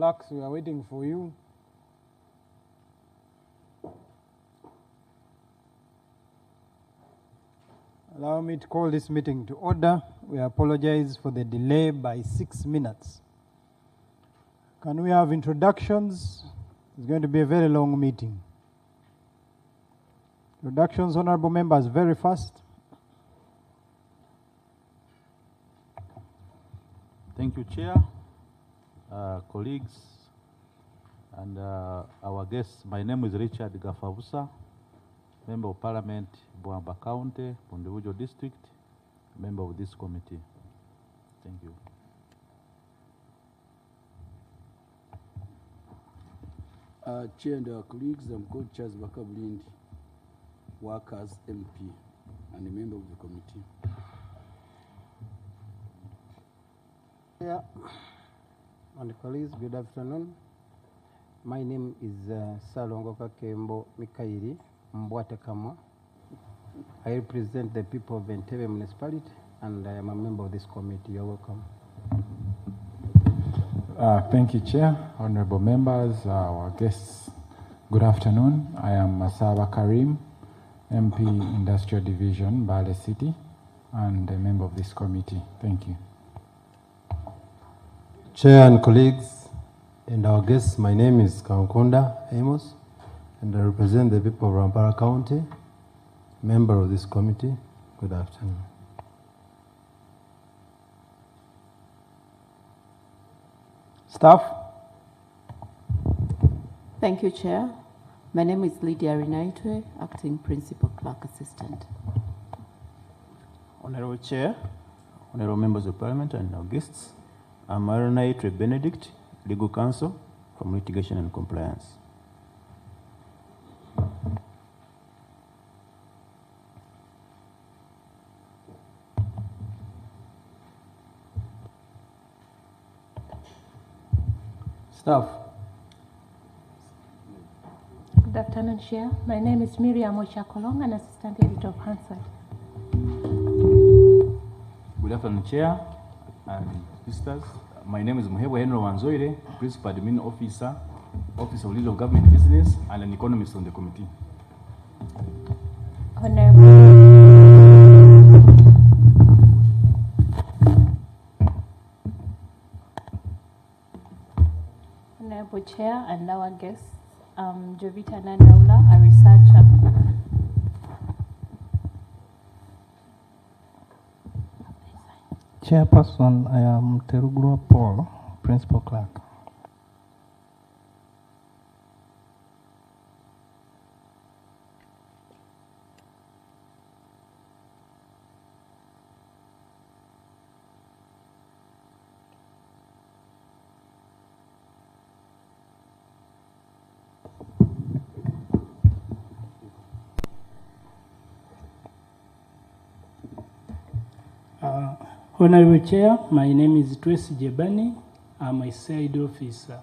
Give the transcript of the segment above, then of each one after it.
Clerks, we are waiting for you. Allow me to call this meeting to order. We apologize for the delay by 6 minutes. Can we have introductions? It's going to be a very long meeting. Introductions, honorable members, very fast. Thank you, Chair, colleagues, and our guests. My name is Richard Gafavusa, Member of Parliament, Boamba County, Pundibujo District, member of this committee. Thank you. Chair and our colleagues, I'm called Charles Bakablindi, Workers MP, and a member of the committee. Yeah, and colleagues, good afternoon. My name is Salongo Kakembo Mikairi Mbwatekamwa. I represent the people of Entebbe Municipality, and I am a member of this committee. You're welcome. Thank you, Chair, honorable members, our guests. Good afternoon. I am Masaba Karim, MP Industrial Division, Bale City, and a member of this committee. Thank you. Chair and colleagues and our guests, my name is Kankunda Amos, and I represent the people of Rampara County, member of this committee. Good afternoon. Staff. Thank you, Chair. My name is Lydia Rinaitwe, Acting Principal Clerk Assistant. Honorable Chair, honorable members of Parliament and our guests, I'm Rinaitwe Benedict, Legal Counsel from Litigation and Compliance. Staff. Good afternoon, Chair. My name is Miriam Ochakolong, an Assistant Editor of Hansard. Good afternoon, Chair and visitors. My name is Muhebo Henry Wanzoire, Principal Admin Officer, Office of Lead of Government Business, and an economist on the committee. Honorable Chair and our guests, Jovita Nandaula, a researcher. Chairperson, I am Teruguru Paul, Principal Clerk. Honorable Chair, my name is Tracy Jebani. I'm a side officer.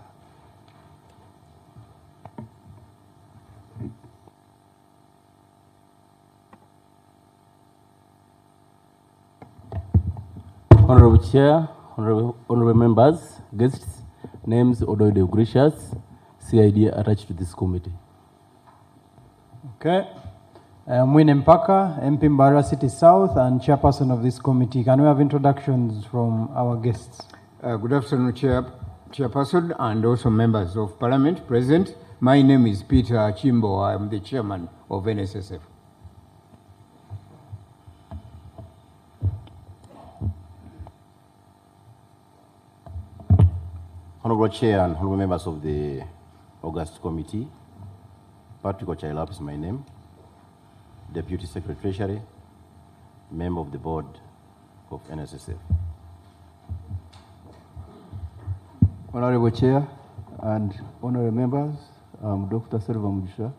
Honorable Chair, honorable members, guests, names Odoide Gracious, CID attached to this committee. Okay. Mwine Mpaka, MP Mbara City South, and chairperson of this committee. Can we have introductions from our guests? Good afternoon, Chairperson, and also members of Parliament present. My name is Peter Achimbo. I am the chairman of NSSF. Honorable Chair and honorable members of the August Committee, Patrick Ochailap is my name. Deputy Secretary Treasury, member of the board of NSSF. Honorable Chair and honorable members, I'm Dr. Silva Mujisha,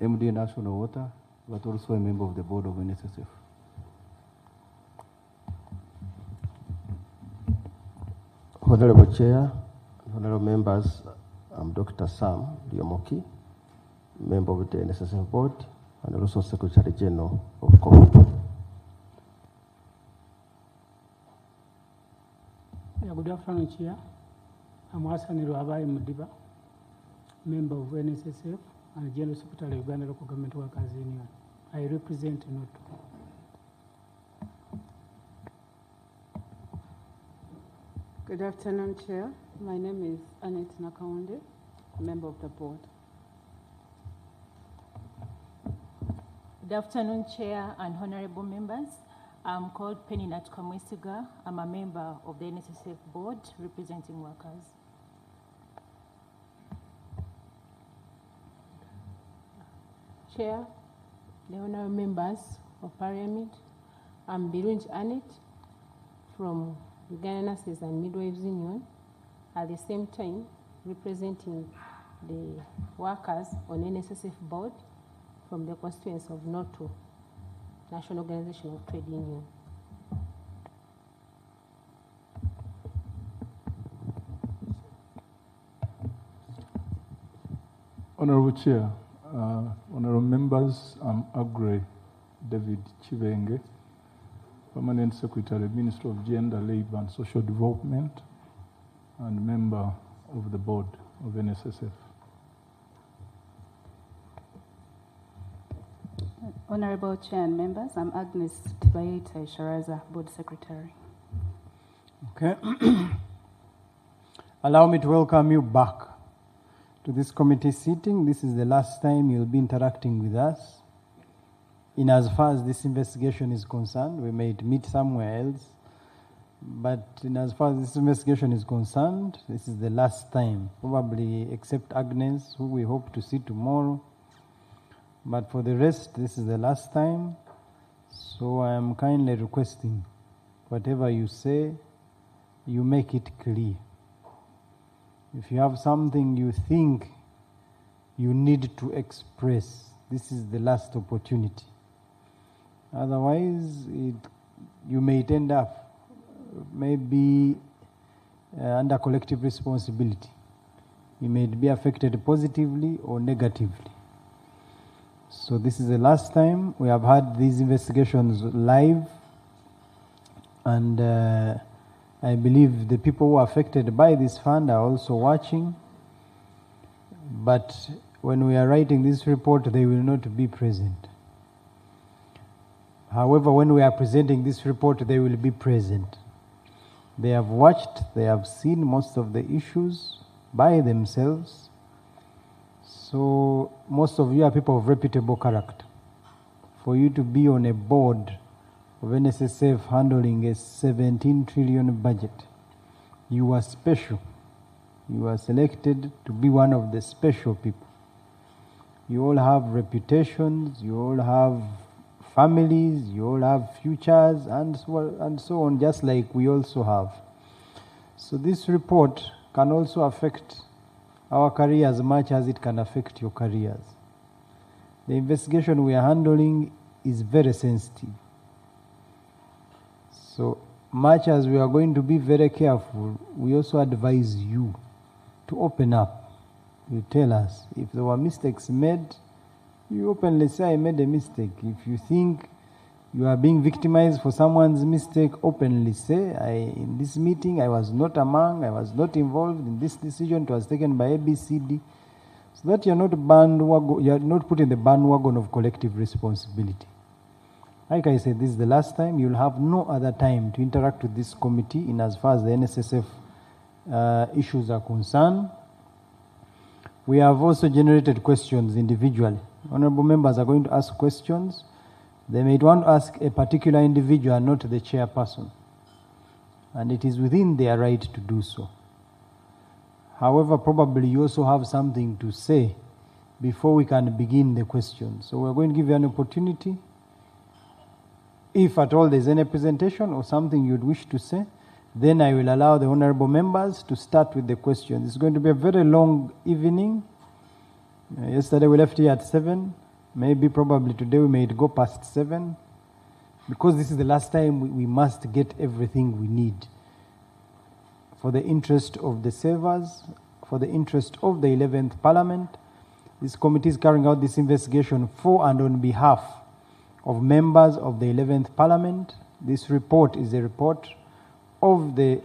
MD National Water, but also a member of the board of NSSF. Honorable Chair, honorable members, I'm Dr. Sam Liomoki, member of the NSSF board, and also Secretary General of COP. Yeah, good afternoon, Chair. I'm Hassan Ruhabai Mudiba, member of NSSF and General Secretary of Uganda Local Government Workers Union. I represent Noto. Good afternoon, Chair. My name is Annette Nakaunde, member of the board. Good afternoon, Chair and honorable members. I'm called Penny Natkamwesiga. I'm a member of the NSSF board representing workers. Chair, the honorable members of Parliament, I'm Birunj Annette from Uganda Nurses and Midwives Union, at the same time representing the workers on NSSF board from the constituency of Noto, National Organization of Trade Union. Honorable Chair, honorable members, I'm Agre David Chivenge, Permanent Secretary, Minister of Gender, Labour and Social Development, and member of the board of NSSF. Honorable Chair and members, I'm Agnes Tibaita Sharaza, Board Secretary. Okay. Allow me to welcome you back to this committee sitting. This is the last time you'll be interacting with us. In as far as this investigation is concerned, we may meet somewhere else, but in as far as this investigation is concerned, this is the last time, probably except Agnes, who we hope to see tomorrow. But for the rest, this is the last time. So I am kindly requesting, whatever you say, you make it clear. If you have something you think you need to express, this is the last opportunity. Otherwise, you may end up maybe under collective responsibility. You may be affected positively or negatively. So this is the last time we have had these investigations live, and I believe the people who are affected by this fund are also watching. But when we are writing this report, they will not be present. However, when we are presenting this report, they will be present. They have watched, they have seen most of the issues by themselves. So most of you are people of reputable character. For you to be on a board of NSSF handling a 17 trillion budget, you are special. You are selected to be one of the special people. You all have reputations, you all have families, you all have futures, and so on, just like we also have. So this report can also affect our career as much as it can affect your careers. The investigation we are handling is very sensitive. So much as we are going to be very careful, we also advise you to open up. You tell us if there were mistakes made. You openly say, I made a mistake. If you think you are being victimized for someone's mistake, openly say, in this meeting, I was not involved in this decision. It was taken by ABCD. So that you're not put in the bandwagon of collective responsibility. Like I said, this is the last time. You'll have no other time to interact with this committee in as far as the NSSF issues are concerned. We have also generated questions individually. Honorable members are going to ask questions. They may want to ask a particular individual, not the chairperson. And it is within their right to do so. However, probably you also have something to say before we can begin the questions. So we're going to give you an opportunity. If at all there's any presentation or something you'd wish to say, then I will allow the honorable members to start with the questions. It's going to be a very long evening. Yesterday we left here at 7. Maybe probably today we may go past 7. Because this is the last time we must get everything we need. For the interest of the servers, for the interest of the 11th Parliament, this committee is carrying out this investigation for and on behalf of members of the 11th Parliament. This report is a report of the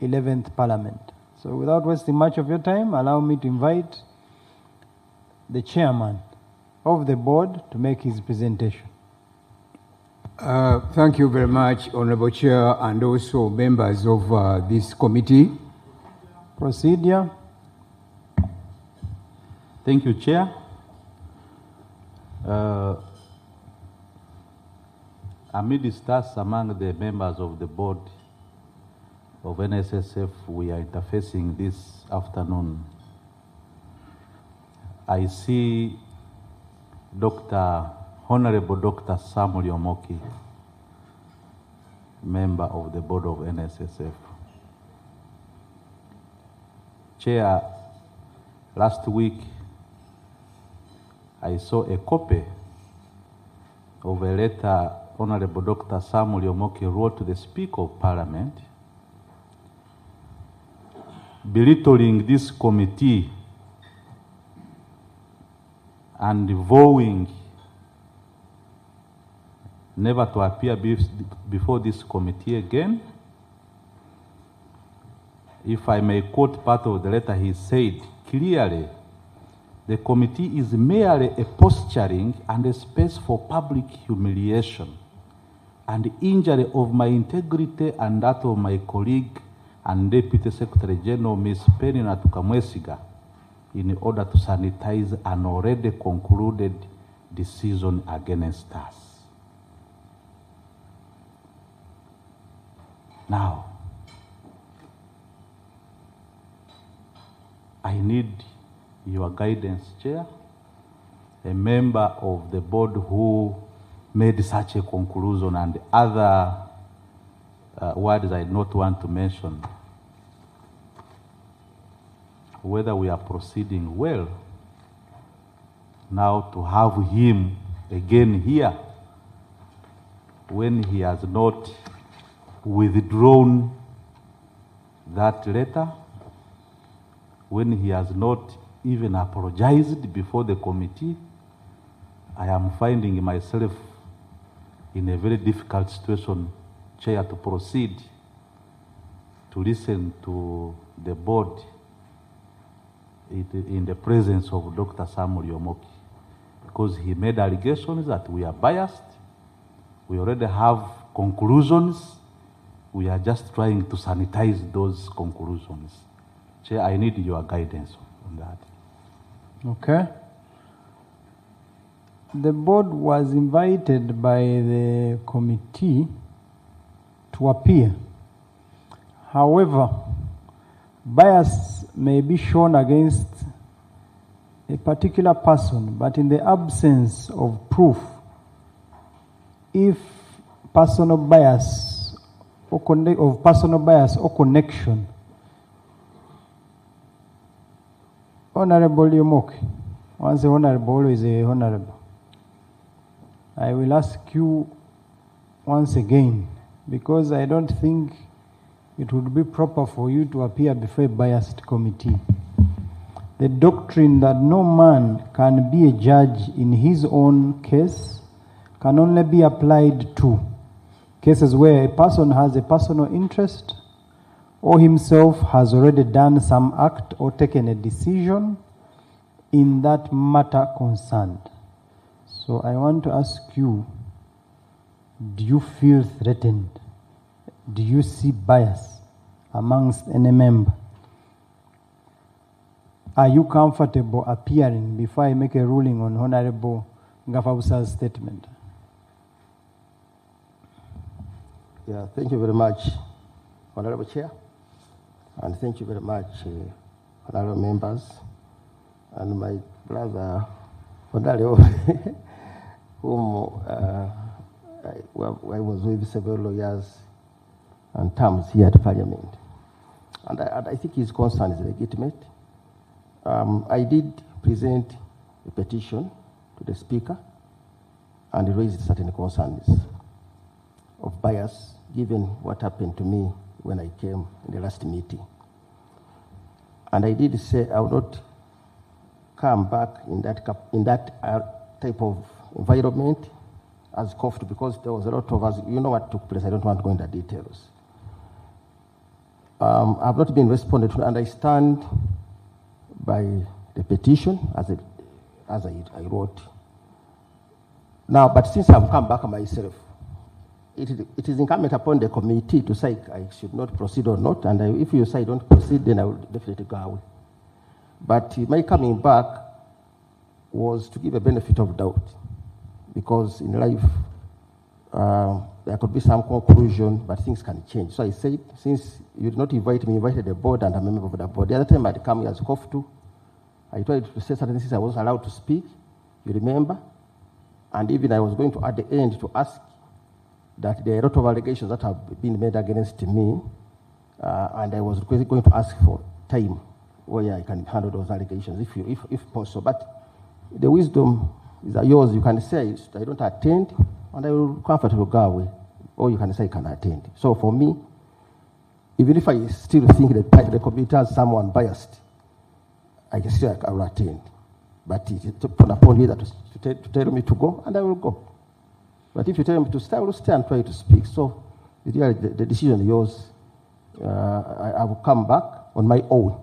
11th Parliament. So without wasting much of your time, allow me to invite the chairman of the board to make his presentation. Thank you very much, Honorable Chair, and also members of this committee. Procedure. Thank you, Chair. Amidst us among the members of the board of NSSF we are interfacing this afternoon, I see Honorable Dr. Samuel Yomoki, member of the board of NSSF. Chair, last week I saw a copy of a letter Honorable Dr. Samuel Yomoki wrote to the Speaker of Parliament belittling this committee and vowing never to appear before this committee again. If I may quote part of the letter, he said clearly, the committee is merely a posturing and a space for public humiliation and injury of my integrity and that of my colleague and Deputy Secretary General Ms. Penny Natukamwesiga in order to sanitize an already concluded decision against us. Now, I need your guidance, Chair, a member of the board who made such a conclusion and other words I not want to mention, whether we are proceeding well now to have him again here when he has not withdrawn that letter, when he has not even apologized before the committee. I am finding myself in a very difficult situation, Chair, to proceed to listen to the board in the presence of Dr. Samuel Yomoki, because he made allegations that we are biased. We already have conclusions. We are just trying to sanitize those conclusions. Chair, I need your guidance on that. Okay. The board was invited by the committee to appear. However, bias may be shown against a particular person, but in the absence of proof, if personal bias or connection, Honorable Yomoki, once a honorable, always a honorable. I will ask you once again, because I don't think it would be proper for you to appear before a biased committee. The doctrine that no man can be a judge in his own case can only be applied to cases where a person has a personal interest or himself has already done some act or taken a decision in that matter concerned. So I want to ask you, do you feel threatened? Do you see bias amongst any member? Are you comfortable appearing before I make a ruling on Honorable Gafabusa's statement? Yeah, thank you very much, Honorable Chair. And thank you very much, honorable members, and my brother, Honorable, whom I was with several years and terms here at Parliament. And I think his concern is legitimate. I did present a petition to the Speaker and raised certain concerns of bias, given what happened to me when I came in the last meeting. And I did say I would not come back in that type of environment as COFT, because there was a lot of us, you know what took place, I don't want to go into details. have not been responded to, and I stand by the petition as I wrote. Now, but since I've come back myself, it is incumbent upon the committee to say I should not proceed or not, and if you say don't proceed, then I will definitely go away. But my coming back was to give a benefit of doubt, because in life there could be some conclusion, but things can change. So I said, since you did not invite me, invited the board, and I'm a member of the board. The other time I'd come as COF2, I tried to say certain things I wasn't allowed to speak, you remember? And even I was going to, at the end, to ask that there are a lot of allegations that have been made against me, and I was going to ask for time where I can handle those allegations, if possible. But the wisdom is yours. You can say, I don't attend, and I will comfortably go away. Or you can say, I can attend. So for me, even if I still think that the committee has someone biased, I can still I will attend. But it is upon you to tell me to go, and I will go. But if you tell me to stay, I will stay and try to speak. So the decision is yours. I will come back on my own.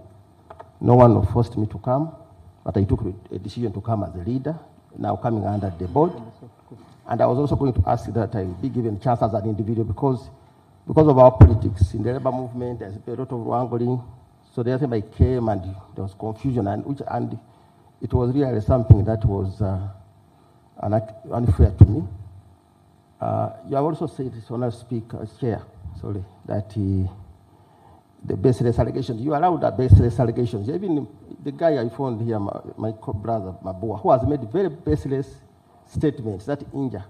No one forced me to come, but I took a decision to come as a leader, now coming under the board. And I was also going to ask that I be given a chance as an individual, because of our politics in the labor movement, there's a lot of wrangling. So the other time I came and there was confusion, and it was really something that was unfair to me. You have also said, Honourable Speaker, Chair, sorry, that the baseless allegations, you allowed that baseless allegations. Even the guy I found here, my brother, Mabua, who has made very baseless statements that injure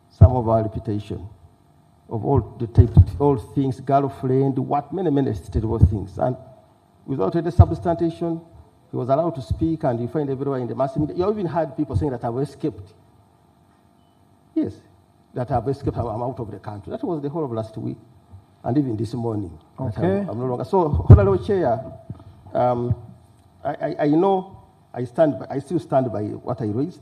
some of our reputation, of all things, girlfriend, many terrible things. And without any substantiation, he was allowed to speak, and you find everywhere in the mass media. You even had people saying that I've escaped. Yes, that I've escaped, I'm out of the country. That was the whole of last week, and even this morning. Okay. I'm no longer. So, Honourable Chair, I know I still stand by what I raised,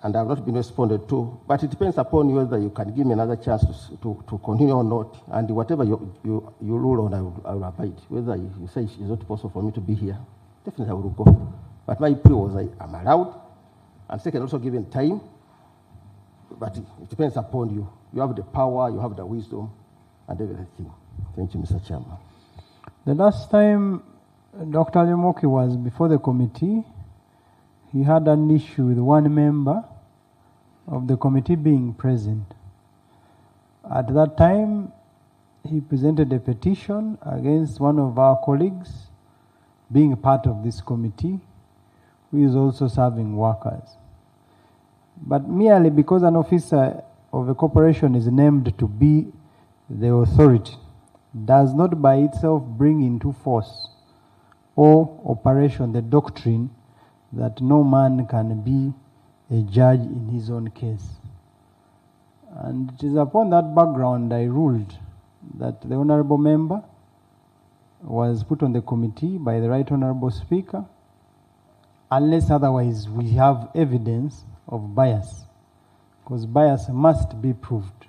and I have not been responded to. But it depends upon you whether you can give me another chance to continue or not. And whatever you rule on, I will abide. Whether you say it's not possible for me to be here, definitely I will go. But my plea was I'm allowed, and second, also given time. But it depends upon you. You have the power, you have the wisdom, and everything. Thank you, Mr. Chairman. The last time Dr. Lyomoki was before the committee, he had an issue with one member of the committee being present. At that time, he presented a petition against one of our colleagues being a part of this committee, who is also serving workers. But merely because an officer of a corporation is named to be the authority does not by itself bring into force or operation the doctrine that no man can be a judge in his own case. And it is upon that background I ruled that the Honourable Member was put on the committee by the Right Honourable Speaker, unless otherwise we have evidence of bias, because bias must be proved.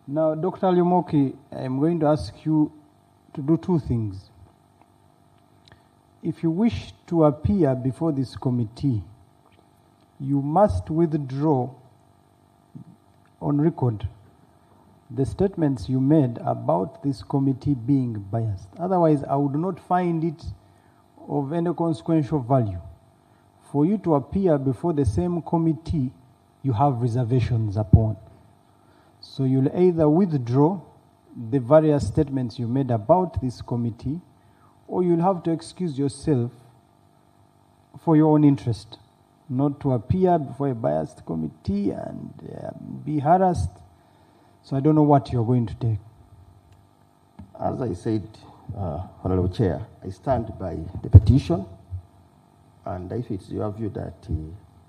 Now, Dr. Lyomoki, I'm going to ask you to do two things. If you wish to appear before this committee, you must withdraw on record the statements you made about this committee being biased. Otherwise, I would not find it of any consequential value. For you to appear before the same committee, you have reservations upon. So you'll either withdraw the various statements you made about this committee, or you'll have to excuse yourself for your own interest, not to appear before a biased committee and be harassed. So I don't know what you're going to take. As I said, Honourable Chair, I stand by the petition, and if it's your view that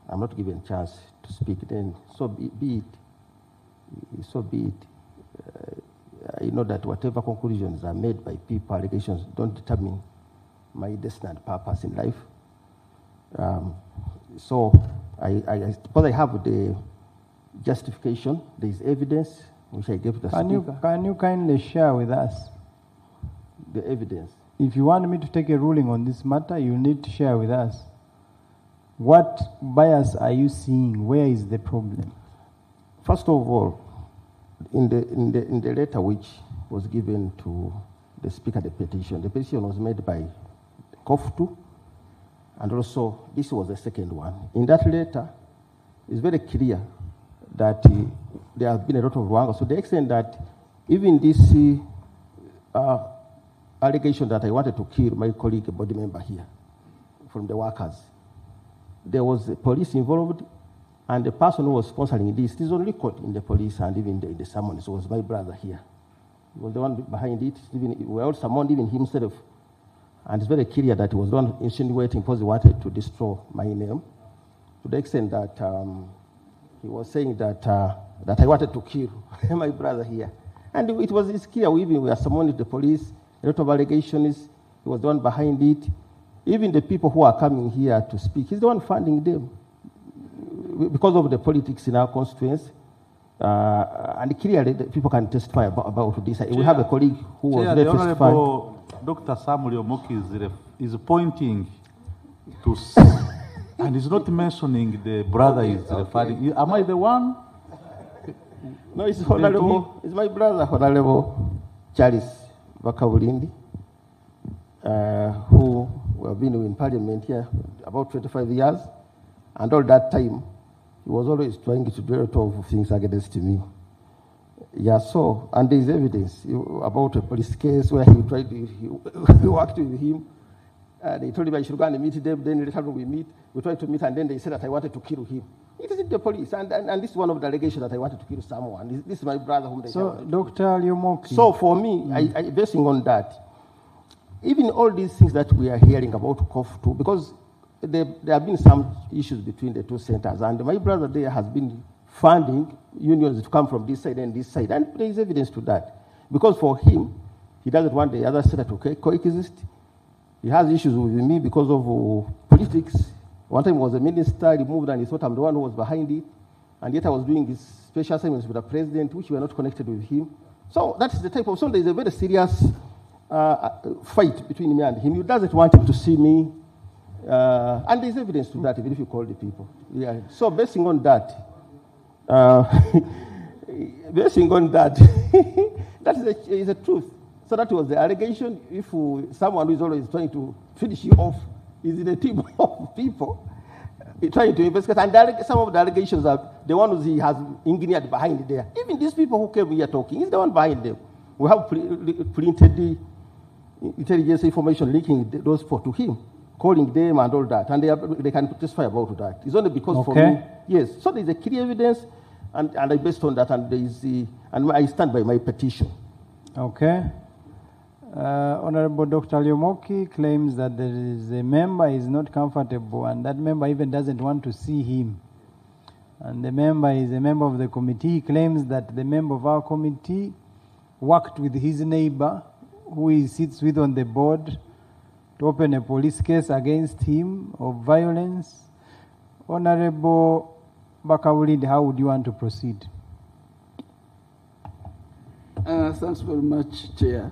I'm not given a chance to speak, then so be it. So be it. I know that whatever conclusions are made by people, allegations, don't determine my destiny and purpose in life. So because I have the justification, there is evidence which I gave to the Speaker. Can you kindly share with us the evidence. If you want me to take a ruling on this matter, you need to share with us. What bias are you seeing? Where is the problem? First of all, in the letter which was given to the Speaker, the petition was made by COFTU, and also this was the second one. In that letter, it's very clear that there have been a lot of wrong. So the extent that even this allegation that I wanted to kill my colleague, a body member here, from the workers, there was the police involved, and the person who was sponsoring this is on record in the police and even in the summons was my brother here. He was the one behind it. Even we were all summoned, even himself. And it's very clear that he was the one insinuating because he wanted to destroy my name, to the extent that he was saying that that I wanted to kill my brother here. And it's clear, we were summoned to the police, a lot of allegations, he was the one behind it. Even the people who are coming here to speak, he's the one funding them. Because of the politics in our constituency, and clearly the people can testify about this. We have a colleague who was there testifying. Dr. Samuel Lyomoki is pointing to, and he's not mentioning the brother is referring. Am I the one? No, it's Honorable. It's my brother, Honorable Charles Bakabulindi, who have been in Parliament here about 25 years, and all that time he was always trying to do a lot of things against me. Yeah, so, and there is evidence about a police case where he worked with him, and he told him I should go and meet them, then later we tried to meet, and then they said that I wanted to kill him. It isn't the police, and this is one of the allegations that I wanted to kill someone. This is my brother whom they So, Dr. Lyomoki. So for me, basing on that, even all these things that we are hearing about COFTU, because there have been some issues between the two centers, and my brother there has been funding unions to come from this side, and there is evidence to that. Because for him, he doesn't want the other center to coexist. He has issues with me because of politics. One time he was a minister, he moved, and he thought I'm the one who was behind it, and yet I was doing his special assignments with the president, which were not connected with him. So that's the type of, so there is a very serious fight between me and him. He doesn't want him to see me. And there's evidence to that, even if you call the people. Yeah. So basing on that, that is the truth. So that was the allegation. If someone who is always trying to finish you off is in a team of people trying to investigate, and some of the allegations are the ones he has engineered behind there. Even these people who came here talking, he's the one behind them. We have printed the intelligence information linking those four to him, calling them and all that, and they can testify about that. It's only because for me, yes. So there's a clear evidence, and I based on that, and I stand by my petition. Okay. Honorable Dr. Lyomoki claims that there is a member is not comfortable, and that member even doesn't want to see him. And the member is a member of the committee. He claims that the member of our committee worked with his neighbor, who he sits with on the board, to open a police case against him of violence. Honorable Bakabulindi, how would you want to proceed? Thanks very much, Chair.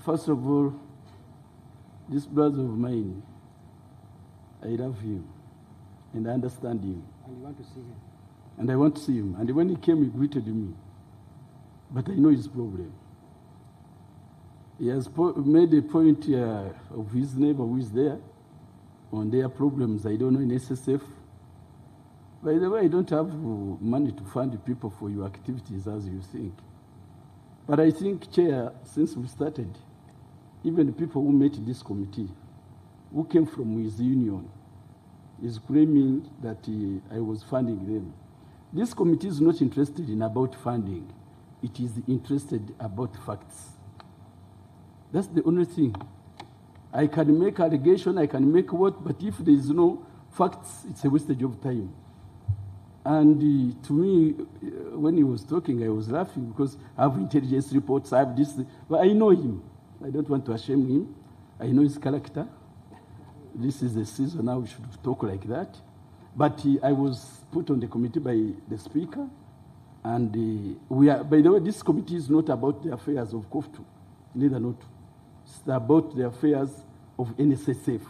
First of all, this brother of mine, I love him, and I understand him. And you want to see him? And I want to see him. And when he came, he greeted me. But I know his problem. He has made a point of his neighbor who is there, on their problems, I don't know, in SSF. By the way, I don't have money to fund people for your activities as you think. But I think, Chair, since we started, even the people who met this committee, who came from his union, is claiming that I was funding them. This committee is not interested in about funding. It is interested about facts. That's the only thing. I can make allegation, I can make what, but if there is no facts, it's a wastage of time. And to me, when he was talking, I was laughing because I have intelligence reports, I have this, but I know him. I don't want to shame him. I know his character. This is the season now we should talk like that. But I was put on the committee by the Speaker, and we are, by the way, this committee is not about the affairs of COFTU. neither not. It's about the affairs of NSSF.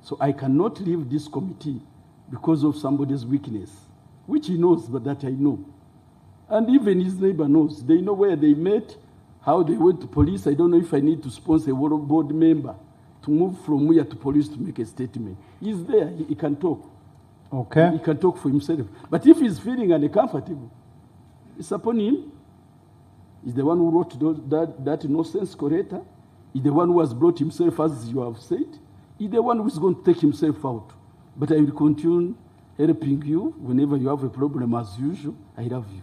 So I cannot leave this committee because of somebody's weakness, which he knows, but that I know. And even his neighbor knows. They know where they met, how they went to police. I don't know if I need to sponsor a board member to move from here to police to make a statement. He's there, he can talk. Okay. He can talk for himself. But if he's feeling uncomfortable, it's upon him. He's the one who wrote that nonsense corrector. He's the one who has brought himself, as you have said. He's the one who's going to take himself out. But I will continue helping you whenever you have a problem, as usual. I love you.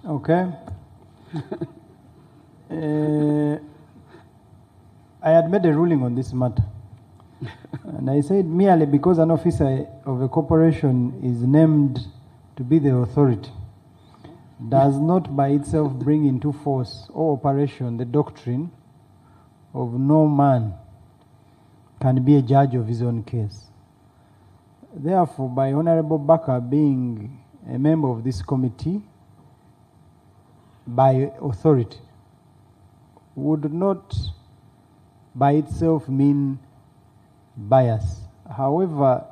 Okay. I had made a ruling on this matter. And I said merely because an officer of a corporation is named to be the authority does not by itself bring into force or operation the doctrine of no man can be a judge of his own case. Therefore, by Honorable Baka being a member of this committee by authority would not by itself mean bias. However,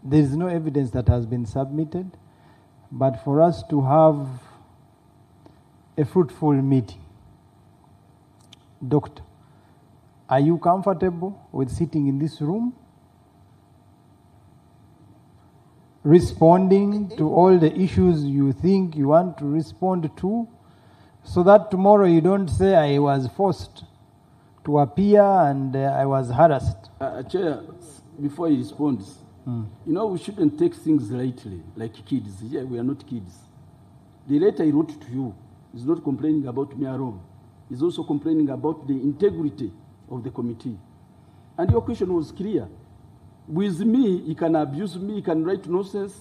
there is no evidence that has been submitted, but for us to have a fruitful meeting, Doctor, are you comfortable with sitting in this room, responding to all the issues you think you want to respond to, so that tomorrow you don't say I was forced to appear and I was harassed? Chair, before he responds, you know, we shouldn't take things lightly, like kids. Yeah, we are not kids. The letter he wrote to you is not complaining about me alone. He's also complaining about the integrity of the committee. And your question was clear. With me, he can abuse me, he can write nonsense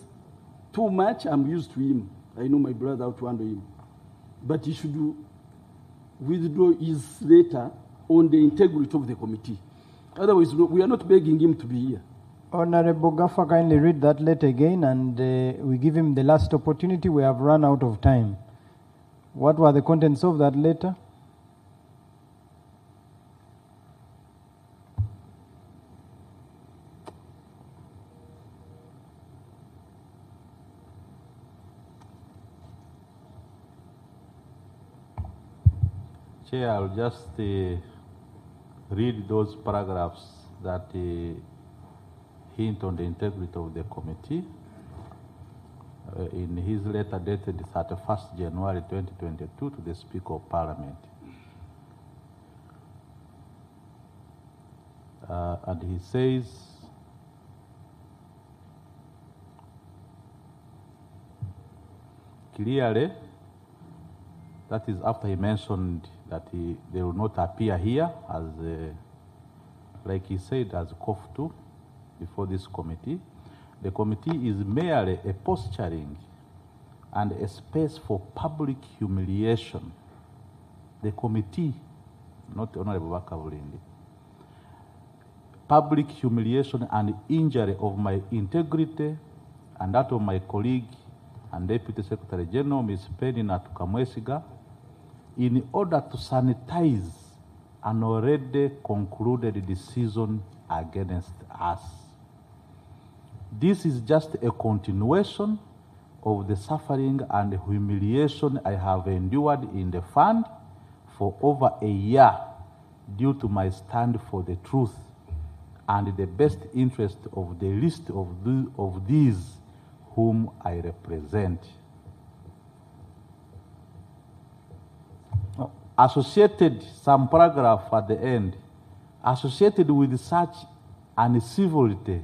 too much. I'm used to him. I know my brother how to handle him. But he should withdraw his letter on the integrity of the committee. Otherwise, we are not begging him to be here. Honorable Gaffa, kindly read that letter again, and we give him the last opportunity. We have run out of time. What were the contents of that letter? Chair, I'll just read those paragraphs that hint on the integrity of the committee. In his letter dated 31st January 2022 to the Speaker of Parliament. And he says, clearly, that is after he mentioned that they will not appear here as, like he said, as called to before this committee. The committee is merely a posturing and a space for public humiliation. The committee, not Honorable Baka Bulindi. Public humiliation and injury of my integrity and that of my colleague and Deputy Secretary General, Ms. Penny Natukamwesiga, in order to sanitize an already concluded decision against us. This is just a continuation of the suffering and humiliation I have endured in the fund for over a year due to my stand for the truth and the best interest of the least of these whom I represent. Associated, some paragraph at the end, associated with such uncivility,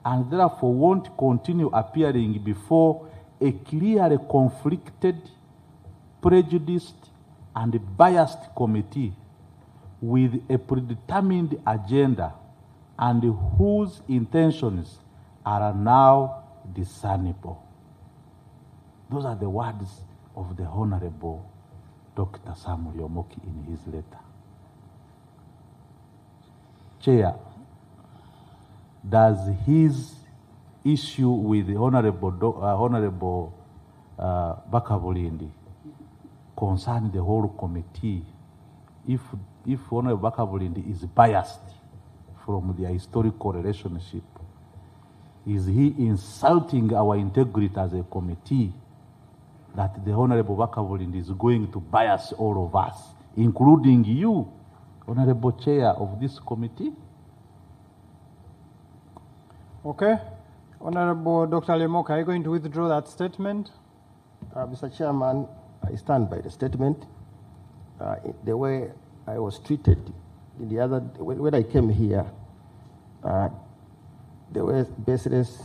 and therefore won't continue appearing before a clearly conflicted, prejudiced, and biased committee with a predetermined agenda and whose intentions are now discernible. Those are the words of the Honorable Dr. Samuel Yomoki in his letter. Chair, does his issue with the Honorable Baka Bulindi concern the whole committee. If Honorable Bakabulindi is biased from their historical relationship, is he insulting our integrity as a committee that the Honorable Bakabulindi is going to bias all of us, including you, Honorable Chair of this committee? Okay. Honorable Dr. Lemoka, are you going to withdraw that statement? Mr. Chairman, I stand by the statement. The way I was treated in the other, when I came here, there were baseless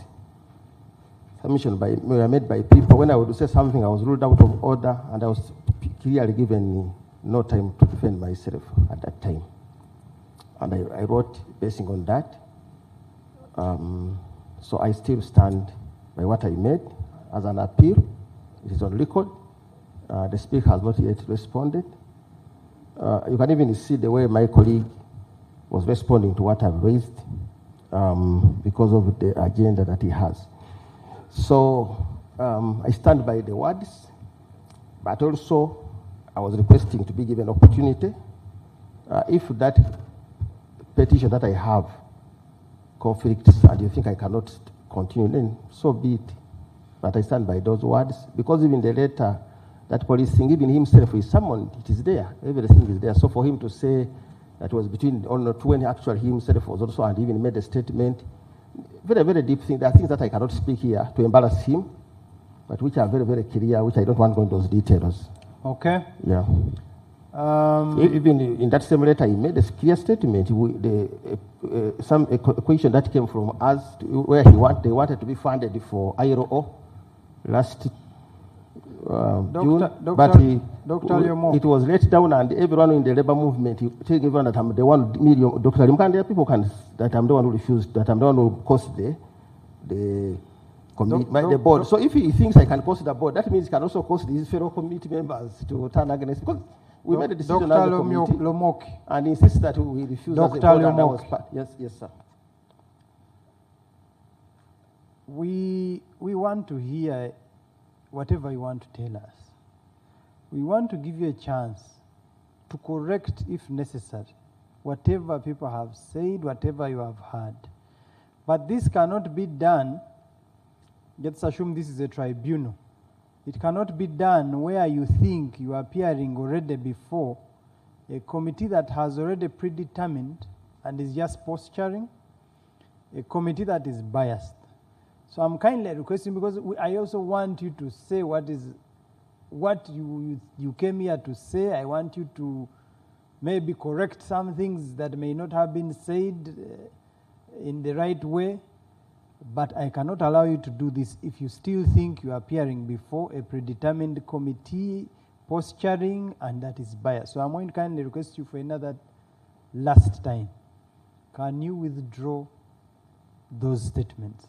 submissions were made by people. When I would say something, I was ruled out of order, and I was clearly given no time to defend myself at that time. And I wrote basing on that. So I still stand by what I made as an appeal. It is on record. The Speaker has not yet responded. You can even see the way my colleague was responding to what I've raised because of the agenda that he has. So I stand by the words, but also I was requesting to be given opportunity. If that petition that I have conflicts and you think I cannot continue, then so be it. But I stand by those words, because even the letter that police thing, even himself is summoned, it is there, everything is there. So for him to say that was between Honor two and actually he himself was also, and even made a statement, very, very deep thing. There are things that I cannot speak here to embarrass him, but which are very, very clear, which I don't want to go into those details. Okay. Yeah. Even in that same letter, he made a clear statement. A question that came from us, where they wanted to be funded for IRO last June, but it was let down, and everyone in the labor movement, telling everyone that I'm the 1 million, Dr. Limkande, people can, that I'm the one who refused, that I'm the one who caused the board. So if he thinks I can cause the board, that means he can also cause these fellow committee members to turn against, because we made a decision as a committee and insist that we refuse Dr. as a board, and I Lomoki. was part. Yes, sir. We want to hear whatever you want to tell us. We want to give you a chance to correct, if necessary, whatever people have said, whatever you have heard. But this cannot be done, let's assume this is a tribunal. It cannot be done where you think you are appearing already before a committee that has already predetermined and is just posturing, a committee that is biased. So I'm kindly requesting, because I also want you to say what you came here to say. I want you to maybe correct some things that may not have been said in the right way. But I cannot allow you to do this if you still think you are appearing before a predetermined committee, posturing, and that is biased. So I'm going to kindly request you for another last time. Can you withdraw those statements?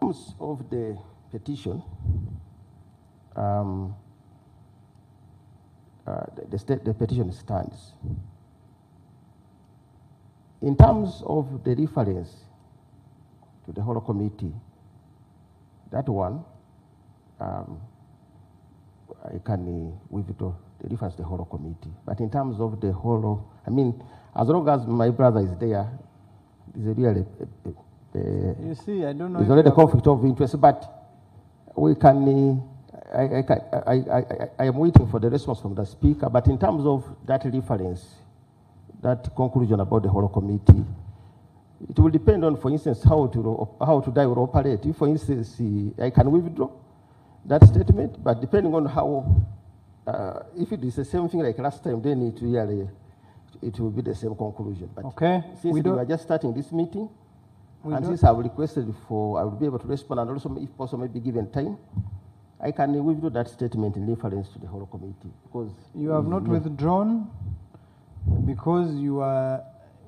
In terms of the petition, the petition stands. In terms of the reference to the whole committee, that one, I can withdraw the reference to the whole committee. But in terms of the whole, I mean, as long as my brother is there, there's a really, you see, I don't know. There's already a conflict of interest, but we can, I am waiting for the response from the speaker. But in terms of that reference, that conclusion about the whole committee, it will depend on, for instance, how to die or operate. If, for instance, I can withdraw that statement, but depending on how, if it is the same thing like last time, then it will be the same conclusion. But okay. Since we are just starting this meeting, and since I've requested for, I will be able to respond, and also, if possible, maybe given time, I can withdraw that statement in reference to the whole committee. Because you have not withdrawn, because you are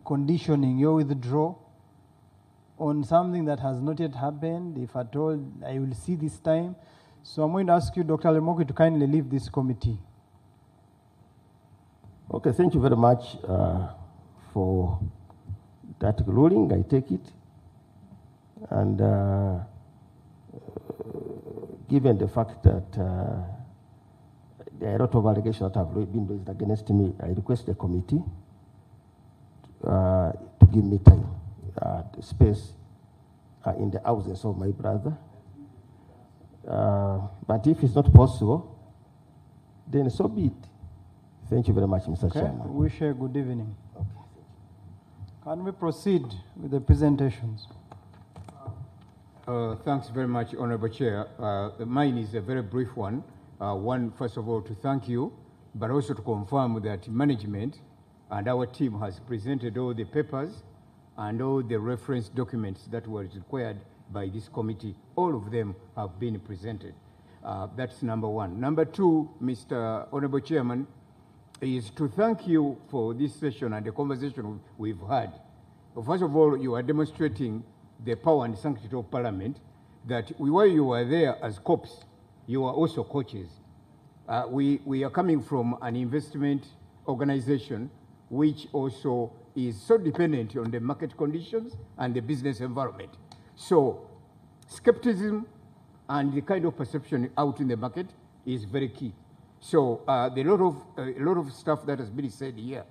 conditioning your withdrawal on something that has not yet happened. If at all, I will see this time. So I'm going to ask you, Dr. Lemoki, to kindly leave this committee. Okay, thank you very much for that ruling. I take it. And given the fact that there are a lot of allegations that have been raised against me, I request the committee to give me time, space in the absence of my brother. But if it's not possible, then so be it. Thank you very much, Mr. Chairman. Wish you a good evening. Can we proceed with the presentations? Thanks very much, Honorable Chair. Mine is a very brief one. First of all, to thank you, but also to confirm that management and our team has presented all the papers and all the reference documents that were required by this committee. All of them have been presented. That's number one. Number two, Mr. Honorable Chairman, is to thank you for this session and the conversation we've had. First of all, you are demonstrating the power and sanctity of Parliament, that while you were there as cops, you are also coaches. We are coming from an investment organization which also is so dependent on the market conditions and the business environment. So skepticism and the kind of perception out in the market is very key. So a lot of stuff that has been said here,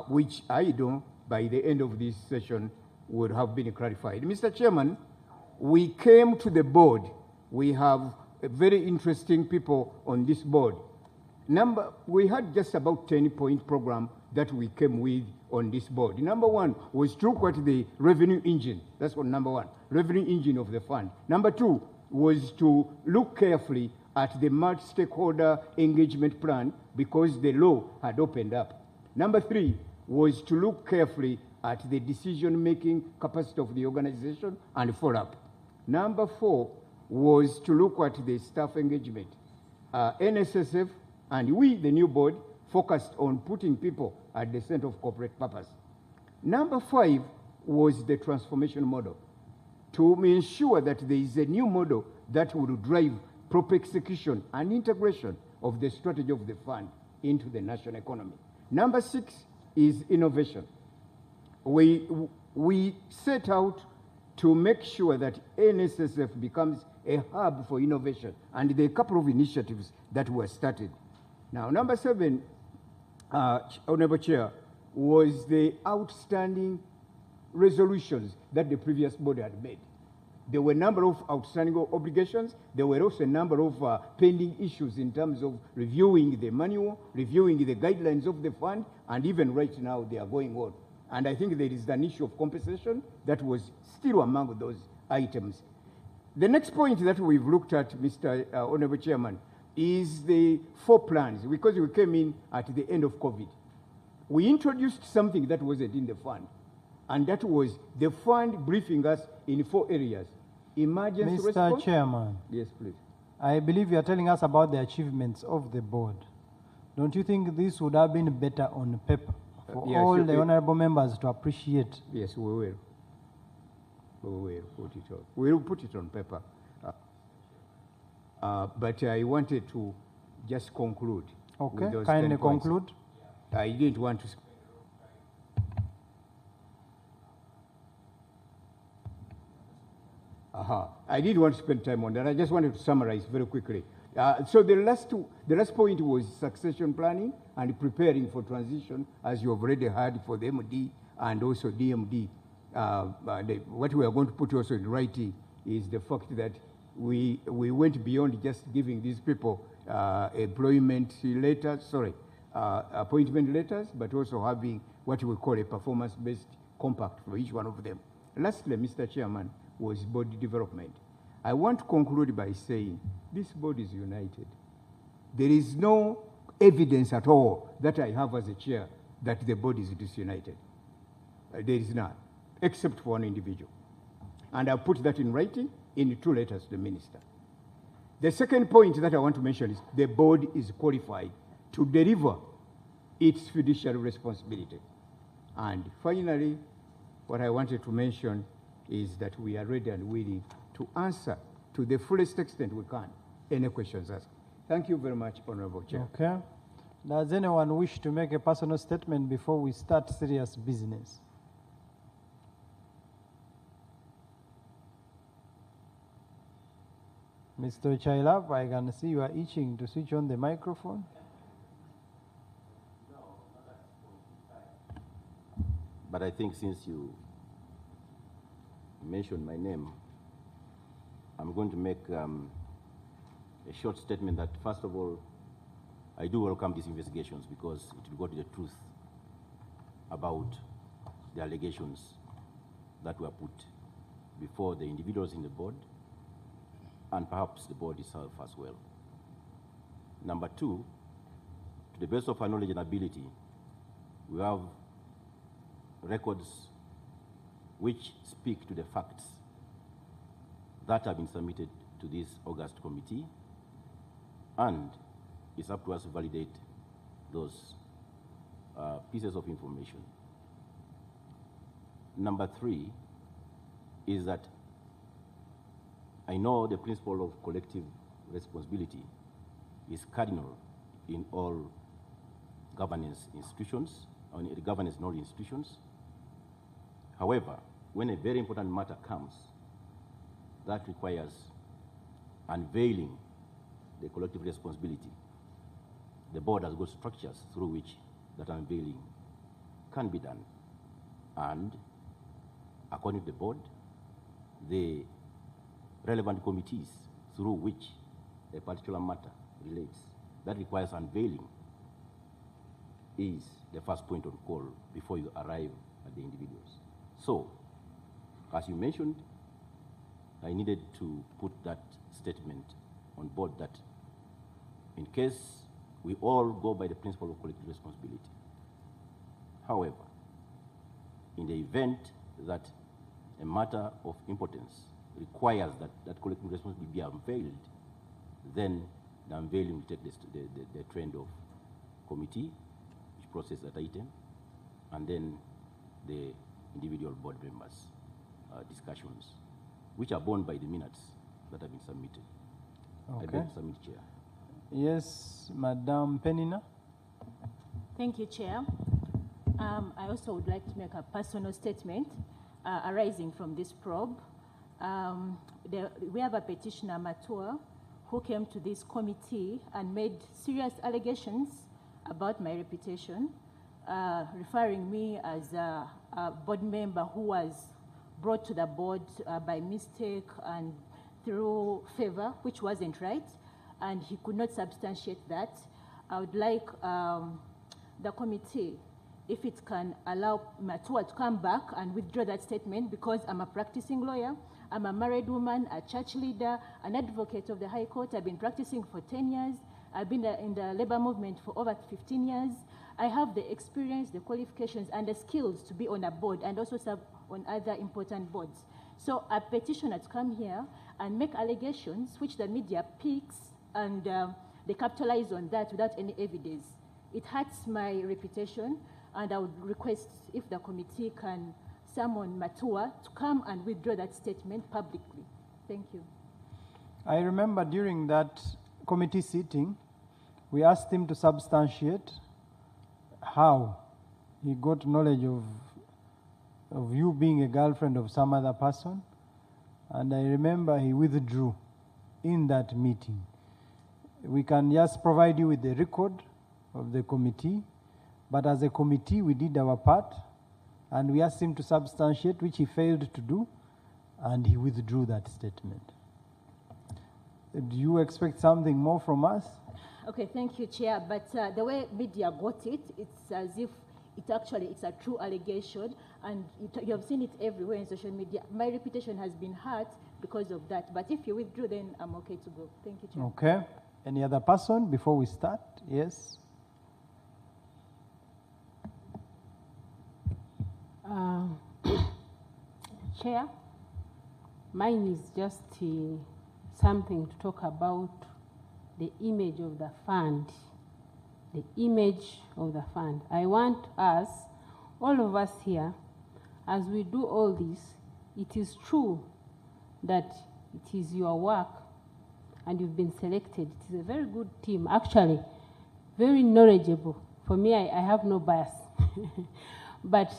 which I know by the end of this session would have been clarified. Mr. Chairman, we came to the board. We have very interesting people on this board. We had just about 10-point program that we came with on this board. Number one was to look at the revenue engine. That's what number one, revenue engine of the fund. Number two was to look carefully at the multi-stakeholder engagement plan because the law had opened up. Number three was to look carefully at the decision-making capacity of the organization and follow-up. Number four was to look at the staff engagement. NSSF and we, the new board, focused on putting people at the center of corporate purpose. Number five was the transformation model, to ensure that there is a new model that will drive proper execution and integration of the strategy of the fund into the national economy. Number six is innovation. We set out to make sure that NSSF becomes a hub for innovation, and there are a couple of initiatives that were started. Now, number seven, Honorable Chair, was the outstanding resolutions that the previous board had made. There were a number of outstanding obligations. There were also a number of pending issues in terms of reviewing the manual, reviewing the guidelines of the fund, and even right now they are going on. And I think there is an issue of compensation that was still among those items. The next point that we've looked at, Mr. Honorable Chairman, is the 4 plans, because we came in at the end of COVID. We introduced something that wasn't in the fund, and that was the fund briefing us in 4 areas. Emergency response. Mr. Chairman. Yes, please. I believe you are telling us about the achievements of the board. Don't you think this would have been better on paper for yes, all the honorable members to appreciate? Yes, we will. We will put it on. We will put it on paper. But I wanted to just conclude. Okay, with those kindly 10 points. conclude. I didn't want to. I didn't want to spend time on that. I just wanted to summarize very quickly. So the last point was succession planning and preparing for transition, as you have already heard for the MD and also DMD. What we are going to put also in writing is the fact that we went beyond just giving these people appointment letters, but also having what we call a performance-based compact for each one of them. Lastly, Mr. Chairman, was board development. I want to conclude by saying this board is united. There is no evidence at all that I have as a chair that the board is disunited. There is none, except for one individual. And I put that in writing in 2 letters to the minister. The second point that I want to mention is the board is qualified to deliver its fiduciary responsibility. And finally, what I wanted to mention is that we are ready and willing to answer to the fullest extent we can any questions asked. Thank you very much, Honorable Chair. Okay. Does anyone wish to make a personal statement before we start serious business? Mr. Chailap, I can see you are itching to switch on the microphone. But I think since you mentioned my name, I'm going to make a short statement that, first of all, I do welcome these investigations because it will go to the truth about the allegations that were put before the individuals in the board and perhaps the board itself as well. Number two, to the best of our knowledge and ability, we have records which speak to the facts that have been submitted to this August committee, and it's up to us to validate those pieces of information. Number three is that I know the principle of collective responsibility is cardinal in all governance institutions, or governance in all institutions. However, when a very important matter comes that requires unveiling the collective responsibility, the board has got structures through which that unveiling can be done. And according to the board, the relevant committees through which a particular matter relates that requires unveiling is the first point of call before you arrive at the individuals. So, as you mentioned, I needed to put that statement on board that in case we all go by the principle of collective responsibility. However, in the event that a matter of importance requires that that collective responsibility be unveiled, then the unveiling will take the trend of committee, which process that item, and then the individual board members' discussions, which are borne by the minutes that have been submitted. Okay. I beg to submit, Chair. Yes, Madam Penina. Thank you, Chair. I also would like to make a personal statement arising from this probe. We have a petitioner, Matua, who came to this committee and made serious allegations about my reputation, referring me as a board member who was brought to the board by mistake and through favor, which wasn't right, and he could not substantiate that. I would like the committee, if it can allow Matua to come back and withdraw that statement, because I'm a practicing lawyer, I'm a married woman, a church leader, an advocate of the High Court. I've been practicing for 10 years. I've been in the labor movement for over 15 years. I have the experience, the qualifications, and the skills to be on a board and also serve on other important boards. So a petitioner to come here and make allegations which the media picks and they capitalize on that without any evidence. It hurts my reputation, and I would request if the committee can summon Matua to come and withdraw that statement publicly. Thank you. I remember during that committee sitting, we asked him to substantiate how he got knowledge of you being a girlfriend of some other person, and I remember he withdrew in that meeting. We can just provide you with the record of the committee, but as a committee we did our part and we asked him to substantiate, which he failed to do, and he withdrew that statement. Do you expect something more from us? Okay, thank you, Chair. But the way media got it, it's as if it's a true allegation, and you have seen it everywhere in social media. My reputation has been hurt because of that. But if you withdrew, then I'm okay to go. Thank you, Chair. Okay. Any other person before we start? Yes. Chair, mine is just something to talk about the image of the fund. The image of the fund. I want us, all of us here, as we do all this, it is true that it is your work and you've been selected. It is a very good team, actually, very knowledgeable. For me, I have no bias. But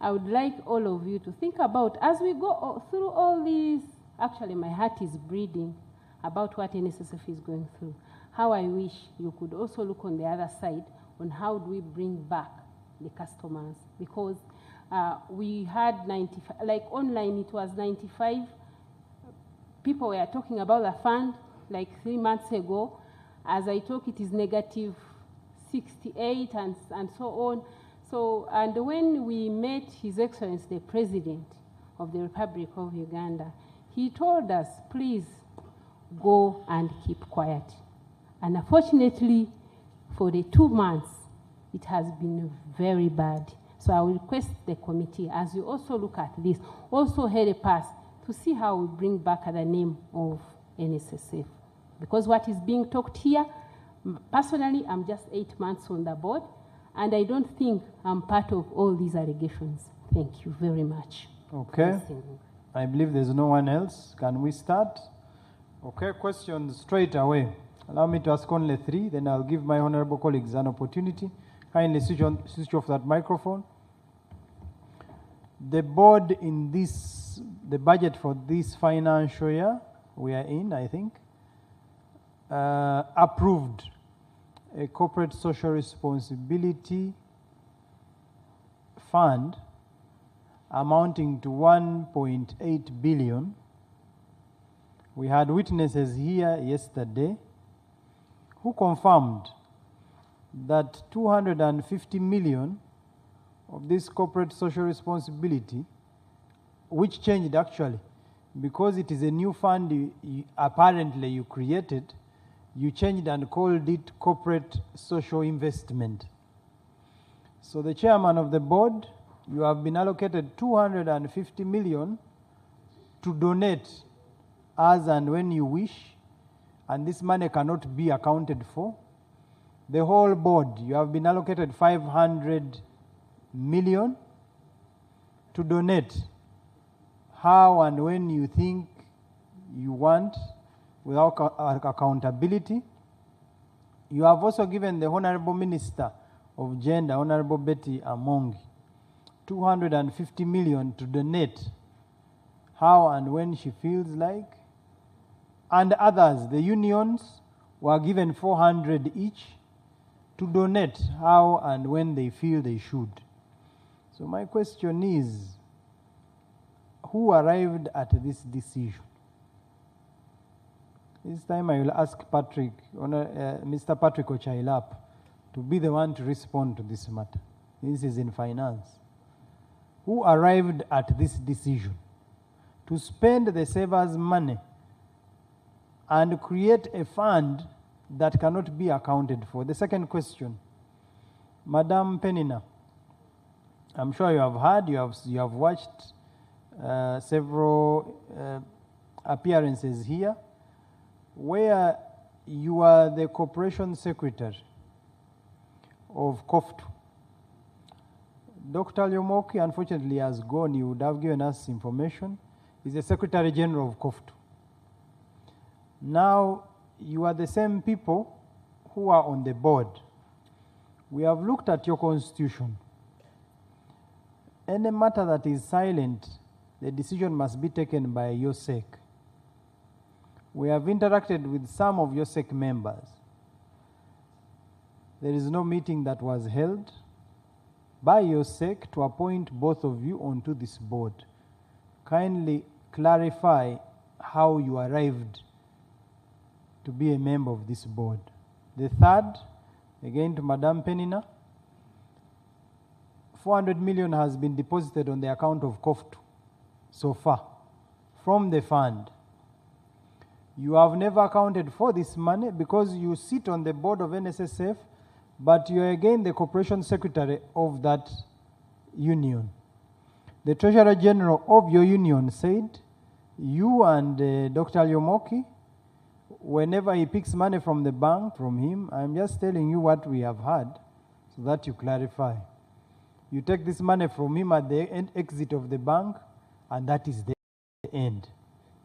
I would like all of you to think about, as we go through all these, actually my heart is bleeding about what NSSF is going through. How I wish you could also look on the other side on how do we bring back the customers, because we had 95, like online it was 95 people were talking about the fund like 3 months ago. As I talk, it is negative 68 and so on. So, and when we met His Excellency, the President of the Republic of Uganda, he told us, please go and keep quiet. And unfortunately, for the 2 months, it has been very bad. So I will request the committee, as you also look at this, also help us to see how we bring back the name of NSSF. Because what is being talked here, personally, I'm just 8 months on the board, and I don't think I'm part of all these allegations. Thank you very much. Okay. I believe there's no one else. Can we start? Okay, questions straight away. Allow me to ask only 3, then I'll give my honorable colleagues an opportunity. Kindly switch off that microphone. The board in this, the budget for this financial year we are in, I think, approved a corporate social responsibility fund amounting to 1.8 billion. We had witnesses here yesterday who confirmed that 250 million of this corporate social responsibility, which changed actually, because it is a new fund apparently you created, you changed and called it corporate social investment. So the chairman of the board, you have been allocated 250 million to donate as and when you wish, and this money cannot be accounted for. The whole board, you have been allocated 500 million to donate how and when you think you want without accountability. You have also given the Honorable Minister of Gender, Honorable Betty Amongi, 250 million to donate how and when she feels like. And others, the unions, were given 400 each to donate how and when they feel they should. So my question is, who arrived at this decision? This time I will ask Patrick, Mr. Patrick Ochailap, to be the one to respond to this matter. This is in finance. Who arrived at this decision to spend the savers' money and create a fund that cannot be accounted for? The second question, Madam Penina, I'm sure you have heard, you have watched several appearances here where you are the corporation secretary of COFTU. Dr. Lyomoki, unfortunately, has gone. He would have given us information. He's the Secretary General of COFTU. Now, you are the same people who are on the board. We have looked at your constitution. Any matter that is silent, the decision must be taken by your SEC. We have interacted with some of your SEC members. There is no meeting that was held by your SEC to appoint both of you onto this board. Kindly clarify how you arrived to be a member of this board. The third, again to Madame Penina, 400 million has been deposited on the account of COFTU so far from the fund. You have never accounted for this money because you sit on the board of NSSF, but you are again the corporation secretary of that union. The Treasurer General of your union said you and Dr. Lyomoki, whenever he picks money from the bank, from him, I'm just telling you what we have heard so that you clarify. You take this money from him at the exit of the bank, and that is the end.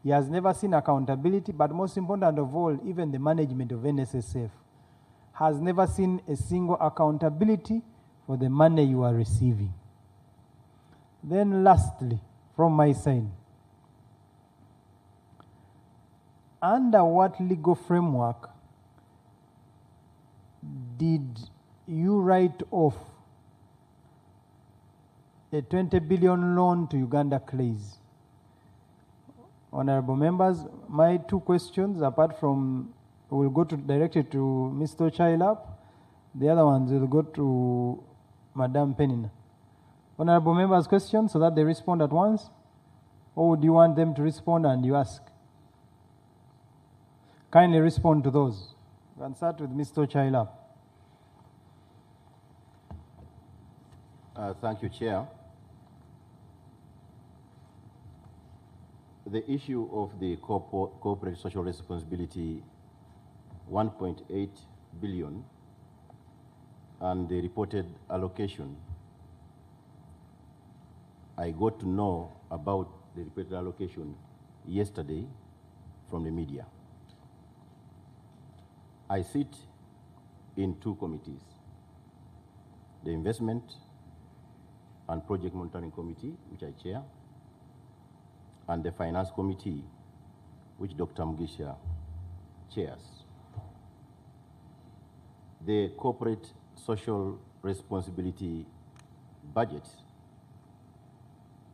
He has never seen accountability, but most important of all, even the management of NSSF has never seen a single accountability for the money you are receiving. Then lastly, from my side, under what legal framework did you write off a 20 billion loan to Uganda Clays? Honorable members, my two questions, apart from, will go to directed to Mr. Chailap. The other ones will go to Madam Penina. Honorable members' questions so that they respond at once? Or would you want them to respond and you ask? Kindly respond to those. We can start with Mr. Chailap. Thank you, Chair. The issue of the corporate social responsibility, 1.8 billion, and the reported allocation, I got to know about the reported allocation yesterday from the media. I sit in two committees, the Investment and Project Monitoring Committee, which I chair, and the Finance Committee, which Dr. Mugisha chairs. The corporate social responsibility budget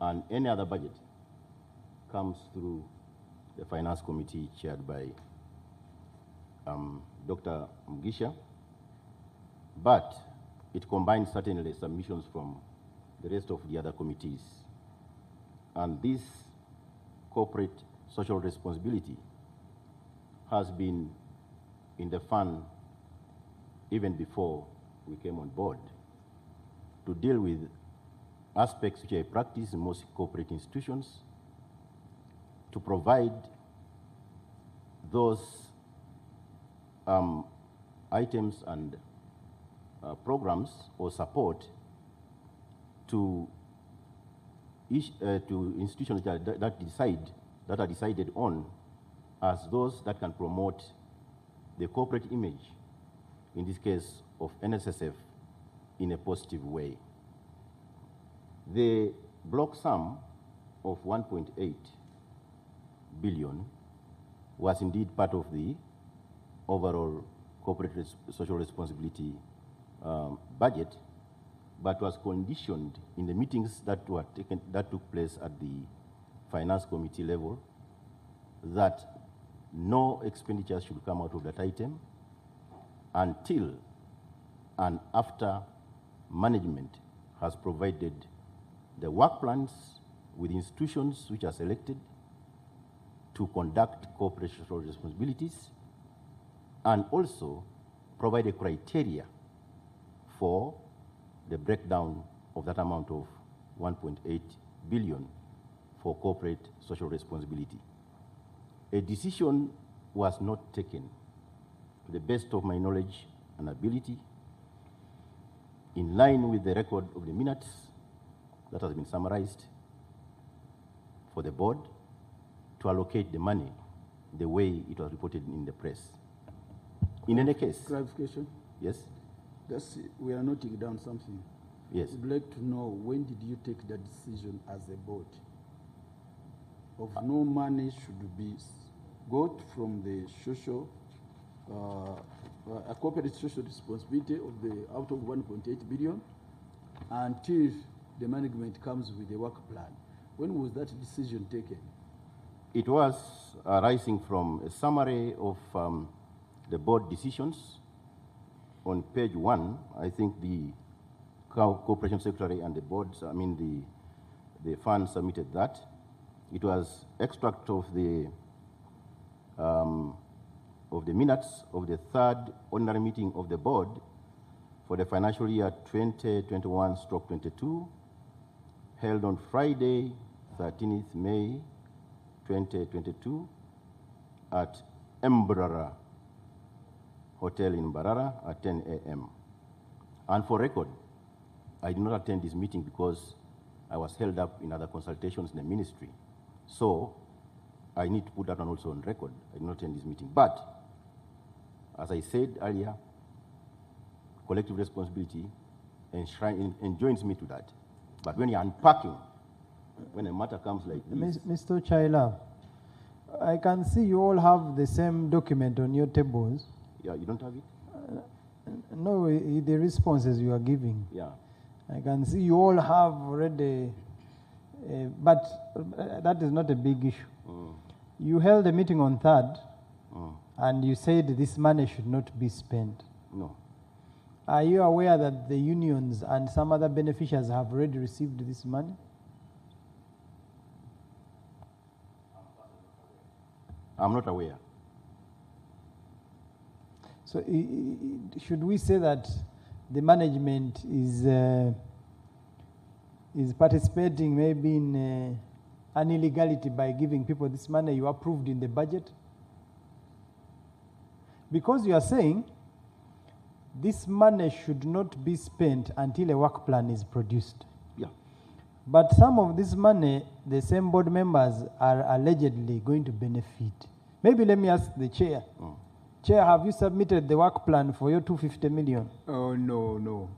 and any other budget comes through the Finance Committee chaired by Dr. Mugisha, but it combines certainly submissions from the rest of the other committees. And this corporate social responsibility has been in the fund even before we came on board to deal with aspects which I practice in most corporate institutions, to provide those items and programs or support to institutions that are decided on as those that can promote the corporate image, in this case of NSSF, in a positive way. The block sum of 1.8 billion was indeed part of the overall corporate social responsibility budget, but was conditioned in the meetings that took place at the Finance Committee level that no expenditure should come out of that item until and after management has provided the work plans with institutions which are selected to conduct corporate social responsibilities, and also provide a criteria for the breakdown of that amount of 1.8 billion for corporate social responsibility. A decision was not taken, to the best of my knowledge and ability, in line with the record of the minutes that has been summarized for the board, to allocate the money the way it was reported in the press. In any case. Clarification? Yes? We are noting down something. Yes. We'd like to know, when did you take that decision as a board of no money should be got from the social, a corporate social responsibility of the out of 1.8 billion until the management comes with a work plan? When was that decision taken? It was arising from a summary of the board decisions. On page 1, I think the Corporation Secretary and the boards, the fund submitted that. It was extract of the minutes of the third ordinary meeting of the board for the financial year 2021/22, held on Friday, 13th May 2022, at Mbarara Hotel in Mbarara at 10 a.m. And for record, I did not attend this meeting because I was held up in other consultations in the ministry. So I need to put that one also on record. I did not attend this meeting. But as I said earlier, collective responsibility enjoins me to that. But when you're unpacking, when a matter comes like this... Mr. Chaila, I can see you all have the same document on your tables. Yeah, you don't have it? No, the responses you are giving. Yeah. I can see you all have already, but that is not a big issue. You held a meeting on 3rd, and you said this money should not be spent. No. Are you aware that the unions and some other beneficiaries have already received this money? I'm not aware. So should we say that the management is participating maybe in an illegality by giving people this money you approved in the budget? Because you are saying this money should not be spent until a work plan is produced. Yeah. But some of this money, the same board members are allegedly going to benefit. Maybe let me ask the chair. Chair, have you submitted the work plan for your 250 million? Oh, no.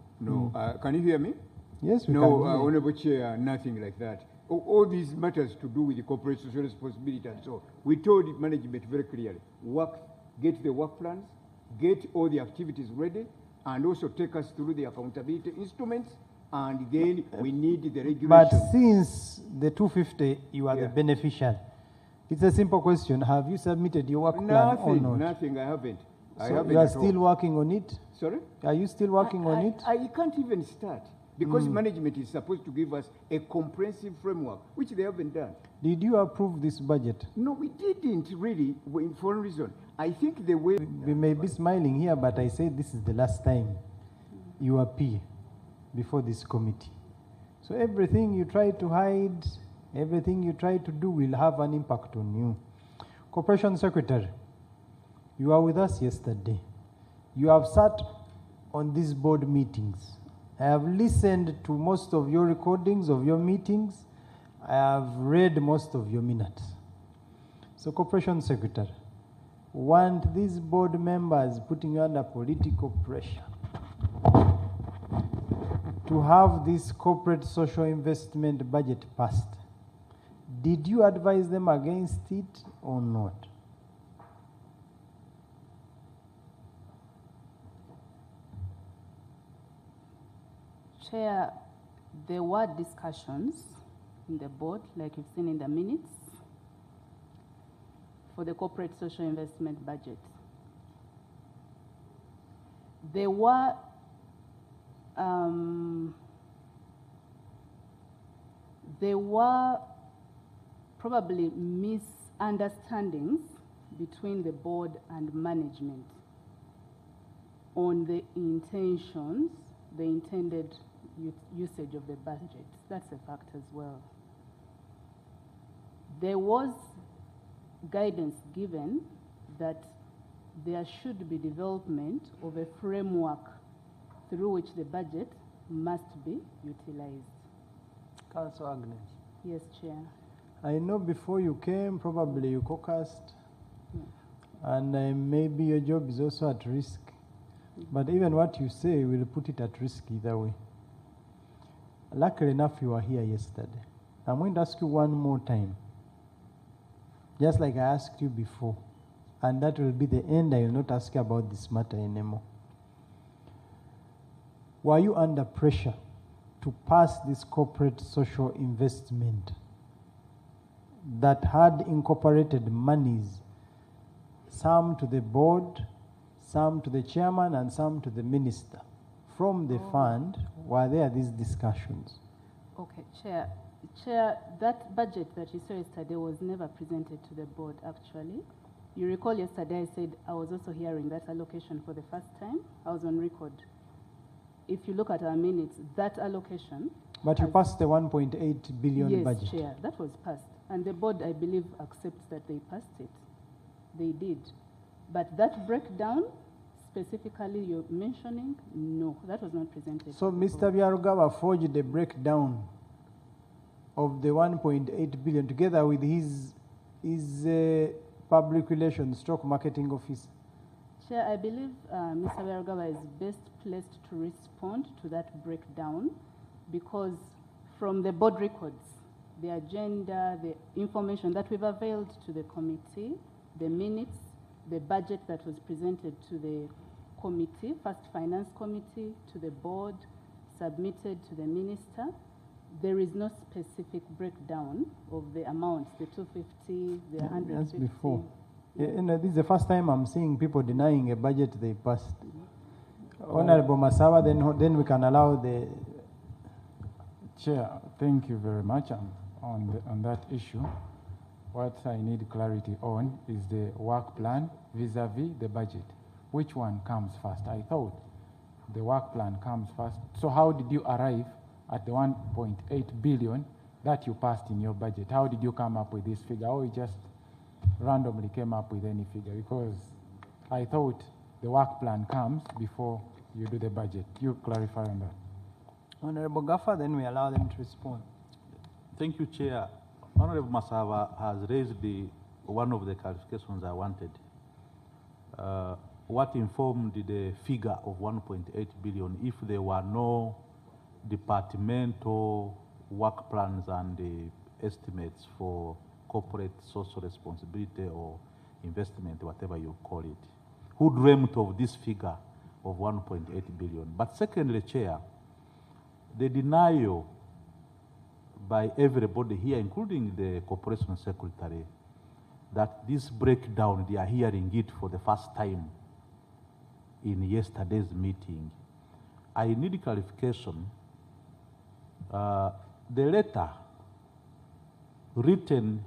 Can you hear me? Yes, we no, can hear you. Honorable Chair, nothing like that. All these matters to do with the corporate social responsibility and so, we told the management very clearly, get the work plans, get all the activities ready, and also take us through the accountability instruments, and then we need the regulation. But since the 250, you are the beneficiary. It's a simple question. Have you submitted your work plan or not? Nothing, I haven't. So you are still working on it? Sorry? Are you still working on it? I can't even start, because management is supposed to give us a comprehensive framework, which they haven't done. Did you approve this budget? No, we didn't really, for one reason. I think the way... We may be smiling here, but I say this is the last time you appear before this committee. So everything you try to hide, everything you try to do will have an impact on you. Corporation Secretary, you were with us yesterday. You have sat on these board meetings. I have listened to most of your recordings of your meetings. I have read most of your minutes. So, Corporation Secretary, want these board members putting you under political pressure to have this corporate social investment budget passed? Did you advise them against it or not? Chair, there were discussions in the board, like you've seen in the minutes, for the corporate social investment budget. There were probably misunderstandings between the board and management on the intentions, the intended usage of the budget. That's a fact as well. There was guidance given that there should be development of a framework through which the budget must be utilized. Councillor Agnes. Yes, Chair. I know before you came, probably you caucused, and maybe your job is also at risk. But even what you say will put it at risk either way. Luckily enough, you were here yesterday. I'm going to ask you one more time, just like I asked you before, and that will be the end. I will not ask you about this matter anymore. Were you under pressure to pass this corporate social investment that had incorporated monies, some to the board, some to the chairman, and some to the minister? From the fund, were there these discussions? Okay, Chair, that budget that you saw yesterday was never presented to the board, actually. You recall yesterday I said I was also hearing that allocation for the first time. I was on record. If you look at our minutes, that allocation... But you passed the 1.8 billion budget. Yes, Chair, that was passed. And the board, I believe, accepts that they passed it. They did. But that breakdown, specifically you're mentioning, no, that was not presented. So Mr. Byarugaba forged a breakdown of the 1.8 billion together with his public relations stroke marketing office. Chair, I believe Mr. Byarugaba is best placed to respond to that breakdown, because from the board records, the agenda, the information that we've availed to the committee, the minutes, the budget that was presented to the committee, first Finance Committee, to the board, submitted to the minister. There is no specific breakdown of the amounts, the 250, the 150. That's before. This is the first time I'm seeing people denying a budget they passed. Honorable Masawa, then we can allow the... Chair, thank you very much. On that issue, what I need clarity on is the work plan vis-a-vis the budget. Which one comes first? I thought the work plan comes first. So how did you arrive at the 1.8 billion that you passed in your budget? How did you come up with this figure? Or you just randomly came up with any figure? Because I thought the work plan comes before you do the budget. You clarify on that. Honorable Gaffa, then we allow them to respond. Thank you, Chair. Honorable Masawa has raised one of the clarifications I wanted. What informed the figure of 1.8 billion if there were no departmental work plans and the estimates for corporate social responsibility or investment, whatever you call it? Who dreamt of this figure of 1.8 billion? But secondly, Chair, the denial by everybody here, including the Corporation Secretary, that this breakdown, they are hearing it for the first time in yesterday's meeting. I need clarification. The letter written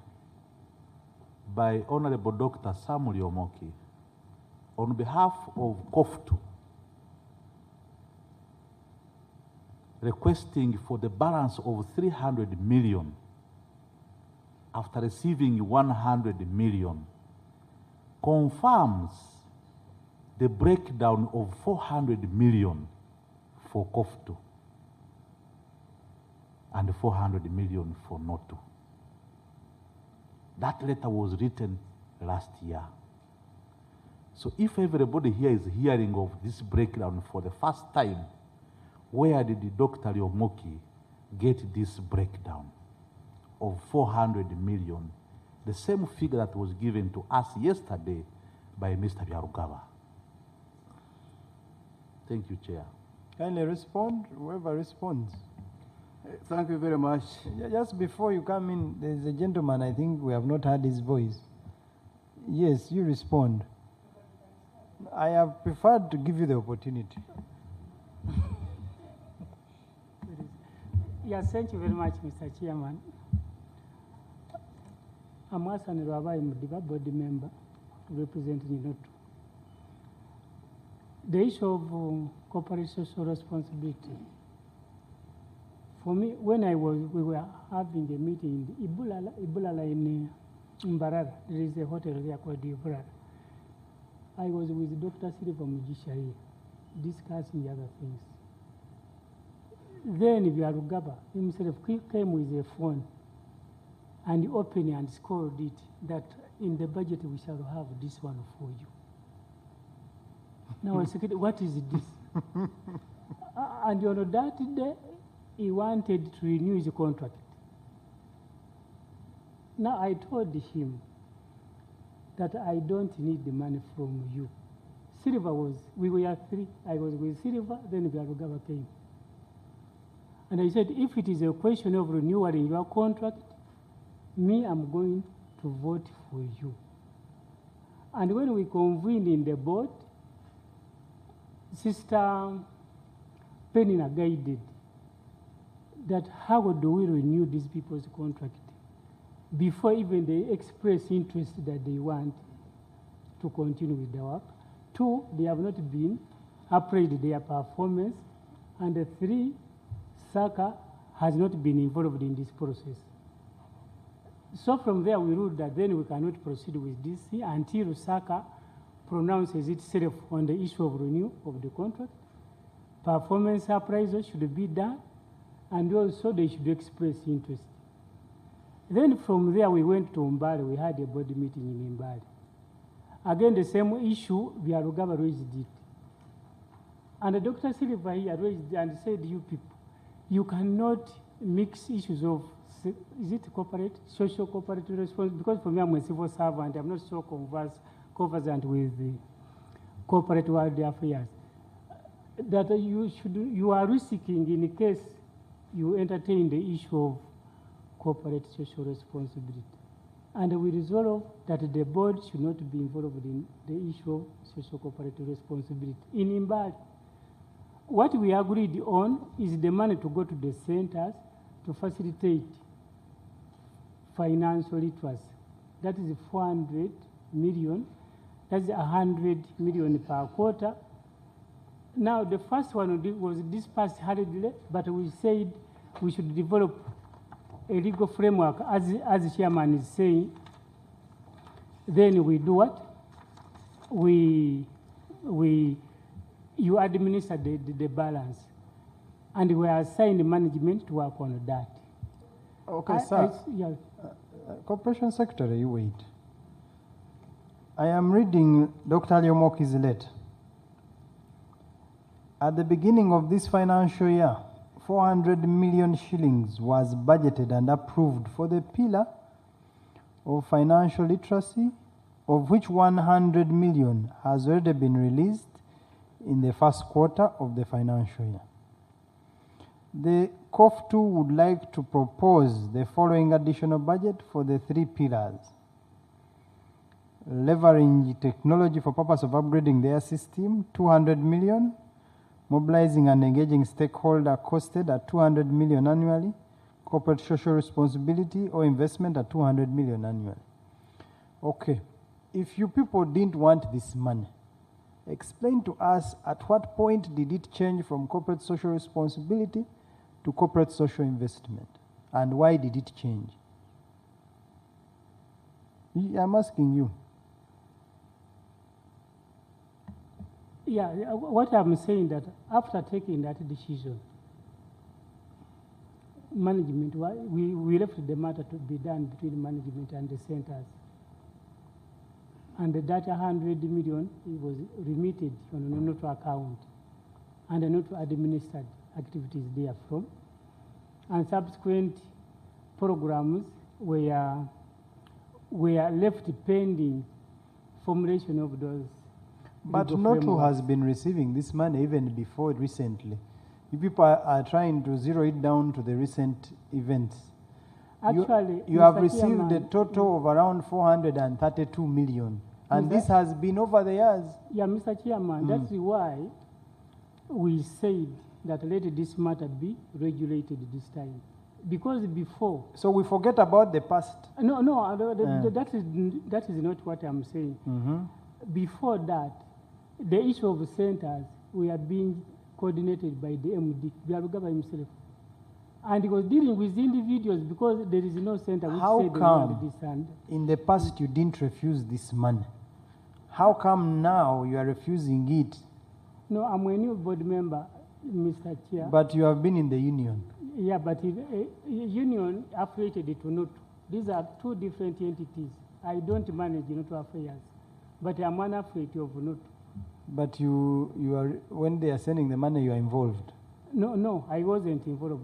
by Honorable Dr. Samuel Yomoki on behalf of COFTU requesting for the balance of 300 million after receiving 100 million confirms the breakdown of 400 million for COFTU and 400 million for NOTU. That letter was written last year. So if everybody here is hearing of this breakdown for the first time, where did Dr. Yomoki get this breakdown of 400 million, the same figure that was given to us yesterday by Mr. Byarugaba? Thank you, Chair. Kindly respond, whoever responds. Thank you very much. Just before you come in, there's a gentleman, I think we have not heard his voice. Yes, you respond. I have preferred to give you the opportunity. Yes, thank you very much, Mr. Chairman. I'm Hassan Rabai Mudiba, board member representing NOTU. The issue of corporate social responsibility. For me, when we were having a meeting in Ibulala in Mbarara, there is a hotel there called Ibulala. I was with Dr. Silva Mujisha here, discussing the other things. Then Byarugaba himself came with a phone and opened and scored it that in the budget we shall have this one for you. Now I said, what is this? And on that day, he wanted to renew his contract. Now I told him that I don't need the money from you. We were three. I was with Silva, then Byarugaba came. And I said, if it is a question of renewal in your contract, me, I'm going to vote for you. And when we convened in the board, Sister Penina guided that how do we renew these people's contract before even they express interest that they want to continue with the work. 2, they have not been appraised their performance. And 3, SACA has not been involved in this process. So from there we ruled that then we cannot proceed with this until SACA pronounces itself on the issue of renewal of the contract. Performance appraisal should be done, and also they should express interest. Then from there we went to Mbale. We had a board meeting in Mbale. Again, the same issue, Byarugaba raised it. And Dr. Silva here raised it and said, you people, you cannot mix issues of is it corporate, social cooperative responsibility? Because for me, I'm a civil servant, I'm not so conversant with the corporate world affairs. That you are risking in case you entertain the issue of corporate social responsibility. And we resolve that the board should not be involved in the issue of social cooperative responsibility. In Imbali, what we agreed on is the money to go to the centers to facilitate financial literacy. That is 400 million. That's 100 million per quarter. Now, the first one was dispersed hurriedly, but we said we should develop a legal framework, as the chairman is saying. Then we do what? You administer the balance. And we assign management to work on that. Okay, sir. Corporation Secretary, you wait. I am reading Dr. Lyomoki's letter. At the beginning of this financial year, 400 million shillings was budgeted and approved for the pillar of financial literacy, of which 100 million has already been released in the first quarter of the financial year. The COF2 would like to propose the following additional budget for the three pillars: leveraging technology for purpose of upgrading their system, 200 million, mobilizing and engaging stakeholder costed at 200 million annually, corporate social responsibility or investment at 200 million annually. Okay, if you people didn't want this money, explain to us at what point did it change from corporate social responsibility to corporate social investment, and why did it change? I'm asking you. Yeah, what I'm saying that after taking that decision, management, we left the matter to be done between management and the centers. And that 100 million was remitted on a note account and a note administered activities therefrom. And subsequent programs were left pending formulation of those. But NOTU has been receiving this money even before recently. You people are trying to zero it down to the recent events. Actually, you have received a total of around 432 million. And this has been over the years. Yeah, Mr. Chairman, that's why we said that let this matter be regulated this time. Because before... So we forget about the past? No, that is not what I'm saying. Before that, the issue of centers were being coordinated by the MD, Biaruga himself. And he was dealing with individuals because there is no center which said they wanted this and... in the past you didn't refuse this money? How come now you are refusing it? No, I'm a new board member, Mr. Chair. But you have been in the union. Yeah, but if union affiliated to NOTU. These are two different entities. I don't manage NOTU affairs, but I'm one affiliate of NOTU. But you are, when they are sending the money, you are involved? No, I wasn't involved.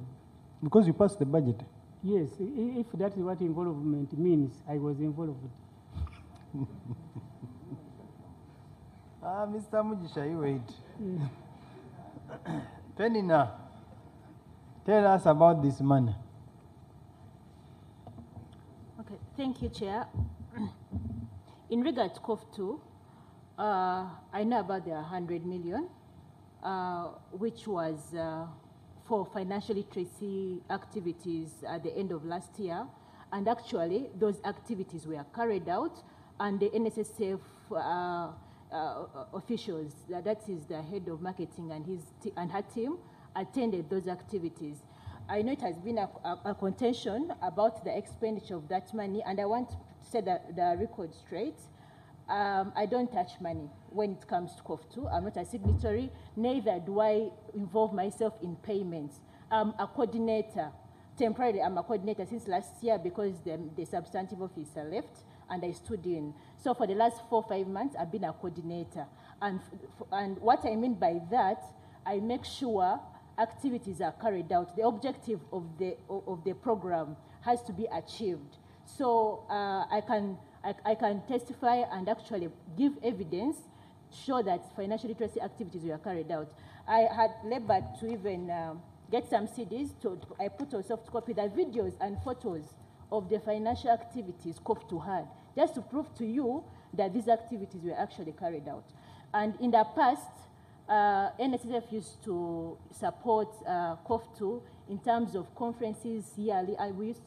Because you passed the budget? Yes, if that is what involvement means, I was involved. Mr. Mujisha, you wait. Penina, tell us about this money. Okay, thank you, Chair. In regard to COF2, I know about the 100 million, which was for financial literacy activities at the end of last year. And actually, those activities were carried out, and the NSSF officials, that is the head of marketing and her team, attended those activities. I know it has been a contention about the expenditure of that money, and I want to set the record straight. I don't touch money when it comes to COF2. I'm not a signatory, neither do I involve myself in payments. I'm a coordinator. Temporarily, I'm a coordinator since last year because the substantive officer left and I stood in. So for the last 4 or 5 months, I've been a coordinator. And what I mean by that, I make sure activities are carried out. The objective of the program has to be achieved. So I can testify and actually give evidence, show that financial literacy activities were carried out. I had labored to even get some CDs. I put a soft copy, the videos and photos of the financial activities COF2 had, just to prove to you that these activities were actually carried out. And in the past, NSSF used to support COF2 in terms of conferences yearly.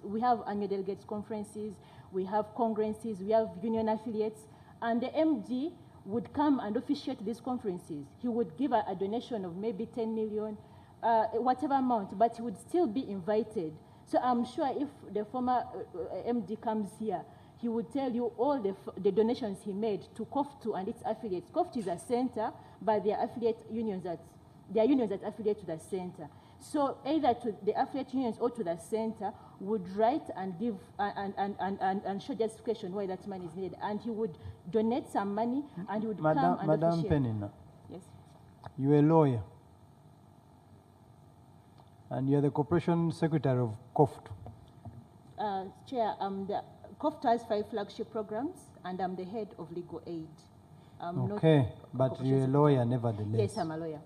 We have annual delegates conferences, we have congresses, we have union affiliates, and the MD would come and officiate these conferences. He would give a donation of maybe 10 million, whatever amount, but he would still be invited. So I'm sure if the former MD comes here, he would tell you all the donations he made to COF2 and its affiliates. COF2 is a center, but their affiliate unions that affiliate to the center. So either to the affiliate unions or to the center would write and give and show justification why that money is needed. And he would donate some money and he would come and Madam officiate. Penina, Yes. you're a lawyer and you're the corporation secretary of COF2. Chair, COF2 has 5 flagship programs and I'm the head of legal aid. Okay, but you're a lawyer nevertheless. Yes, I'm a lawyer.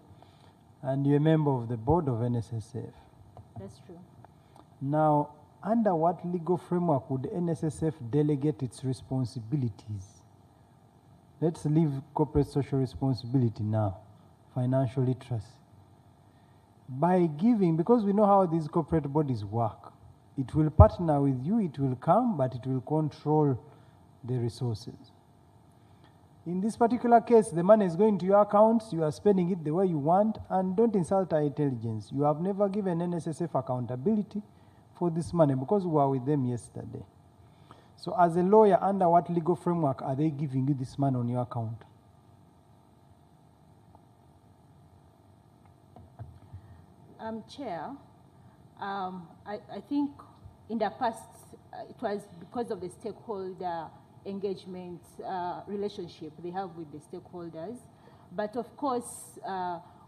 And you're a member of the board of NSSF. That's true. Now, under what legal framework would NSSF delegate its responsibilities? Let's leave corporate social responsibility now, financial literacy. By giving, because we know how these corporate bodies work, it will partner with you, it will come, but it will control the resources. In this particular case, the money is going to your accounts, you are spending it the way you want, and don't insult our intelligence. You have never given NSSF accountability for this money because we were with them yesterday. So as a lawyer, under what legal framework are they giving you this money on your account? Chair, I think in the past it was because of the stakeholder engagement relationship they have with the stakeholders. But of course,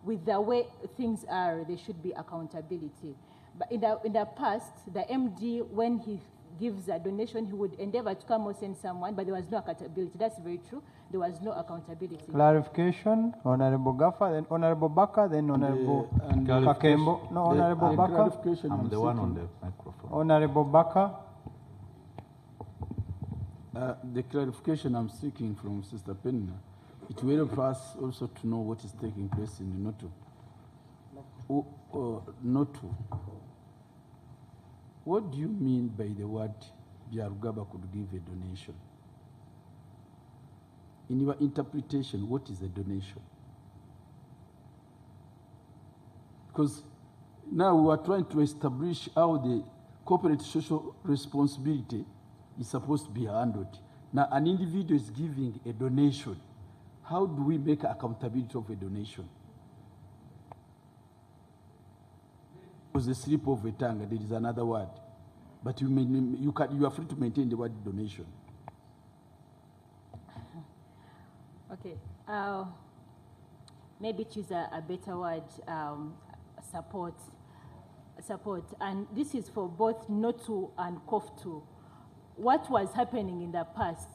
with the way things are, there should be accountability. But in the past, the MD, when he gives a donation, he would endeavor to come or send someone, but there was no accountability. That's very true. There was no accountability. Clarification, Honorable Gaffa, then Honorable Baka, then Honorable Kakembo. No, Honorable Baka. I'm the one on the microphone. Honorable Baka. The clarification I'm seeking from Sister Penina, it will help us also to know what is taking place in the Notu. What do you mean by the word Byarugaba could give a donation? In your interpretation, what is a donation? Because now we are trying to establish how the corporate social responsibility is supposed to be handled. Now, an individual is giving a donation. How do we make accountability of a donation? It was a slip of a tongue, there is another word. But you are free to maintain the word donation. Okay. Maybe choose a better word, support. And this is for both NOTU and COF2. What was happening in the past,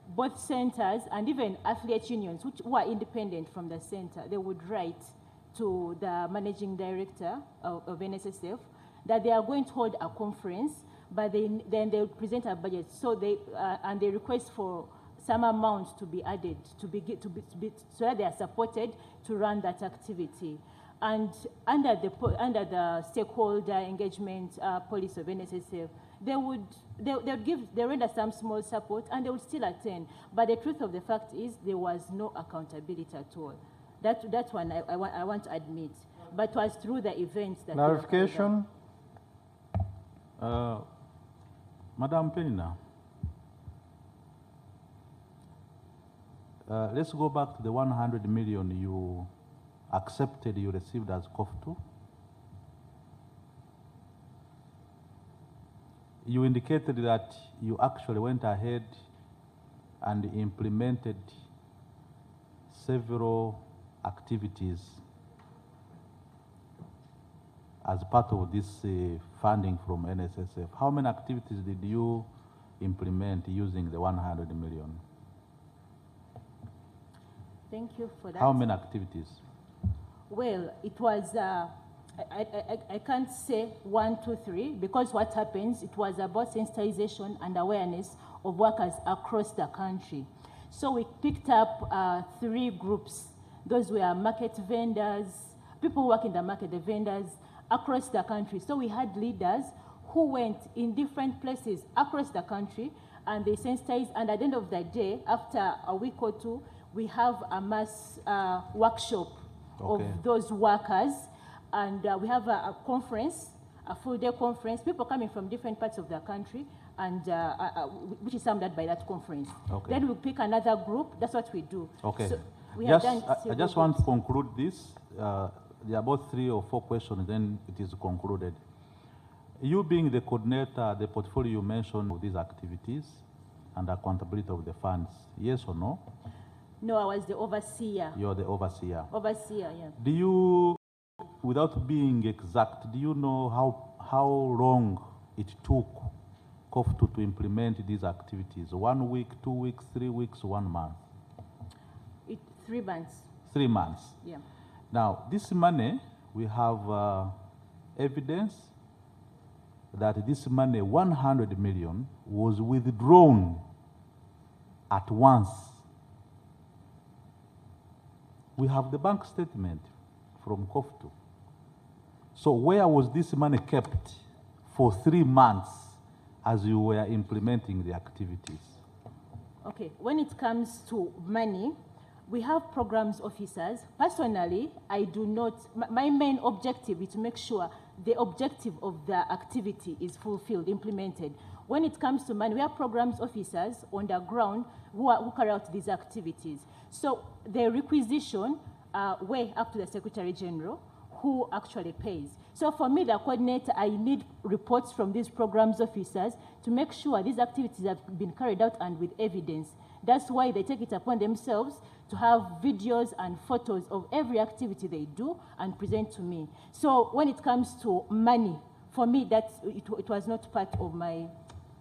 both centers and even affiliate unions, which were independent from the center, they would write to the managing director of NSSF that they are going to hold a conference, but then they would present a budget. So and they request for some amount to be added so that they are supported to run that activity. And under the stakeholder engagement policy of NSSF, they would render some small support and they would still attend. But the truth of the fact is there was no accountability at all. That one I want to admit. But it was through the events that. Clarification. Madam Penina, let's go back to the 100 million you accepted you received as COF2. You indicated that you actually went ahead and implemented several activities as part of this funding from NSSF, how many activities did you implement using the 100 million? Thank you for that. How many activities? Well, it was, I can't say 1, 2, 3, because what happens, it was about sensitization and awareness of workers across the country. So we picked up 3 groups. Those were market vendors, people who work in the market, the vendors across the country. So we had leaders who went in different places across the country and they sensitized, and at the end of the day, after a week or 2, we have a mass workshop of those workers, and we have a conference, a full-day conference, people coming from different parts of the country, and which is summed up by that conference. Okay. Then we pick another group. That's what we do. Okay. So we have done I just want to conclude this. There are about 3 or 4 questions, then it is concluded. You being the coordinator, the portfolio you mentioned of these activities and accountability of the funds, yes or no? No, I was the overseer. You're the overseer. Overseer, yeah. Do you, without being exact, do you know how long it took COFTU to implement these activities? 1 week, 2 weeks, 3 weeks, 1 month? 3 months. 3 months. Yeah. Now, this money, we have evidence that this money, 100 million, was withdrawn at once. We have the bank statement from COFTU. So where was this money kept for 3 months as you were implementing the activities? Okay, when it comes to money, we have programs officers. Personally, I do not, my main objective is to make sure the objective of the activity is fulfilled, implemented. When it comes to money, we have programs officers on the ground who carry out these activities. So the requisition way up to the Secretary General, who actually pays. So for me, the coordinator, I need reports from these programs officers to make sure these activities have been carried out and with evidence. That's why they take it upon themselves to have videos and photos of every activity they do and present to me. So when it comes to money, for me, it was not part of my...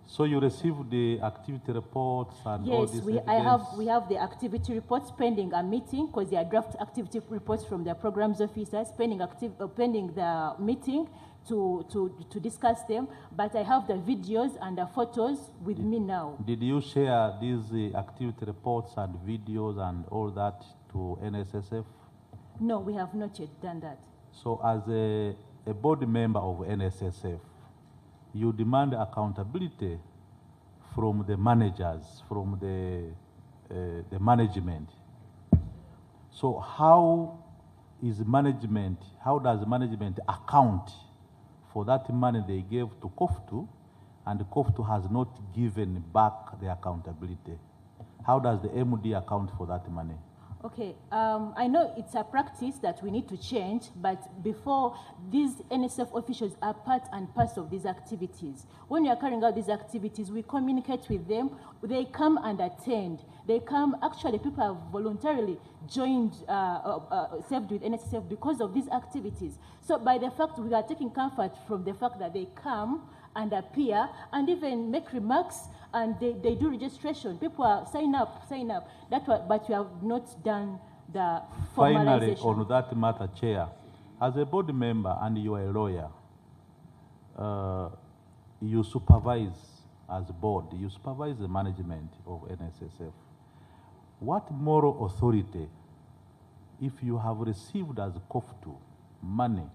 So you received the activity reports and all this evidence? Yes, we have the activity reports pending a meeting, because they are draft activity reports from the programs officers, pending the meeting to discuss them. But I have the videos and the photos with me now. Did you share these activity reports and videos and all that to NSSF? No, we have not yet done that. So as a board member of NSSF, you demand accountability from the managers, from the management. So how does management account for that money they gave to COFTU, and COFTU has not given back the accountability? How does the MD account for that money? Okay, I know it's a practice that we need to change, but before, these NSF officials are part and parcel of these activities. When we are carrying out these activities, we communicate with them. They come and attend. They come, actually, people have voluntarily joined, served with NSF because of these activities. So by the fact, we are taking comfort from the fact that they come and appear and even make remarks, and they do registration. People are sign up. That's what, but we have not done the formalization. Finally, on that matter, Chair, as a board member and you are a lawyer, you supervise as a board, you supervise the management of NSSF. What moral authority, if you have received as COFTU money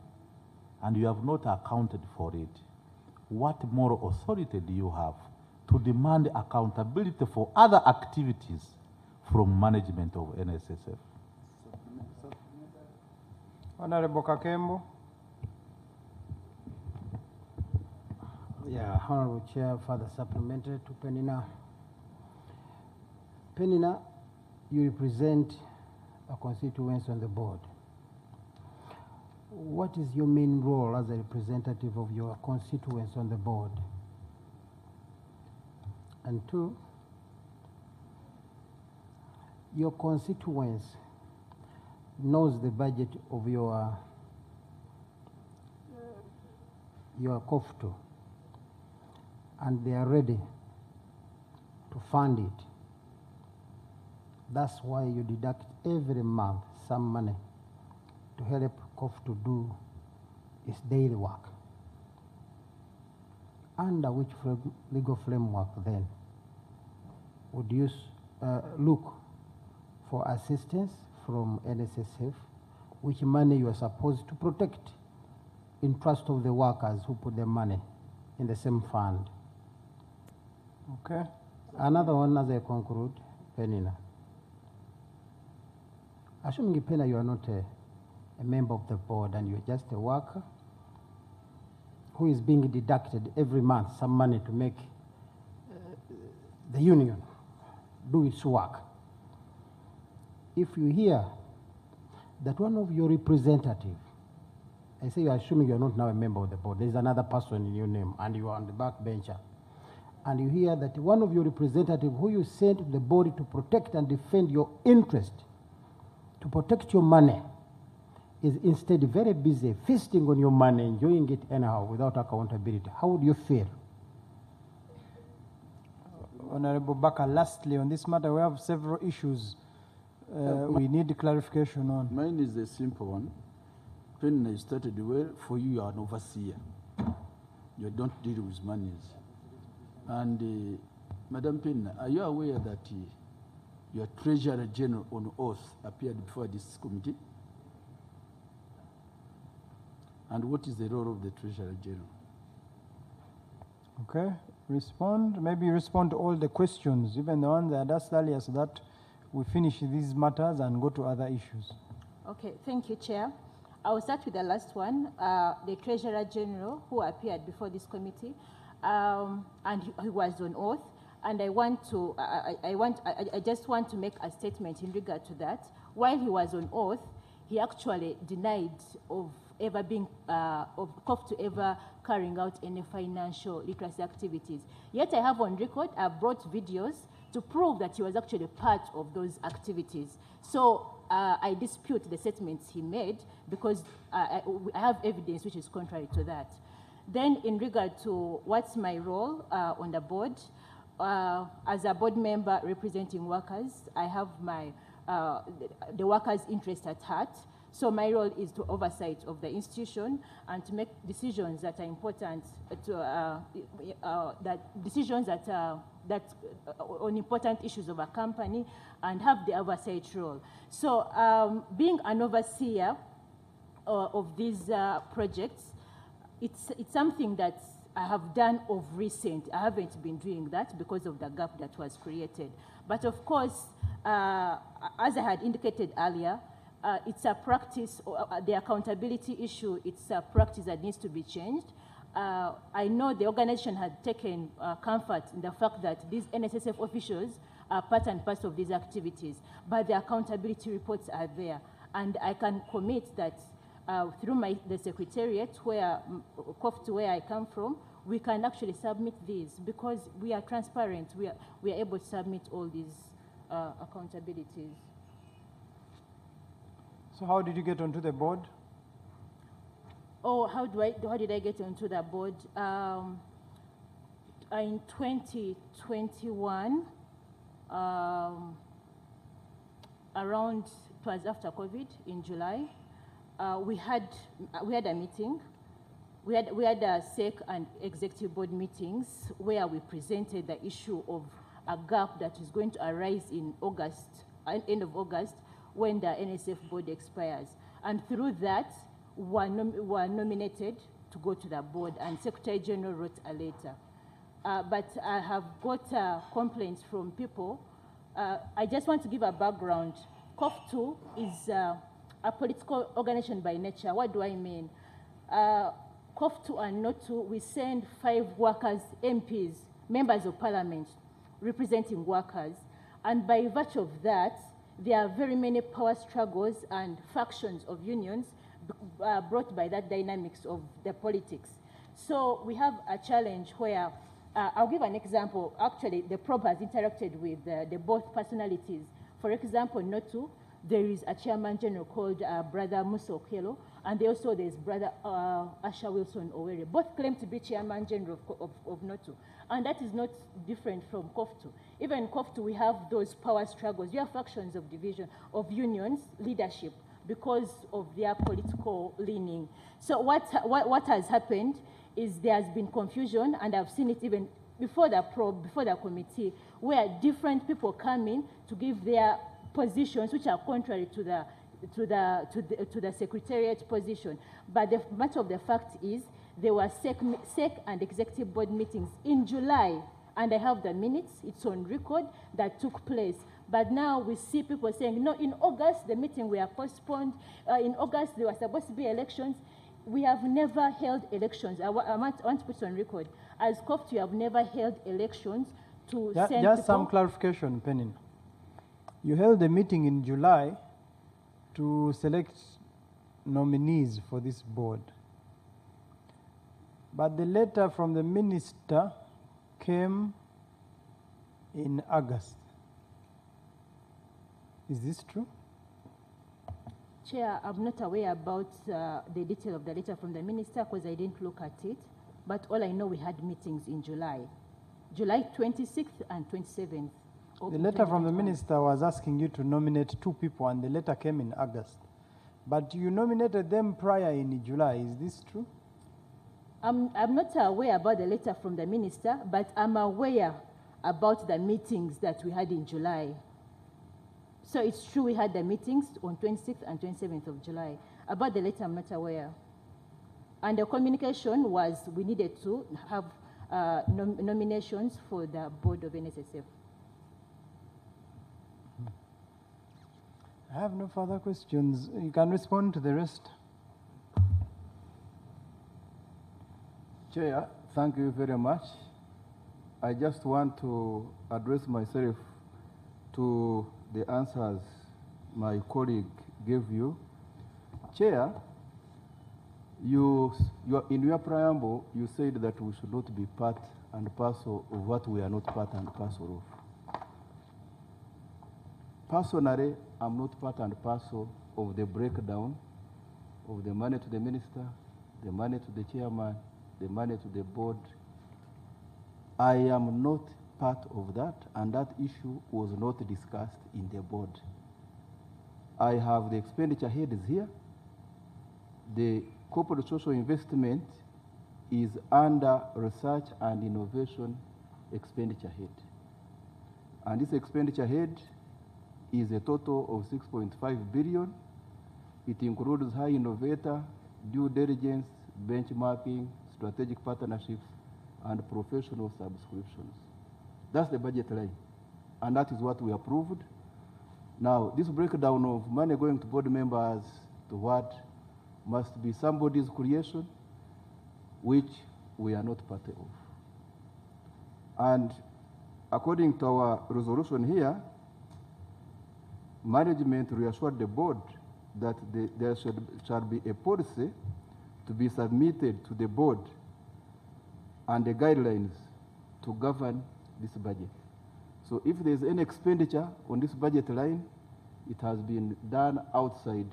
and you have not accounted for it, what moral authority do you have to demand accountability for other activities from management of NSSF? Honorable Kakembo. Yeah, Honorable Chair, further supplementary to Penina. Penina, you represent a constituency on the board. What is your main role as a representative of your constituents on the board? And 2, your constituents knows the budget of your your COF2 and they are ready to fund it, that's why you deduct every month some money to help COF2 do its daily work. Under which legal framework then would you look for assistance from NSSF, which money you are supposed to protect in trust of the workers who put their money in the same fund? Okay. Another one as I conclude, Penina. Assuming, Penina, you are not a member of the board and you're just a worker who is being deducted every month some money to make the union do its work. If you hear that one of your representatives, I say you're assuming you're not now a member of the board, there's another person in your name and you are on the back bencher, and you hear that one of your representatives who you sent to the body to protect and defend your interest, to protect your money, is instead very busy feasting on your money, enjoying it anyhow without accountability, how would you feel? Honorable Baka, lastly, on this matter, we have several issues we need clarification on. Mine is a simple one. When I started well, for you are an overseer. You don't deal with monies. And Madam Penina, are you aware that your Treasurer General on oath appeared before this committee? And what is the role of the Treasurer General? Okay, respond. Maybe respond to all the questions, even the ones that I asked earlier, so that we finish these matters and go to other issues. Okay, thank you, Chair. I will start with the last one, the Treasurer General who appeared before this committee, and he was on oath. And I just want to make a statement in regard to that. While he was on oath, he actually denied of ever being, of COF2 ever carrying out any financial literacy activities. Yet I have on record, I've brought videos to prove that he was actually part of those activities. So I dispute the statements he made because I have evidence which is contrary to that. Then in regard to what's my role on the board, as a board member representing workers, I have my, the workers' interest at heart. So my role is to oversight of the institution and to make decisions that are important to decisions that on important issues of a company and have the oversight role. So being an overseer of these projects, it's something that I have done of recent. I haven't been doing that because of the gap that was created. But of course, as I had indicated earlier, it's a practice, the accountability issue, it's a practice that needs to be changed. I know the organization had taken comfort in the fact that these NSSF officials are part and parcel of these activities, but the accountability reports are there. And I can commit that through the secretariat, where COF2, where I come from, we can actually submit these because we are transparent. We are able to submit all these accountabilities. So how did you get onto the board? Oh, how did I get onto the board? In 2021, around, it was after COVID in July, we had a meeting. We had a SEC and executive board meetings where we presented the issue of a gap that is going to arise in August, end of August, when the NSF board expires. And through that, were nominated to go to the board, and Secretary General wrote a letter. But I have got complaints from people. I just want to give a background. COF2 is a political organization by nature. What do I mean? COF2 and NOTU, we send 5 workers, MPs, members of parliament, representing workers. And by virtue of that, there are very many power struggles and factions of unions brought by that dynamics of the politics. So we have a challenge where, I'll give an example. Actually, the probe has interacted with the both personalities. For example, NOTU, there is a chairman general called Brother Musa Okello, and also there's Brother Asha Wilson Owere. Both claim to be chairman general of NOTU. And that is not different from COFTU. Even in COFTU, we have those power struggles. You have factions of division, of unions, leadership, because of their political leaning. So what has happened is there has been confusion, and I've seen it even before the probe, before the committee, where different people come in to give their positions which are contrary to the secretariat position. But the matter of the fact is there were SEC and executive board meetings in July, and I have the minutes, it's on record, that took place. But now we see people saying, no, in August, the meeting were postponed. In August, there were supposed to be elections. We have never held elections. I want to put it on record. As COFTU, you have never held elections to send people. Just some clarification, Penin. You held a meeting in July to select nominees for this board. But the letter from the minister came in August. Is this true? Chair, I'm not aware about the detail of the letter from the minister because I didn't look at it. But all I know, we had meetings in July. July 26th and 27th. The letter from the minister was asking you to nominate 2 people, and the letter came in August. But you nominated them prior in July. Is this true? I'm not aware about the letter from the minister, but I'm aware about the meetings that we had in July. So it's true we had the meetings on 26th and 27th of July. About the letter, I'm not aware. And the communication was we needed to have nominations for the board of NSSF. I have no further questions. You can respond to the rest. Chair, thank you very much. I just want to address myself to the answers my colleague gave you. Chair, in your preamble, you said that we should not be part and parcel of what we are not part and parcel of. Personally, I'm not part and parcel of the breakdown of the money to the minister, the money to the chairman, the money to the board. I am not part of that, and that issue was not discussed in the board. I have the expenditure heads here. The corporate social investment is under research and innovation expenditure head. And this expenditure head is a total of 6.5 billion. It includes high innovator, due diligence, benchmarking, strategic partnerships, and professional subscriptions. That's the budget line, and that is what we approved. Now, this breakdown of money going to board members to what must be somebody's creation, which we are not part of. And according to our resolution here, management reassured the board that there shall be a policy to be submitted to the board and the guidelines to govern this budget. So if there's any expenditure on this budget line, it has been done outside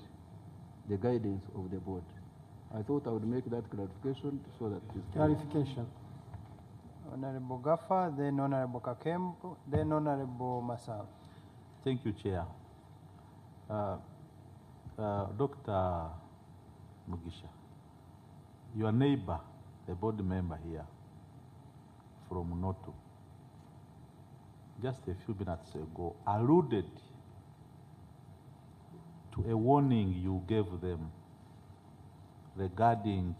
the guidance of the board. I thought I would make that clarification so that it is clear. Clarification. Honorable Gaffa, then Honorable Kakembo, then Honorable Masal. Thank you, Chair. Dr. Mugisha, your neighbor, the board member here from NOTU, just a few minutes ago, alluded to a warning you gave them regarding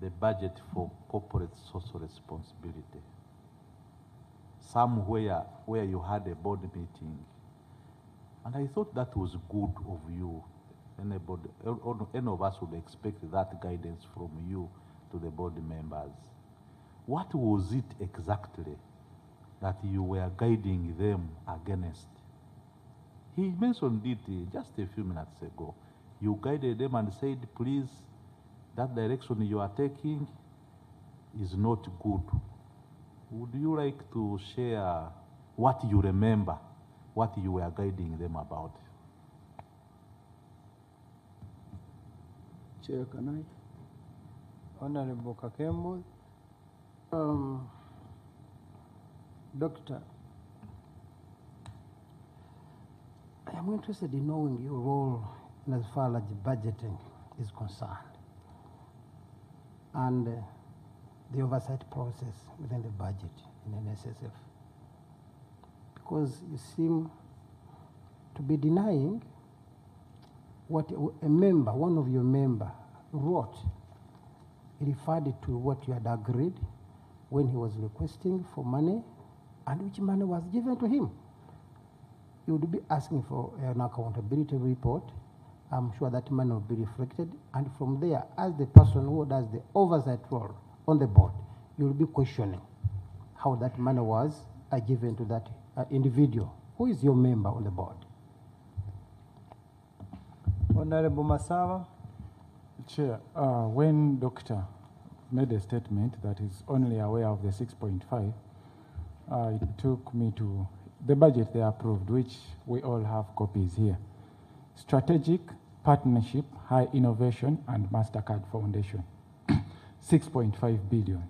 the budget for corporate social responsibility. Somewhere where you had a board meeting. And I thought that was good of you. Any of us would expect that guidance from you to the board members. What was it exactly that you were guiding them against? He mentioned it just a few minutes ago. You guided them and said, please, that direction you are taking is not good. Would you like to share what you remember, what you were guiding them about? Chair, can Honorable Kakembo. Doctor, I am interested in knowing your role in as far as budgeting is concerned and the oversight process within the budget in NSSF. Because you seem to be denying what a member, one of your member, wrote. He referred to what you had agreed when he was requesting for money and which money was given to him. You would be asking for an accountability report. I'm sure that money will be reflected. And from there, as the person who does the oversight role on the board, you will be questioning how that money was given to that individual. Who is your member on the board? Honorable Masaba. Chair, when Doctor made a statement that is only aware of the 6.5, it took me to the budget they approved, which we all have copies here. Strategic Partnership, High Innovation, and MasterCard Foundation, 6.5 billion.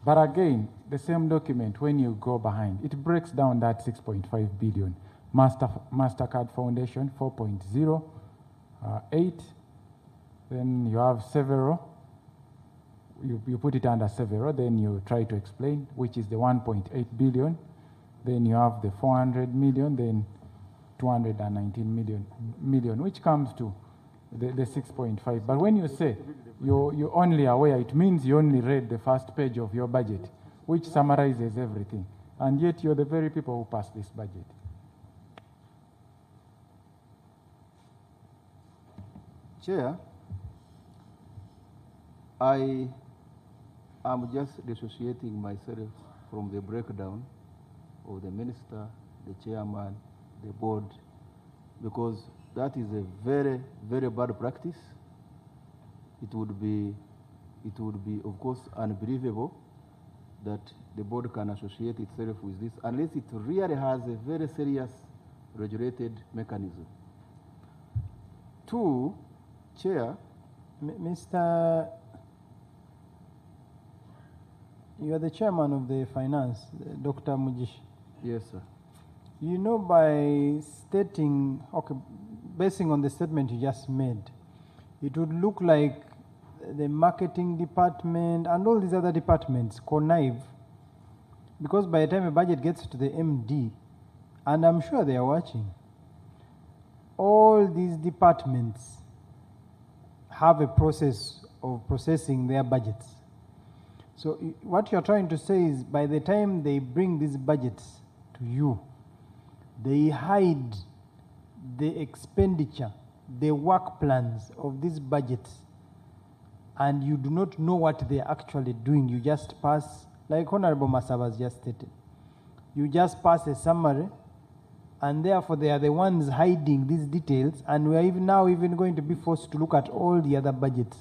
But again, the same document, when you go behind, it breaks down that 6.5 billion. MasterCard Foundation, 4.08. Then you have several. You put it under several, then you try to explain, which is the 1.8 billion. Then you have the 400 million, then 219 million, which comes to the 6.5. But when you say you're only aware, it means you only read the first page of your budget, which summarizes everything. And yet you're the very people who passed this budget. Chair, I am just dissociating myself from the breakdown of the minister, the chairman, the board, because that is a very, very bad practice. It would be, of course, unbelievable that the board can associate itself with this unless it really has a very serious regulated mechanism. Two, Chair. Mr. You are the chairman of the finance, Dr. Mujish. Yes, sir. You know, by stating, okay, basing on the statement you just made, it would look like the marketing department and all these other departments connive, because by the time a budget gets to the MD, and I'm sure they are watching, all these departments have a process of processing their budgets. So what you're trying to say is by the time they bring these budgets to you, they hide the expenditure, the work plans of these budgets, and you do not know what they're actually doing. You just pass, like Honorable Masaba has just stated, you just pass a summary, and therefore they are the ones hiding these details, and we are now going to be forced to look at all the other budgets.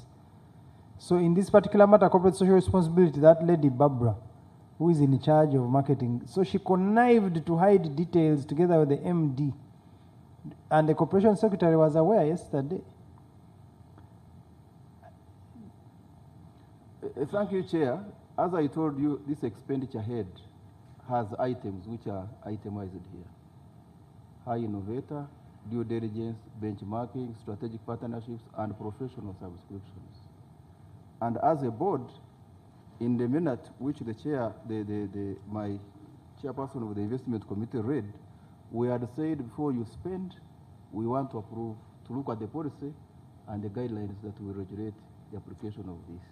So in this particular matter, corporate social responsibility, that lady Barbara, who is in charge of marketing, so she connived to hide details together with the MD, and the corporation secretary was aware yesterday. Thank you, Chair. As I told you, this expenditure head has items which are itemized here. High innovator, due diligence, benchmarking, strategic partnerships, and professional subscriptions. And as a board, in the minute which the chair, my chairperson of the investment committee read, we had said before you spend, we want to approve, to look at the policy and the guidelines that will regulate the application of this.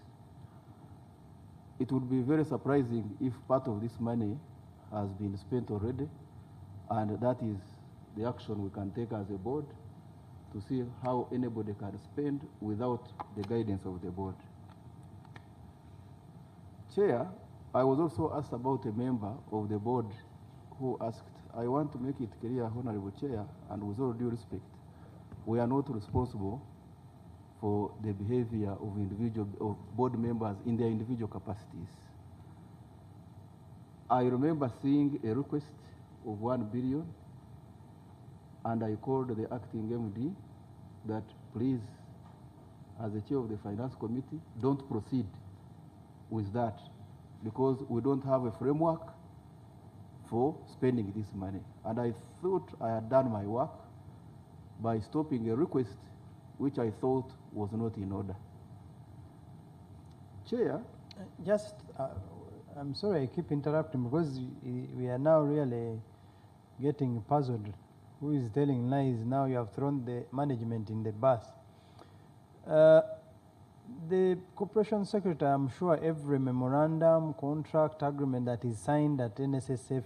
It would be very surprising if part of this money has been spent already, and that is the action we can take as a board to see how anybody can spend without the guidance of the board. Chair, I was also asked about a member of the board who asked, I want to make it clear, Honorable Chair, and with all due respect, we are not responsible for the behavior of board members in their individual capacities. I remember seeing a request of 1 billion, and I called the acting MD that please, as the chair of the finance committee, don't proceed with that because we don't have a framework for spending this money. And I thought I had done my work by stopping a request which I thought was not in order. Chair? Just, I'm sorry I keep interrupting because we are now really getting puzzled. Who is telling lies? Now you have thrown the management in the bus. The corporation secretary, I'm sure every memorandum, contract, agreement that is signed at NSSF,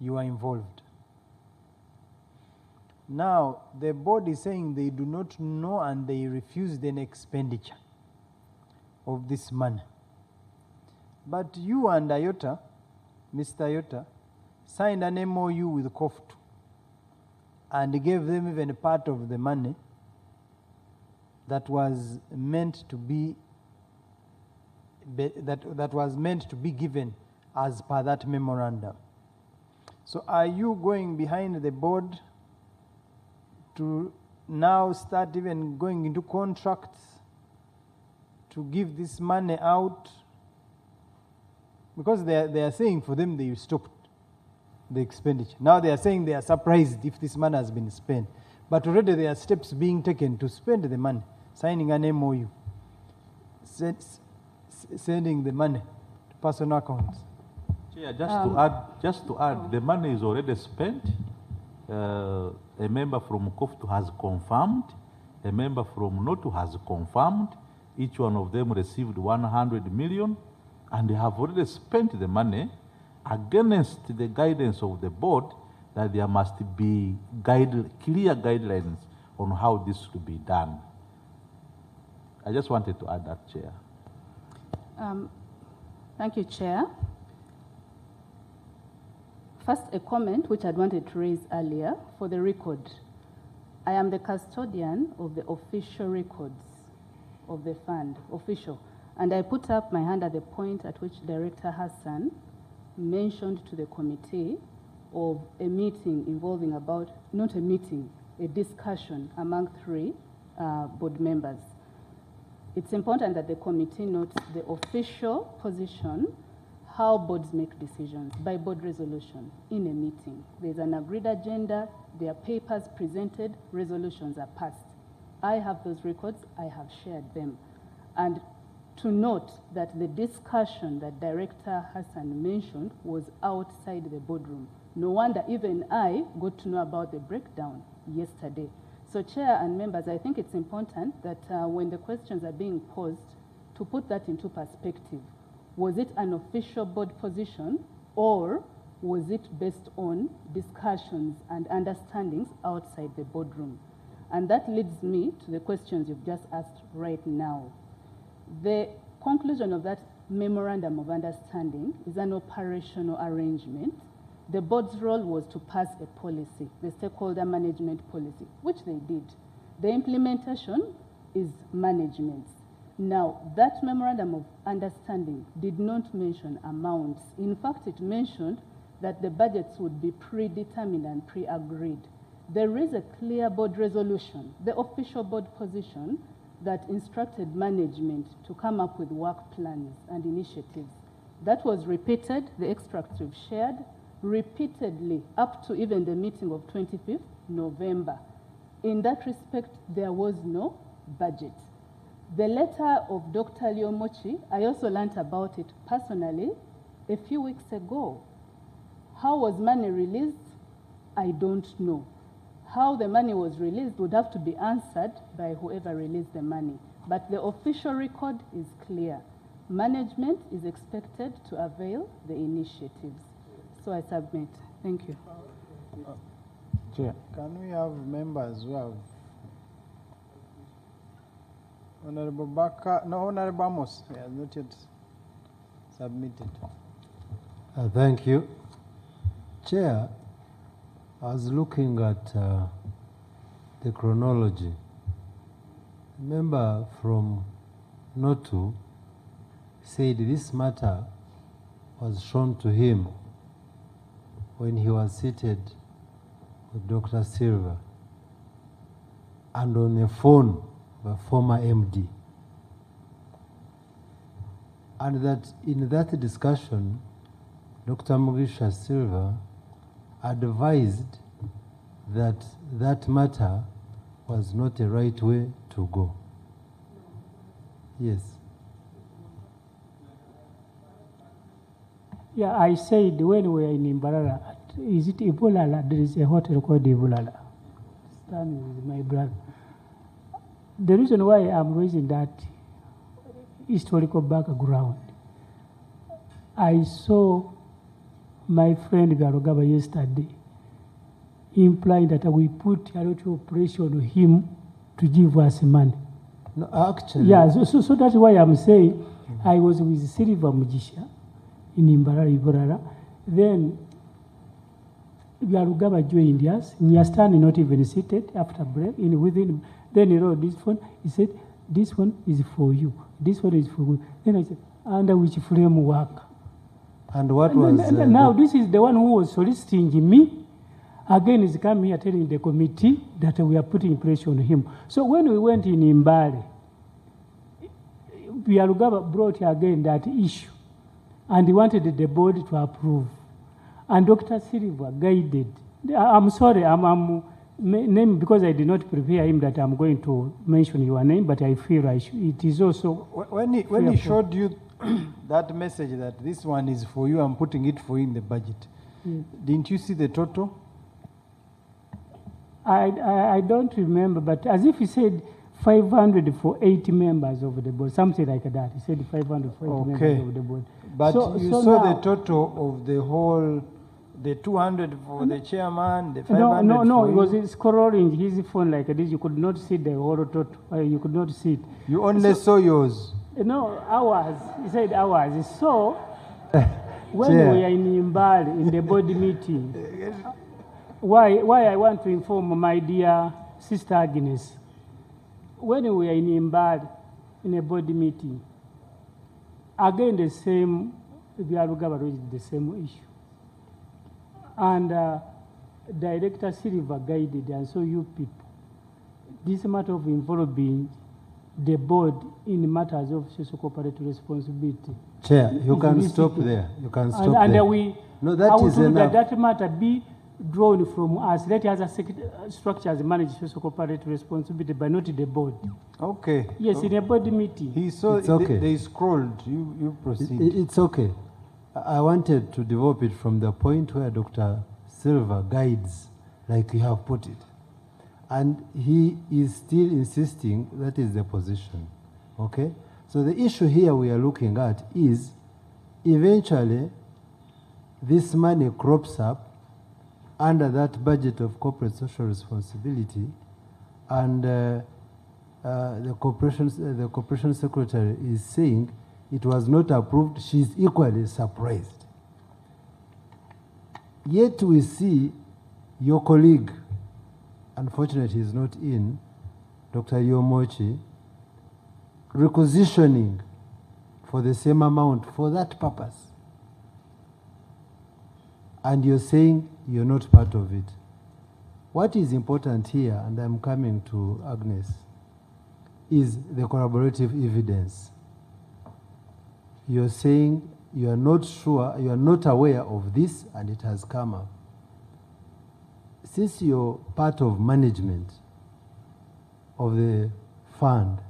you are involved. Now, the board is saying they do not know and they refuse the expenditure of this money. But you and Ayota, Mr. Ayota, signed an MOU with COFTU and gave them even a part of the money that was meant to be that was meant to be given as per that memorandum. So are you going behind the board to now start even going into contracts to give this money out? Because they are saying for them they stopped the expenditure. Now they are saying they are surprised if this money has been spent. But already there are steps being taken to spend the money, signing an MOU, sending the money to personal accounts. Chair, just to add, the money is already spent. A member from COFTU has confirmed. A member from NOTU has confirmed. Each one of them received 100 million, and they have already spent the money against the guidance of the board that there must be clear guidelines on how this should be done. I just wanted to add that, Chair. Thank you, Chair. First, a comment which I'd wanted to raise earlier for the record. I am the custodian of the official records of the fund, official. And I put up my hand at the point at which Director Hassan mentioned to the committee of a meeting involving about, not a meeting, a discussion among 3 board members. It's important that the committee notes the official position, how boards make decisions by board resolution in a meeting. There's an agreed agenda, there are papers presented, resolutions are passed. I have those records, I have shared them. And to note that the discussion that Director Hassan mentioned was outside the boardroom. No wonder even I got to know about the breakdown yesterday. So Chair and members, I think it's important that when the questions are being posed, to put that into perspective. Was it an official board position or was it based on discussions and understandings outside the boardroom? And that leads me to the questions you've just asked right now. The conclusion of that memorandum of understanding is an operational arrangement. The board's role was to pass a policy, the stakeholder management policy, which they did. The implementation is management's. Now, that memorandum of understanding did not mention amounts. In fact, it mentioned that the budgets would be predetermined and pre-agreed. There is a clear board resolution, the official board position, that instructed management to come up with work plans and initiatives. That was repeated, the extracts we've shared, repeatedly up to even the meeting of 25th November. In that respect, there was no budget. The letter of Dr. Lyomochi, I also learned about it personally a few weeks ago. How was money released? I don't know. How the money was released would have to be answered by whoever released the money. But the official record is clear. Management is expected to avail the initiatives. So I submit. Thank you. Chair, can we have members who have Honorable Baka, no, Honorable Amos, he has not yet submitted. Thank you. Chair, I was looking at the chronology. Member from NOTU said this matter was shown to him when he was seated with Dr. Silva and on the phone of a former MD. And that in that discussion, Dr. Mugisha Silva advised that that matter was not the right way to go. Yes. Yeah, I said when we were in Imbarara, is it Ibulala? There is a hotel called Ibulala. Stan is my brother. The reason why I'm raising that historical background, I saw my friend Garogaba yesterday implying that we put a lot of pressure on him to give us money. No, actually. Yeah, so that's why I'm saying I was with Silva Mugisha in Ibarara. Then Garogaba joined us. Nyastan not even seated after break. Then he wrote this one. He said, "This one is for you. This one is for you." Then I said, "Under which framework?" And what was... now, this is the one who was soliciting me. Again, he's come here telling the committee that we are putting pressure on him. So when we went in Mbale, Byalugaba brought again that issue, and he wanted the board to approve. And Dr. Silva guided. I'm sorry, I'm name because I did not prepare him that I'm going to mention your name, but I feel it is also... When he showed you that message that this one is for you, I'm putting it for you in the budget, didn't you see the total? I don't remember, but as if he said 500 for 80 members of the board, something like that. He said 500 for 80 members of the board. But you saw the total of the whole, the 200 for the chairman, the 500 No, for it you. was scrolling his phone like this. You could not see the whole total. You could not see it. You only saw yours. No, ours. He said ours. So, when Chair. we are in Mbali, in the board meeting, why I want to inform my dear sister Agnes, when we are in Mbali, in a board meeting, again the same, Byalugaba raised the same issue. And Director Silva guided, and so you people, this matter of involving the board in matters of social cooperative responsibility. Chair, you can stop there. You can stop there. And no, that I would is do enough. that matter be drawn from us. Let other structures manage social cooperative responsibility, but not the board. Okay. Yes, in a board meeting. He saw It's okay. they scrolled. You proceed. It's okay. I wanted to develop it from the point where Dr. Silva guides, like you have put it. And he is still insisting that is the position. Okay? So the issue here we are looking at is eventually this money crops up under that budget of corporate social responsibility, and the corporation secretary is saying it was not approved. She's equally surprised. Yet we see your colleague, unfortunately he's not in, Dr. Yomochi, requisitioning for the same amount for that purpose. And you're saying you're not part of it. What is important here, and I'm coming to Agnes, is the corroborative evidence. You're saying you are not sure, you are not aware of this, and it has come up. Since you're part of management of the fund,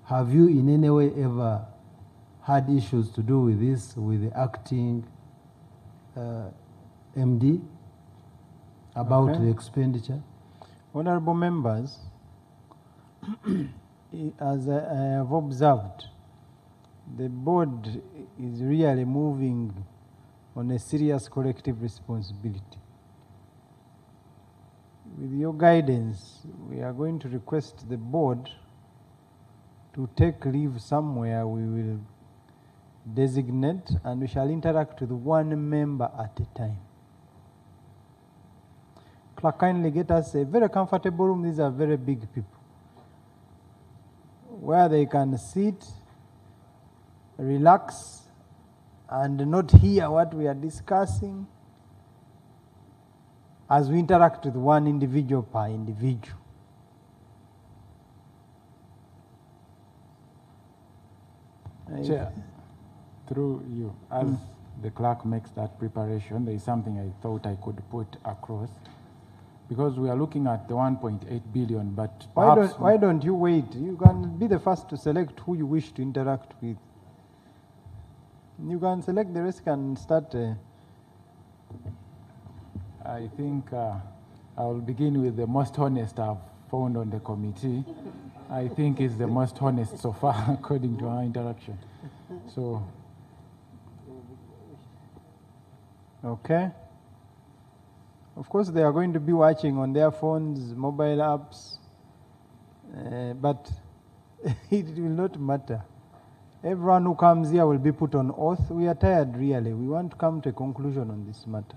have you in any way ever had issues to do with this, with the acting MD about the expenditure? Honorable members, as I have observed, the board is really moving on a serious collective responsibility. With your guidance, we are going to request the board to take leave somewhere. We will designate, and we shall interact with one member at a time. Clerk, kindly get us a very comfortable room. These are very big people, where they can sit, relax, and not hear what we are discussing as we interact with one individual per individual. Chair, through you, as the clerk makes that preparation, there is something I thought I could put across. Because we are looking at the 1.8 billion, but Why don't you wait? You can be the first to select who you wish to interact with. You can select the rest and start. I think I will begin with the most honest I've found on the committee. I think it's the most honest so far, according to our interaction. So. Okay. Of course, they are going to be watching on their phones, mobile apps, but it will not matter. Everyone who comes here will be put on oath. We are tired, really. We want to come to a conclusion on this matter.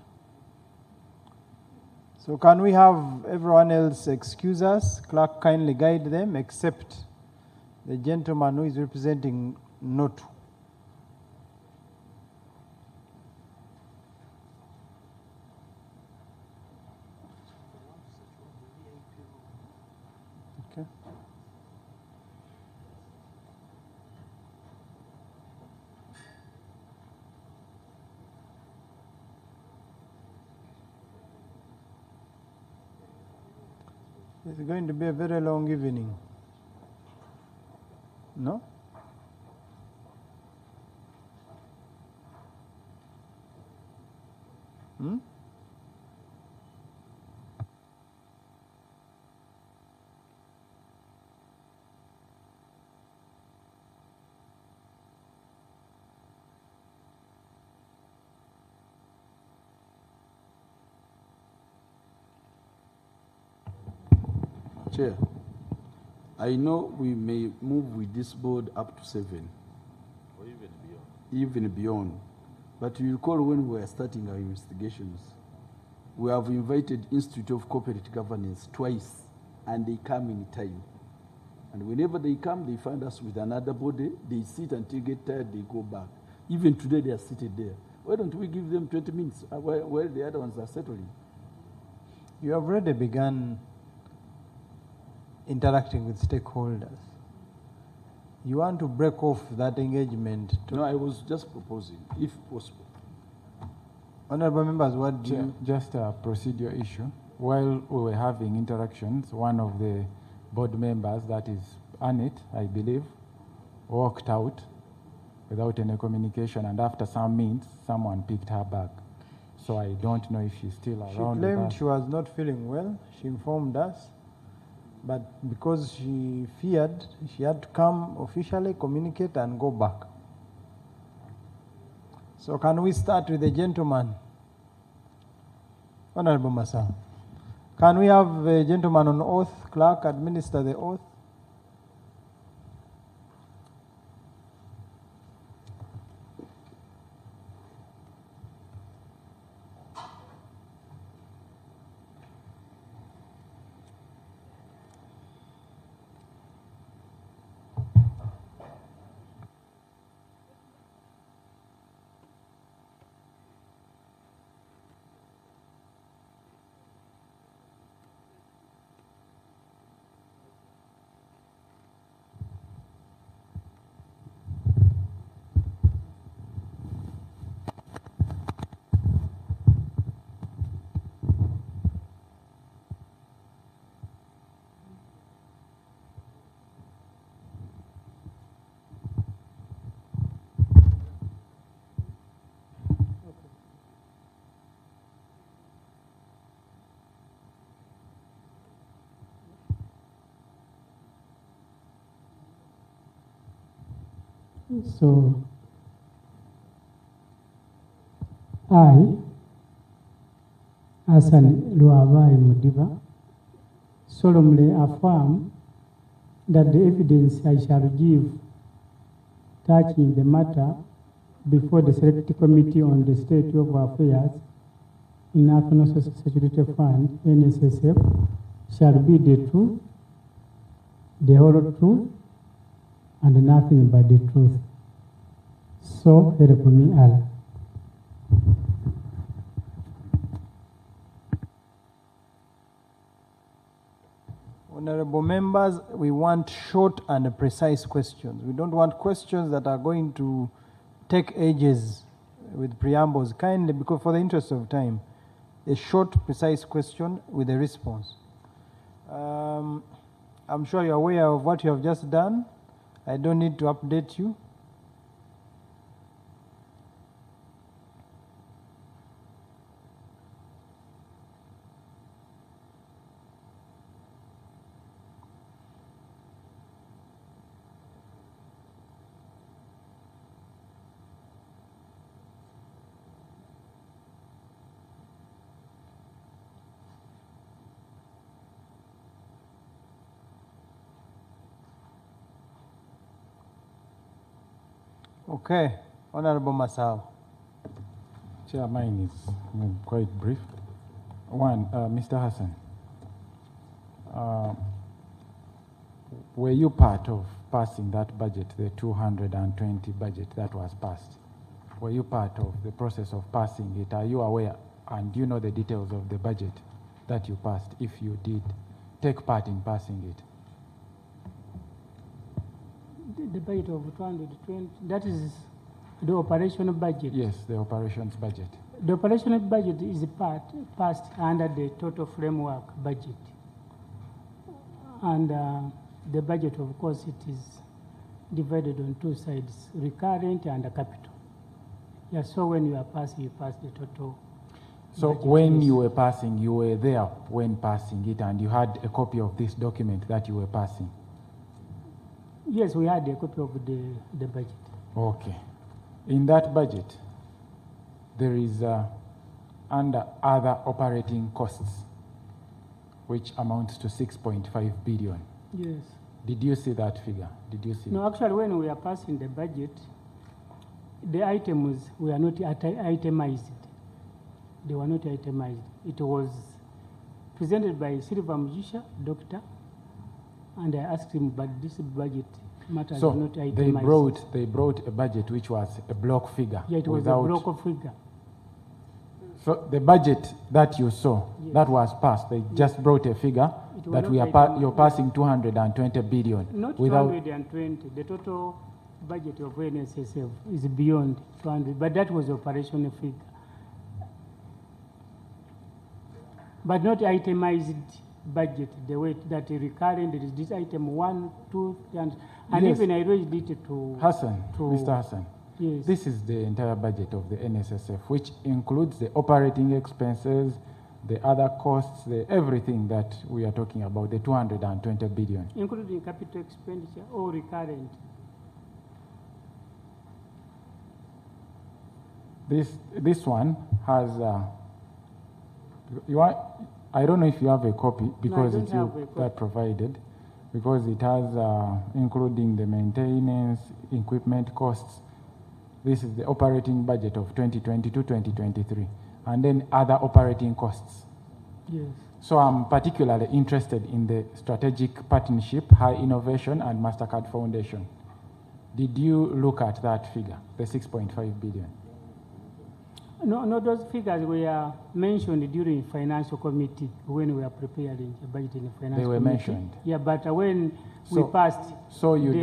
So can we have everyone else excuse us? Clerk, kindly guide them, except the gentleman who is representing NOTU. Okay. It's going to be a very long evening. No? Hmm? Chair, I know we may move with this board up to 7. Or even beyond. Even beyond. But you recall when we were starting our investigations, we have invited Institute of Corporate Governance twice, and they come in time. And whenever they come, they find us with another body. They sit until get tired, they go back. Even today, they are seated there. Why don't we give them 20 minutes while the other ones are settling? You have already begun interacting with stakeholders. You want to break off that engagement? No, I was just proposing, if possible. Honorable members, what do you... Just a procedure issue. While we were having interactions, one of the board members, that is Annette, I believe, walked out without any communication, and after some minutes, someone picked her bag. So I don't know if she's still around. She claimed she was not feeling well. She informed us. But because she feared, she had to come officially, communicate, and go back. So can we start with the gentleman? Honorable Massa. Can we have a gentleman on oath? Clerk, administer the oath. So, I, Hassan Luavai Mudiba, solemnly affirm that the evidence I shall give touching the matter before the Select Committee on the State of Affairs in National Social Security Fund, NSSF, shall be the truth, the whole truth, and nothing but the truth. So help me Allah. Honorable members, we want short and precise questions. We don't want questions that are going to take ages with preambles. Kindly, because for the interest of time, a short, precise question with a response. I'm sure you're aware of what you have just done. I don't need to update you. Okay, Honorable Masao. Chair, mine is quite brief. One, Mr. Hassan, were you part of passing that budget, the 220 budget that was passed? Were you part of the process of passing it? Are you aware and do you know the details of the budget that you passed, if you did take part in passing it? The budget of 220, that is the operational budget. Yes, the operations budget. The operational budget is passed under the total framework budget. And the budget, of course, it is divided on two sides, recurrent and capital. Yeah, so when you are passing, you pass the total. So when you were passing, you were there when passing it and you had a copy of this document that you were passing? Yes, we had a copy of the budget. Okay. In that budget, there is under other operating costs, which amounts to 6.5 billion. Yes. Did you see that figure? Did you see No, actually, when we are passing the budget, the items were not itemized. They were not itemized. It was presented by Silva Mujisha, doctor, and I asked him, but this budget matters so are not itemized. They brought a budget which was a block figure. Yeah, it was a block figure. So the budget that you saw, yes, that was passed, they just brought a figure that you're passing 220 billion. Not without 220. The total budget of NSSF is beyond 200, but that was operational figure. But not itemized budget, the way that recurrent, there is this item 1, 2, 3, and yes, even I raised it to Hassan, Mr. Hassan. Yes. This is the entire budget of the NSSF, which includes the operating expenses, the other costs, everything that we are talking about, the 220 billion. Including capital expenditure or recurrent. This one has, I don't know if you have a copy, because no, it's you that provided, because it has including the maintenance, equipment costs. This is the operating budget of 2022-2023, and then other operating costs. Yes. So I'm particularly interested in the strategic partnership, High Innovation, and MasterCard Foundation. Did you look at that figure, the 6.5 billion? No, those figures were mentioned during financial committee when we were preparing the budget in the financial committee. They were mentioned. Yeah, but when we passed. So you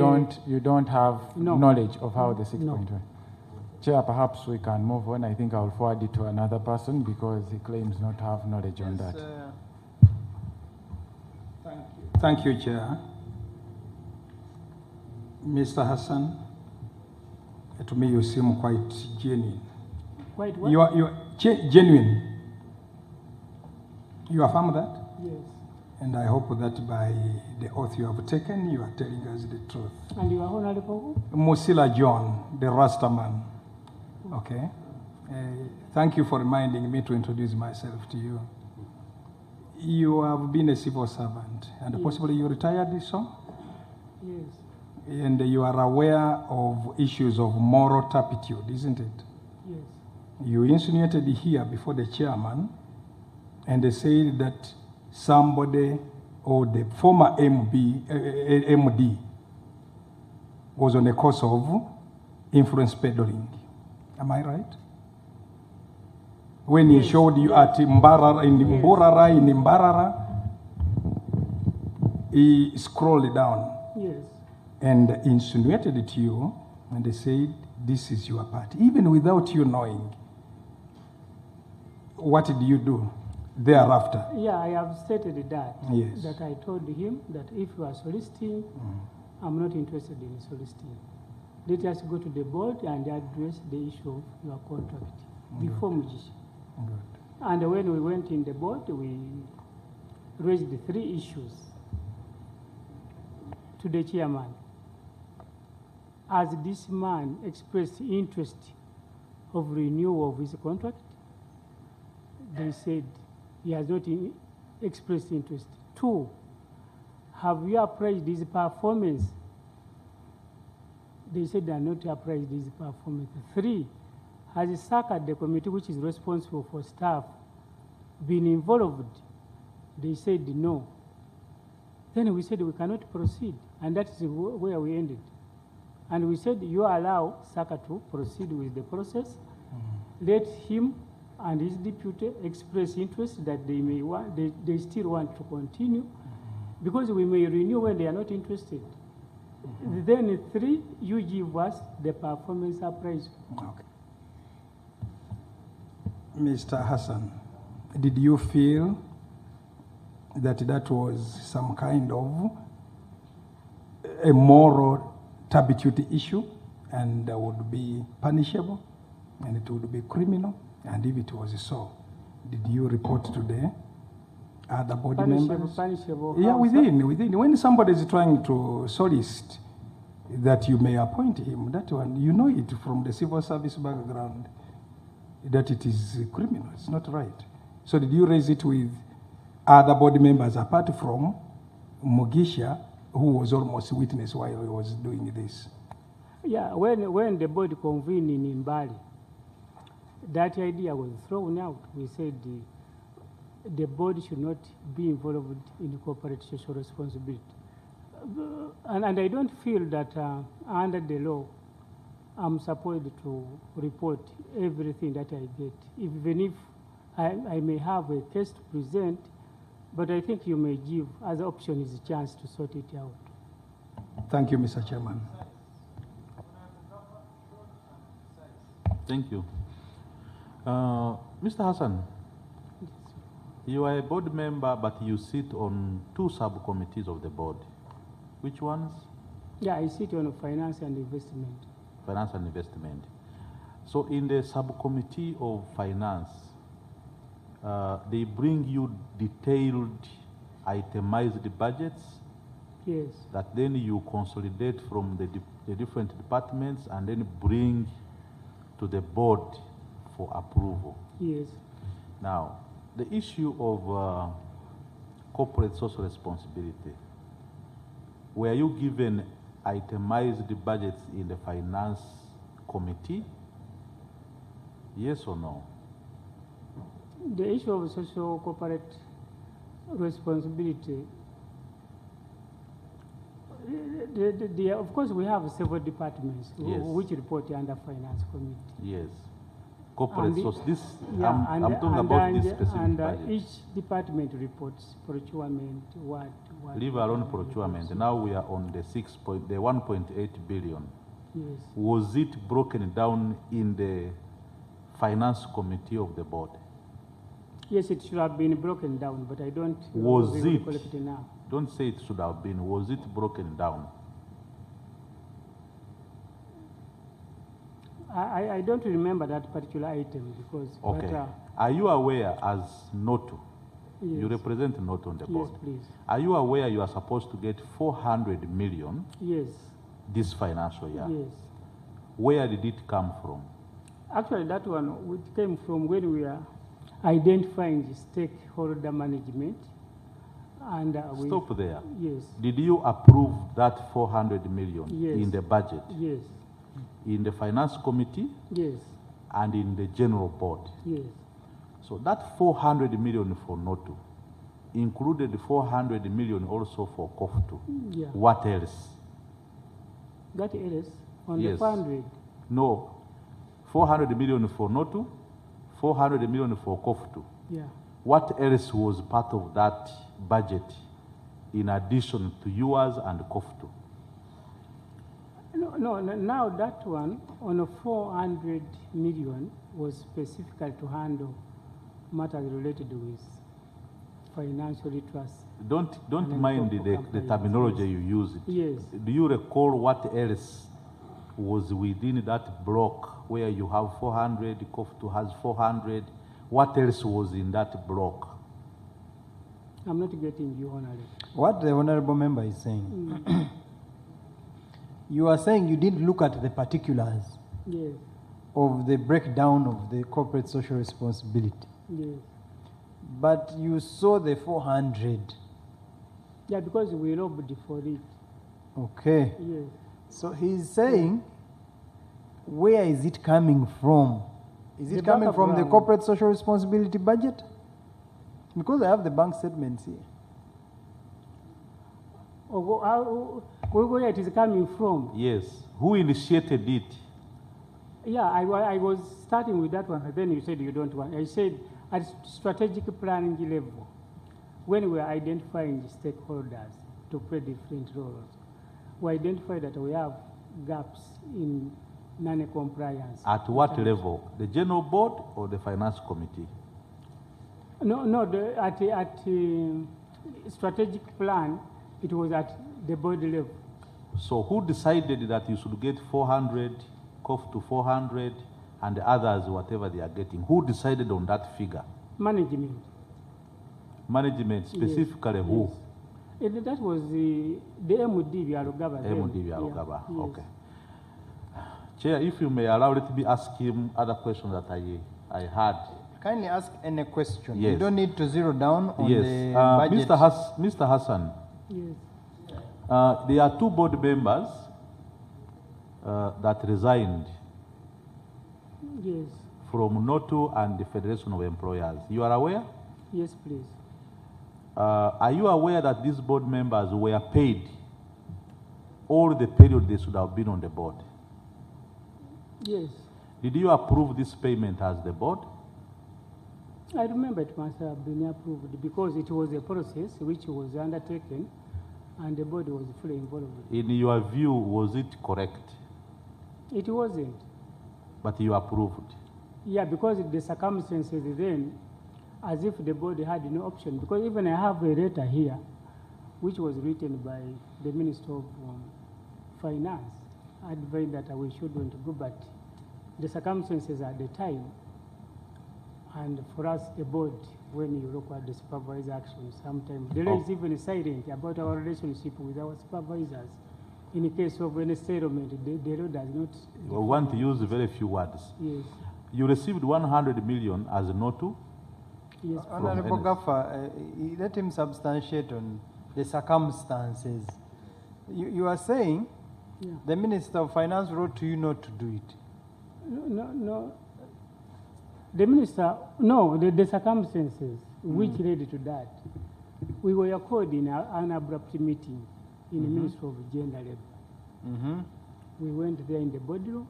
don't have knowledge of how the 6.5. No. Chair, perhaps we can move on. I think I will forward it to another person because he claims not to have knowledge on that. Thank you, Chair. Mr. Hassan, to me you seem quite genuine. Quite what? You are genuine. You affirm that? Yes. And I hope that by the oath you have taken, you are telling us the truth. And you are honorable? Musila John, the Rastaman. Okay. Thank you for reminding me to introduce myself to you. You have been a civil servant, and yes, possibly you retired, so? Yes. And you are aware of issues of moral turpitude, isn't it? Yes. You insinuated here before the chairman, and they said that somebody or the former MD was on a course of influence peddling. Am I right? When he showed you at Mbarara, in Mburara, in Mbarara, he scrolled down Yes. and insinuated to you, and they said, this is your part, even without you knowing. What did you do thereafter? Yeah, I have stated that. Yes. That I told him that if you are soliciting, I'm not interested in soliciting. Let us go to the board and address the issue of your contract before Mugisha. Good. And when we went in the board, we raised the 3 issues to the chairman. As this man expressed interest of renewal of his contract, they said he has not expressed interest. 2, have you appraised his performance? They said they are not appraised his performance. 3, has SACA, the committee which is responsible for staff, been involved? They said no. Then we said we cannot proceed, and that is where we ended. And we said you allow SACA to proceed with the process. Let him and his deputy express interest that they may want, they still want to continue, because we may renew when they are not interested. Then 3, you give us the performance appraisal. Okay. Mr. Hassan, did you feel that that was some kind of a moral turpitude issue and would be punishable and it would be criminal? And if it was so, did you report to the other body members? Punishable. Yeah, within. When somebody is trying to solicit that you may appoint him, that one, you know it from the civil service background, that it is criminal, it's not right. So did you raise it with other body members apart from Mugisha, who was almost witness while he was doing this? Yeah, when the board convened in Mbali, that idea was thrown out. We said the board should not be involved in corporate social responsibility. And I don't feel that under the law, I'm supposed to report everything that I get, even if I may have a case to present, but I think you may give other options a chance to sort it out. Thank you, Mr. Chairman. Thank you. Mr. Hassan, you are a board member, but you sit on 2 subcommittees of the board. Which ones? Yeah, I sit on finance and investment. Finance and investment. So in the subcommittee of finance, they bring you detailed, itemized budgets. Yes. That then you consolidate from the different departments and then bring to the board for approval. Yes. Now, the issue of corporate social responsibility, were you given itemized budgets in the finance committee? Yes or no? The issue of social corporate responsibility, of course we have several departments which report under finance committee. Yes. Corporate social, this, yeah, I'm talking about this specific and budget. each department reports procurement, what. Leave alone procurement. Now we are on the 1.8 billion. Yes. Was it broken down in the finance committee of the board? Yes, it should have been broken down, but I don't Was it? recall it now. Don't say it should have been. Was it broken down? I don't remember that particular item because. Okay. But, are you aware as NOTU? Yes. You represent NOTU on the board. Yes, please. Are you aware you are supposed to get 400 million Yes. this financial year? Yes. Where did it come from? Actually, that one it came from when we are identifying the stakeholder management. And Stop there. Yes. Did you approve that 400 million Yes. in the budget? Yes. In the finance committee? Yes. And in the general board? Yes. So that 400 million for NOTU included 400 million also for COF2. Yeah. What else? That is on Yes. the 400. No. 400 million for NOTU, 400 million for COF2. Yeah. What else was part of that budget in addition to yours and COF2? No, now that one on a 400 million was specifically to handle matters related with financial trust. Don't mind the terminology you used. Yes. Do you recall what else was within that block where you have 400, COF2 has 400? What else was in that block? I'm not getting you, Honorable. What the honorable member is saying, you are saying you didn't look at the particulars Yes, of the breakdown of the corporate social responsibility, yes. but you saw the 400. Yeah, because we robbed for it. Okay. Yes. So he's saying, where is it coming from? Is it The coming from the background. corporate social responsibility budget? Because I have the bank statements here. Where it is coming from? Yes. Who initiated it? Yeah, I was starting with that one, and then you said you don't want. I said at strategic planning level, when we are identifying the stakeholders to play different roles, we identify that we have gaps in non-compliance. At what level? The general board or the finance committee? No, at strategic plan, it was at the board level. So who decided that you should get 400, COF2 400, and the others, whatever they are getting? Who decided on that figure? Management. Management, specifically Yes, who? yes. That was the MD Byalugaba. then. MD Byalugaba, Yeah, yes. okay. Chair, if you may allow, let me ask him other questions that I had. Kindly ask any question. Yes. You don't need to zero down on Yes. the budget. Mr. Hassan, Yes. there are two board members that resigned Yes. from NOTU and the Federation of Employers. You are aware? Yes, please. Are you aware that these board members were paid all the period they should have been on the board? Yes. Did you approve this payment as the board? I remember it must have been approved because it was a process which was undertaken and the board was fully involved. In your view, was it correct? It wasn't. But you approved. Yeah, because the circumstances then, as if the board had no option. Because even I have a letter here, which was written by the Minister of Finance, advised that we shouldn't go, but the circumstances at the time, and for us, the board, when you look at the supervisor action, sometimes there is even silent about our relationship with our supervisors. In the case of any settlement, the law does not. We want to use very few words. Yes. You received 100 million as a NOTU? Yes. Honorable Gaffer, let him substantiate on the circumstances. You are saying the Minister of Finance wrote to you not to do it. No. The minister, no, the circumstances which led to that. We were called in an abrupt meeting in the Ministry of Gender Labor. We went there in the boardroom.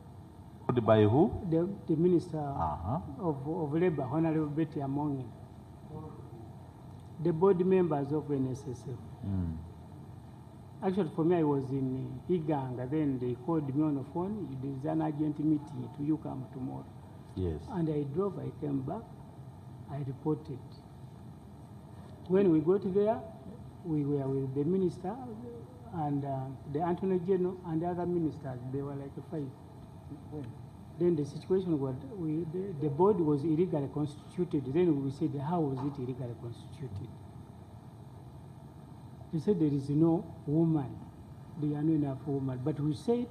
By who? The Minister of Labor, Honorable Betty Amongi. The board members of NSSF. Actually, for me, I was in Iganga. Then they called me on the phone. There's an urgent meeting. Do you come tomorrow? Yes. And I drove. I came back. I reported. When we got there, we were with the minister and the Attorney General and the other ministers. They were like 5. Then the situation was the board was illegally constituted. Then we said, how was it illegally constituted? They said there is no woman. There are not enough women. But we said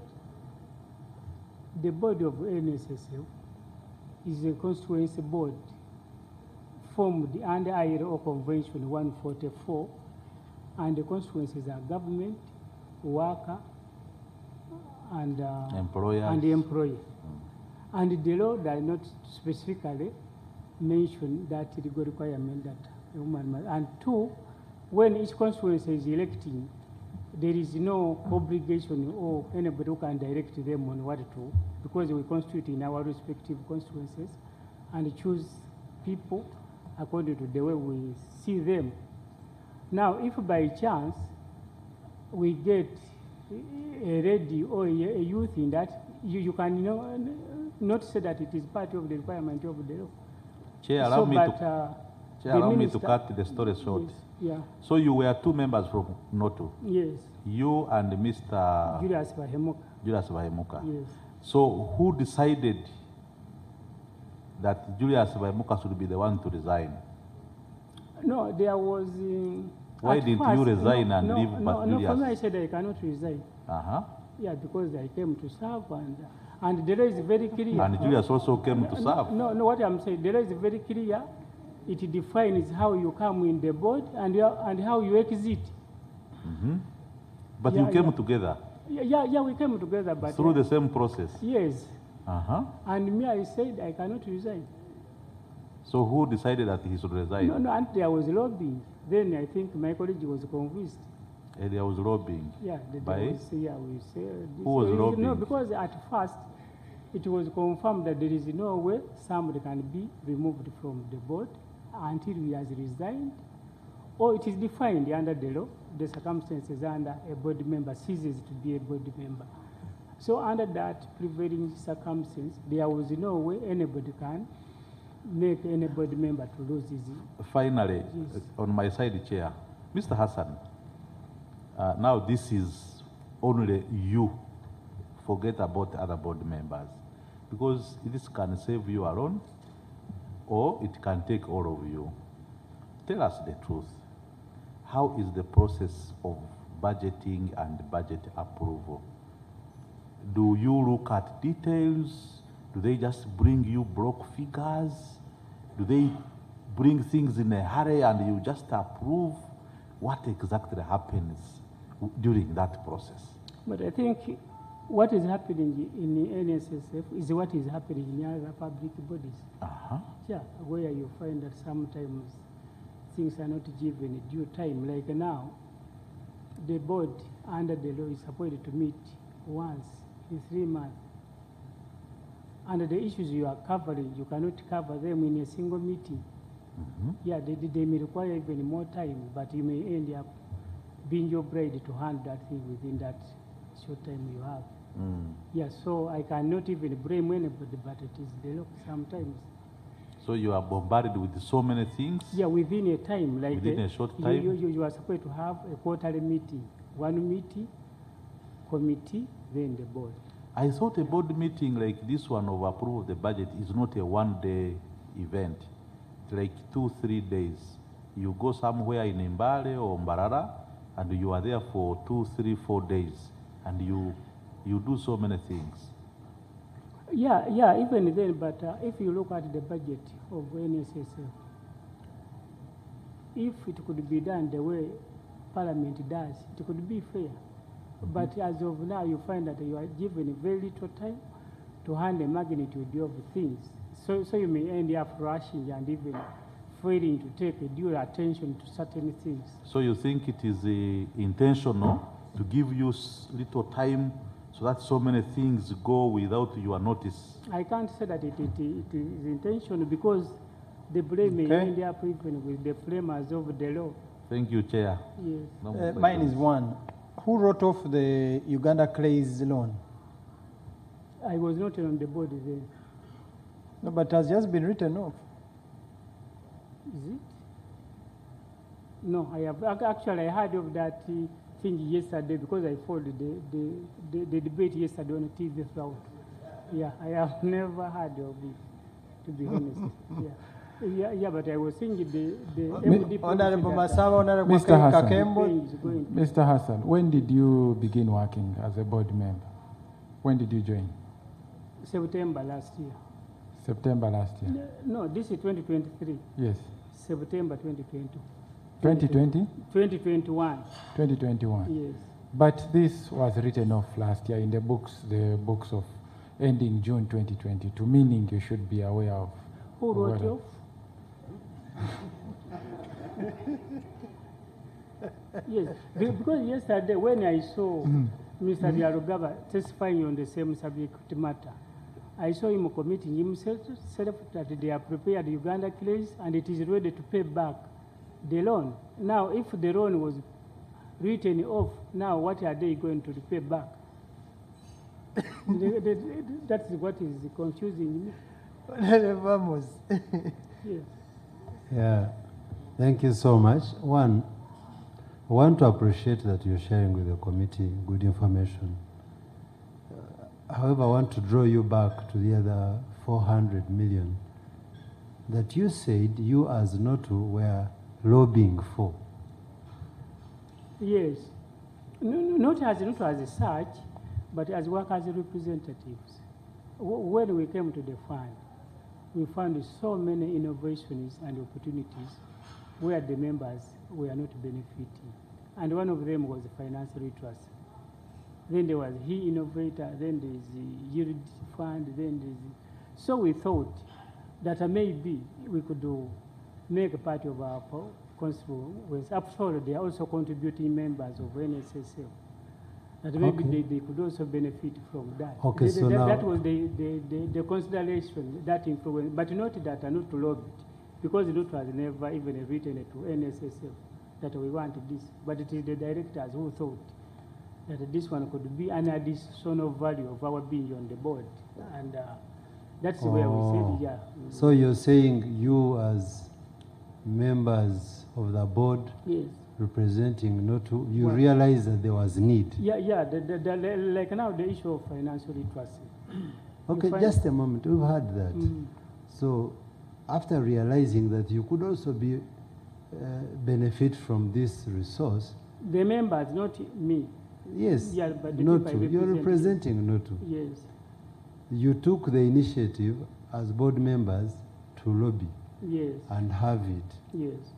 the board of NSSF is a constituency board formed under ILO Convention 144, and the constituencies are government, worker, and employers. And the employer. And the law does not specifically mention that legal requirement that a woman must. And 2, when each constituency is electing, there is no obligation or anybody who can direct them on what to do, because we constitute in our respective constituencies and choose people according to the way we see them. Now, if by chance we get a lady or a youth in that, you can not say that it is part of the requirement of the law. Chair, allow me to cut the story short. Yes, yeah. So you were two members from Noto? Yes. You and Mr. Julius Bahemuka. Julius Bahemuka. Yes. So who decided that Julius Bahemuka should be the one to resign? No, there was... Why didn't you resign and leave No, Julius? for me I said I cannot resign. Uh-huh. Yeah, because I came to serve and the law is very clear. And Julius also came to serve. No, what I'm saying, the law is very clear. It defines how you come in the board and how you exit. Mm-hmm. But you came together? Yeah, we came together. But through the same process? Yes. Uh-huh. And me, I said I cannot resign. So who decided that he should resign? No, and there was lobbying. Then I think my colleague was convinced. There was lobbying? Yeah. By? Yeah, we say who was lobbying? No, because at first it was confirmed that there is no way somebody can be removed from the board until he has resigned, or it is defined under the law, the circumstances under a board member ceases to be a board member. So under that prevailing circumstance, there was no way anybody can make any board member to lose his... Finally, yes. On my side, Chair, Mr. Hassan, now this is only you. Forget about other board members, because this can save you alone, or it can take all of you. Tell us the truth. How is the process of budgeting and budget approval? Do you look at details? Do they just bring you block figures? Do they bring things in a hurry and you just approve? What exactly happens during that process? But I think what is happening in the NSSF is what is happening in other public bodies. Uh-huh. Yeah, where you find that sometimes things are not given due time. Like now, the board under the law is supposed to meet once in 3 months. And the issues you are covering, you cannot cover them in a single meeting. Mm-hmm. Yeah, they may require even more time, but you may end up being obliged to handle that thing within that short time you have. Mm. Yeah, so I cannot even blame anybody, but it is the law sometimes. So you are bombarded with so many things? Yeah, within a time. Like within a short time? You are supposed to have a quarterly meeting. One meeting, committee, then the board. I thought a board meeting like this one of approval of the budget is not a one-day event. It's like 2-3 days. You go somewhere in Mbale or Mbarara, and you are there for 2, 3, 4 days, and you do so many things. Yeah, even then, but if you look at the budget of NSSF, if it could be done the way Parliament does, it could be fair. Mm-hmm. But as of now, you find that you are given very little time to handle the magnitude of things. So you may end up rushing and even failing to take due attention to certain things. So you think it is intentional to give you little time so that so many things go without your notice? I can't say that it is intentional, because the blame may end up even with the framers of the law. Thank you, Chair. Yes. No mine is one. Who wrote off the Uganda Clays loan? I was not on the board then. No, but it has just been written off. Is it? No, I have actually I heard of that thing yesterday, because I followed the debate yesterday on the TV throughout. Yeah, I have never heard of it, to be honest. Yeah, but I was thinking the MD Honorable Masaba, Honorable Mr. Hassan, when did you begin working as a board member? When did you join? September last year. September last year? No, this is 2023. Yes. September 2020. 2020? 2021. 2021. Yes. But this was written off last year in the books of ending June 2022, meaning you should be aware of. Who wrote off? Yes, because yesterday when I saw Mr. Dialogaba testifying on the same subject matter, I saw him committing himself that they are prepared Uganda Clays and it is ready to pay back the loan. Now, if the loan was written off, now what are they going to repay back? That's what is confusing me. Vamos. Yes. Yeah, thank you so much. One, I want to appreciate that you're sharing with the committee good information. However, I want to draw you back to the other 400 million that you said you as NOTU were lobbying for. Yes. Not as such, but as workers' representatives. When we came to the fund, we found so many innovations and opportunities where the members were not benefiting. And one of them was the financial literacy. Then there was He-Innovator, then there's the Yield Fund, then there's... So we thought that maybe we could make a part of our constituents. After all, they are also contributing members of NSSF. That maybe Okay. they could also benefit from that. Okay, so now- that was the consideration, that influence, but not that not to lobby it, because it was never even written to NSSF that we wanted this. But it is the directors who thought that this one could be an additional value of our being on the board. And that's where we said, yeah. So you're saying you as members of the board Yes. representing NOTU, you Well- realize that there was need. Yeah, like now the issue of financial literacy. Okay, You find- just a moment. We've had that. Mm. So, after realizing that you could also be benefit from this resource, The members, not me. yes, Yeah, but the NOTU, people I you're represent. representing NOTU. Yes. You took the initiative as board members to lobby Yes. and have it. Yes.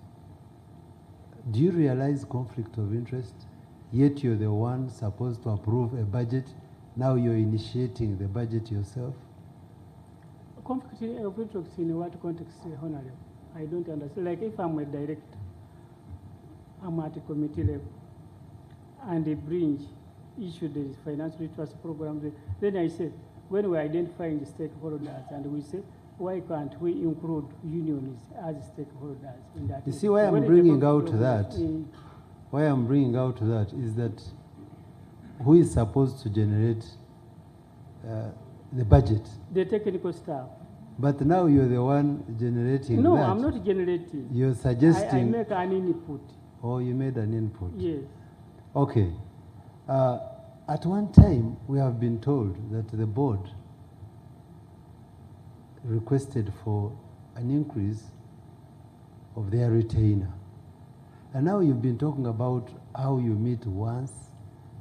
Do you realize conflict of interest? Yet you're the one supposed to approve a budget. Now you're initiating the budget yourself. Conflict of interest in what context, Honorable? I don't understand. Like if I'm a director, I'm at a committee level, and the branch issued the financial literacy program, then I say, when we're identifying the stakeholders, and we say, why can't we include unions as stakeholders in that? You see why I'm bringing out that? Why I'm bringing out that is that who is supposed to generate the budget? The technical staff. But now you're the one generating No, that. I'm not generating. You're suggesting. I make an input. Oh, you made an input. Yes. Okay. At one time, we have been told that the board requested for an increase of their retainer. And now you've been talking about how you meet once,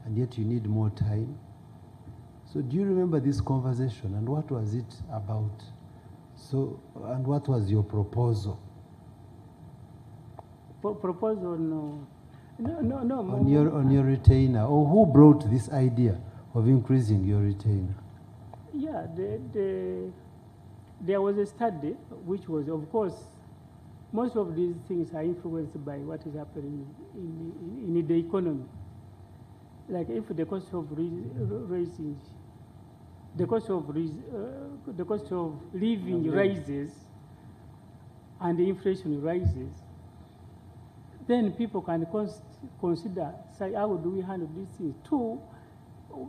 and yet you need more time. So do you remember this conversation, and what was it about? So, and what was your proposal? Proposal, no. No. On your retainer, or who brought this idea of increasing your retainer? Yeah, there was a study which was, of course, most of these things are influenced by what is happening in the economy. Like if the cost of raising, the cost of living rises, and the inflation rises, then people can consider, say, how do we handle these things? Two,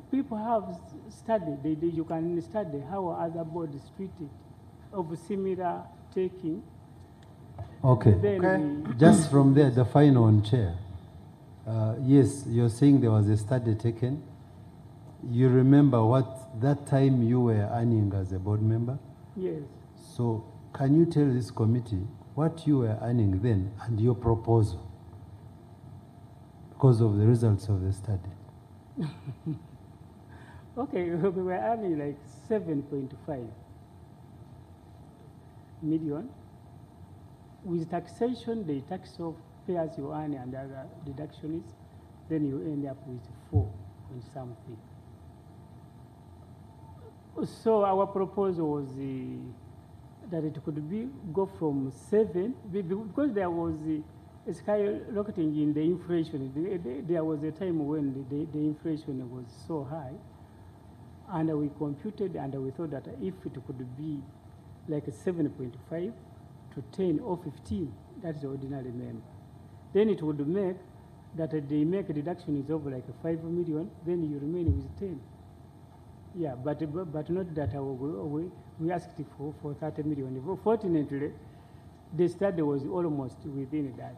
people have studied, you can study how other bodies treated of similar taking. Okay. Then Just from there, the final one, Chair. Yes, you're saying there was a study taken. You remember what that time you were earning as a board member? Yes. So can you tell this committee what you were earning then and your proposal because of the results of the study? Okay, we were earning like 7.5 million. With taxation, they tax off pay as you earn and other deductions, then you end up with 4 point something. So our proposal was that it could go from 7, because there was a skyrocketing in the inflation. There was a time when the inflation was so high, and we computed and we thought that if it could be like 7.5 to 10 or 15, that's the ordinary member. then it would make that they make a deduction is over like 5 million, then you remain with 10. Yeah, but not that we asked for 30 million. Fortunately, the study was almost within that.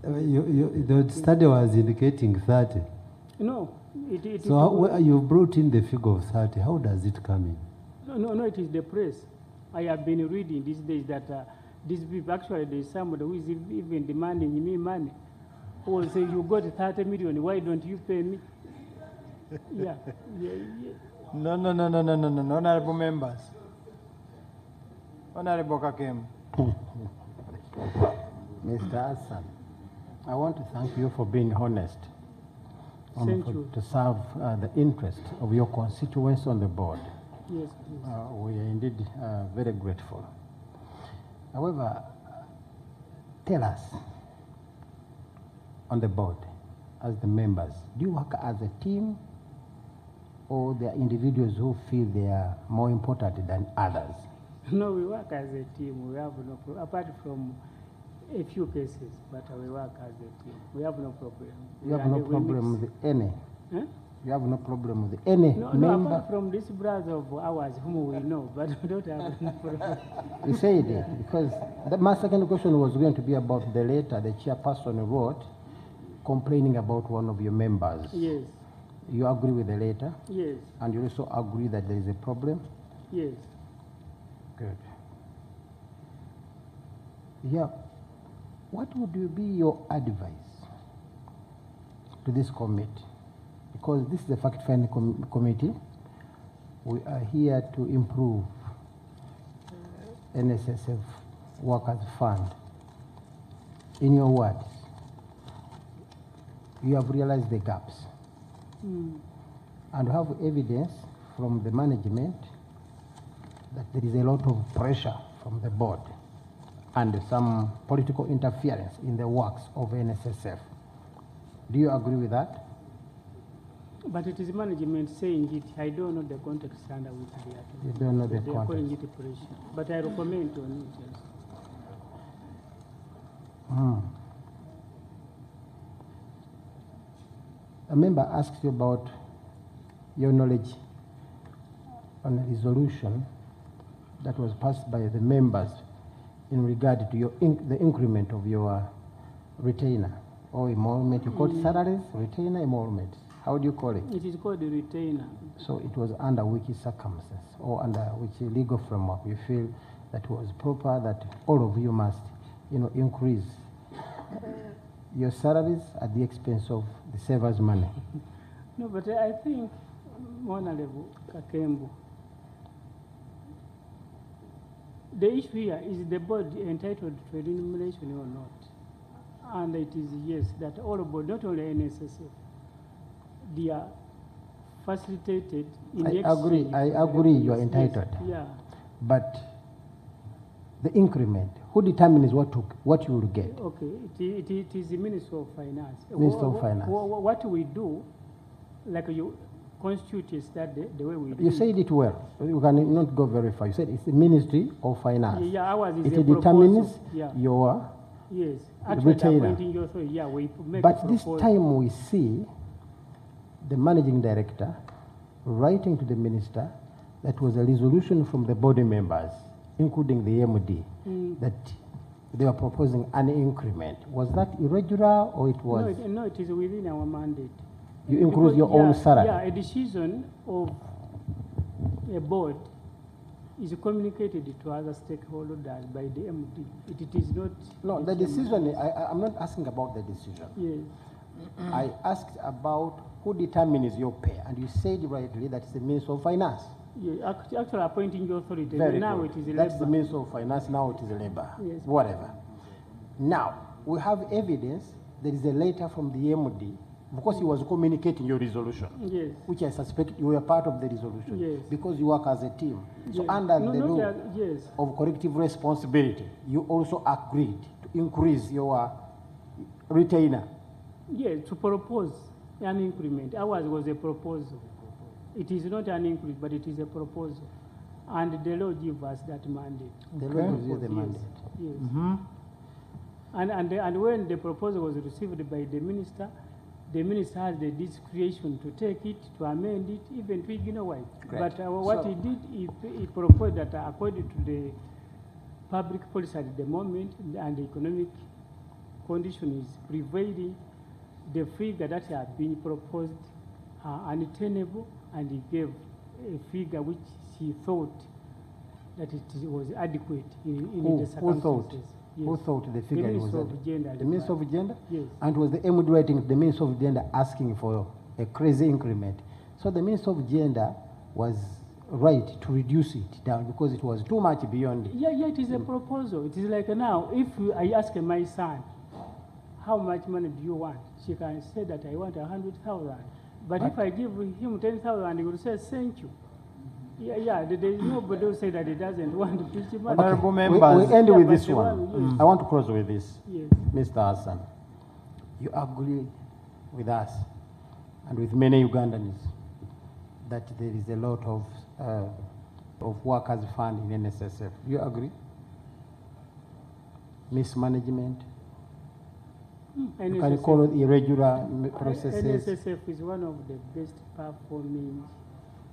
The study was indicating 30. No, so you brought in the figure of 30. How does it come in? No, it is the press. I have been reading these days that these people, actually there's somebody who is even demanding me money. Who will say, you got 30 million, why don't you pay me? Yeah. No, honorable members. Honorable Kakem. Mr. Hassan, I want to thank you for being honest. Thank you. To serve the interest of your constituents on the board. Yes, please. We are indeed very grateful. However, tell us, on the board, as the members, do you work as a team or there are individuals who feel they are more important than others? No, we work as a team. We have no problem, apart from a few cases, but we work as a team. We have no problem. You have no problem with any? Huh? You have no problem with any member? No, apart from this brother of ours whom we know, but we don't have any problem. You said it, because my second question was going to be about the letter the chairperson wrote complaining about one of your members. Yes. You agree with the letter? Yes. And you also agree that there is a problem? Yes. Good. Yeah. What would be your advice to this committee? Because this is a fact-finding committee. We are here to improve NSSF Workers Fund. In your words, you have realized the gaps. And have evidence from the management that there is a lot of pressure from the board and some political interference in the works of NSSF. Do you agree with that? But it is management saying it. I don't know the context under which they are. You don't know the they context. are calling it pressure. But I recommend on it. Yes. A member asked you about your knowledge on a resolution that was passed by the members in regard to your the increment of your retainer or emolument. You call it salaries, retainer, emolument. How do you call it? It is called the retainer. So it was under which circumstances or under which legal framework you feel that was proper that all of you must, increase your salaries at the expense of the savers' money? No, but I think, Honorable Kakembo, the issue here is the board entitled to remuneration or not. And it is yes, that all board, not only NSSF, they are facilitated in I agree you are entitled. Yes, yeah. But the increment, who determines what you will get? Okay, it is the Minister of Finance. Minister of Finance. What we do, like you constitute is that the way we do. You said it well. You can not go very far. You said it's the Ministry of Finance. Yeah, ours is it a determines proposal. your yes. Actually, retainer. We make but a this proposal. time we see the managing director writing to the minister that was a resolution from the body members, including the MD, that they were proposing an increment. Was that irregular or it was? No, it is within our mandate. You include your own salary? Yeah, a decision of a board is communicated to other stakeholders by the MD. It is not... No, the decision, I'm not asking about the decision. Yes. I asked about who determines your pay, and you said rightly that it's the Minister of Finance. Yeah, actually appointing your authority. Very now good. it is That's labor. the Minister of Finance, now it is Labour. Yes. Whatever. Now, we have evidence, there is a letter from the MD, because he was communicating your resolution, yes, which I suspect you were part of the resolution, yes, because you work as a team. So yes. under No, the not law yes. of collective responsibility, you also agreed to increase your retainer. Yes, to propose an increment. Ours was a proposal. It is not an increase, but it is a proposal. And the law gives us that mandate. The law gives you the Yes, mandate. Yes. And when the proposal was received by the minister has the discretion to take it, to amend it, even to ignore it. Great. But what So- he did, he proposed that according to the public policy at the moment and the economic condition is prevailing, the figure that had been proposed are unattainable, and he gave a figure which he thought that it was adequate in Who the thought? circumstances. Who Yes. thought the figure The was Minister that? of Gender. The Minister of Gender? Yes. And was the MD writing the Minister of Gender asking for a crazy increment? So the Minister of Gender was right to reduce it down because it was too much beyond. Yeah, it is a proposal. It is like now, if I ask my son, how much money do you want? She can say that I want 100,000. But if I give him 10,000, he will say, thank you. Yeah, there is nobody who say that he doesn't want to teach money. Honorable We members. end Yeah, with but this the one. yes. I want to close with this. Yes. Mr. Hassan, you agree with us and with many Ugandans that there is a lot of workers' fund in NSSF. You agree? Mismanagement? You can call it irregular processes. NSSF is one of the best performing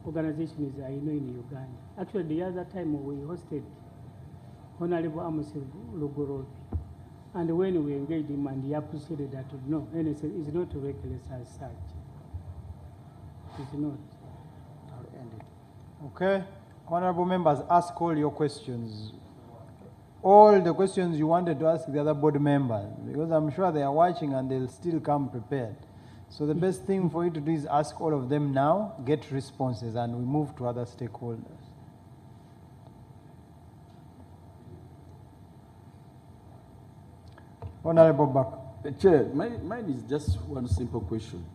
organizations I know in Uganda. Actually, the other time we hosted Honorable Amos Lugorobi, and when we engaged him, and he appreciated that, no, NSSF is not reckless as such. It's not. I'll end it. Okay. Honorable members, ask all your questions. All the questions you wanted to ask the other board members, because I'm sure they are watching and they'll still come prepared. So the best thing for you to do is ask all of them now, get responses, and we move to other stakeholders. Honorable Bak. Chair, mine is just one simple question.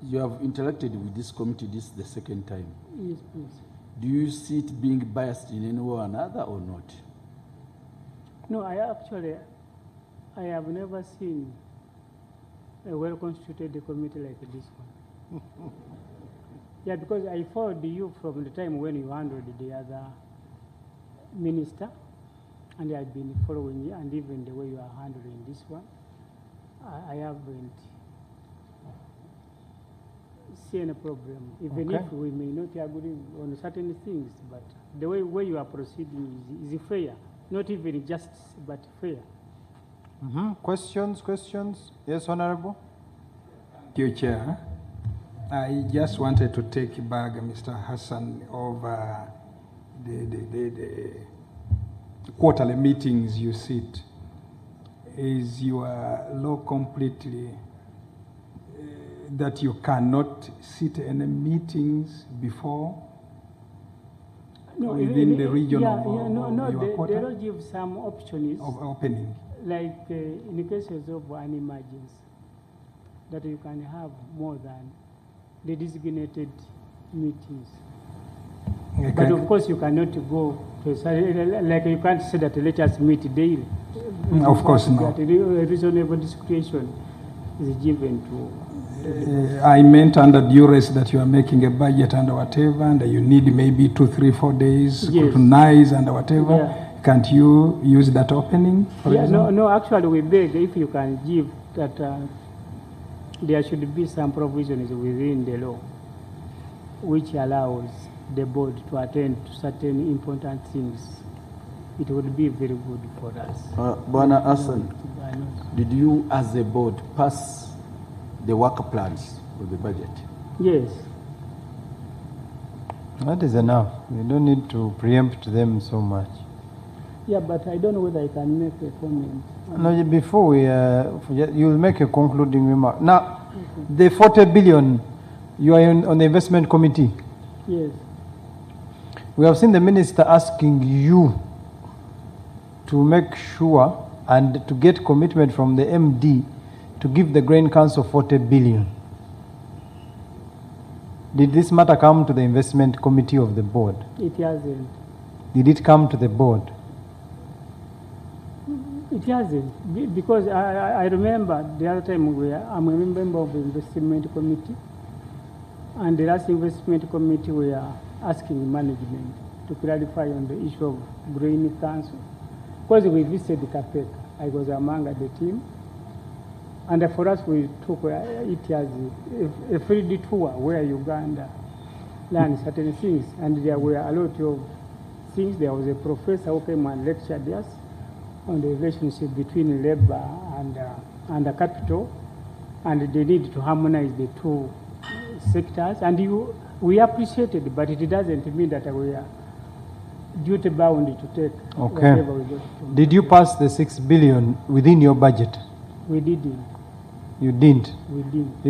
You have interacted with this committee, this is the second time. Yes, please. Do you see it being biased in any way or another or not? No, I have never seen a well-constituted committee like this one. Yeah, because I followed you from the time when you handled the other minister, and I've been following you, and even the way you are handling this one, I haven't seen a problem, even Okay. if we may not agree on certain things, but the way you are proceeding is fair, not even just, but fair. Questions? Yes, Honorable? Thank you, Chair. I just wanted to take back Mr. Hassan over the quarterly meetings you sit. Is your law completely that you cannot sit any meetings before within the region of your they quarter don't give some options of opening? like in cases of an emergency, that you can have more than the designated meetings. Okay. But of course, you cannot go to like you can't say that let us meet daily. Of course not. That a reasonable discretion is given to. I meant under duress that you are making a budget and whatever, and you need maybe 2, 3, 4 days Yes. scrutinize and whatever. Yeah. Can't you use that opening? For Yeah, example? no, actually, we beg if you can give that there should be some provisions within the law which allows the board to attend to certain important things. It would be very good for us. Bwana Hassan, did you as a board pass the work plans with the budget? Yes. That is enough. You don't need to preempt them so much. Yeah, but I don't know whether I can make a comment. No, before we, you will make a concluding remark. Now, the 40 billion, you are on the investment committee. Yes. We have seen the minister asking you to make sure and to get commitment from the MD to give the Grain Council 40 billion. Did this matter come to the investment committee of the board? It hasn't. Did it come to the board? It hasn't, because I remember the other time I'm a member of the investment committee, and the last investment committee we are asking management to clarify on the issue of Grain Council. Because we visited Kapeka, I was among the team. And for us, we took it as a field tour where Uganda learned certain things. And there were a lot of things. There was a professor who came and lectured us on the relationship between labor and the capital, and the need to harmonize the two sectors. And we appreciate it, but it doesn't mean that we are duty bound to take whatever we got. Did you pass the 6 billion within your budget? We didn't. You didn't? We didn't.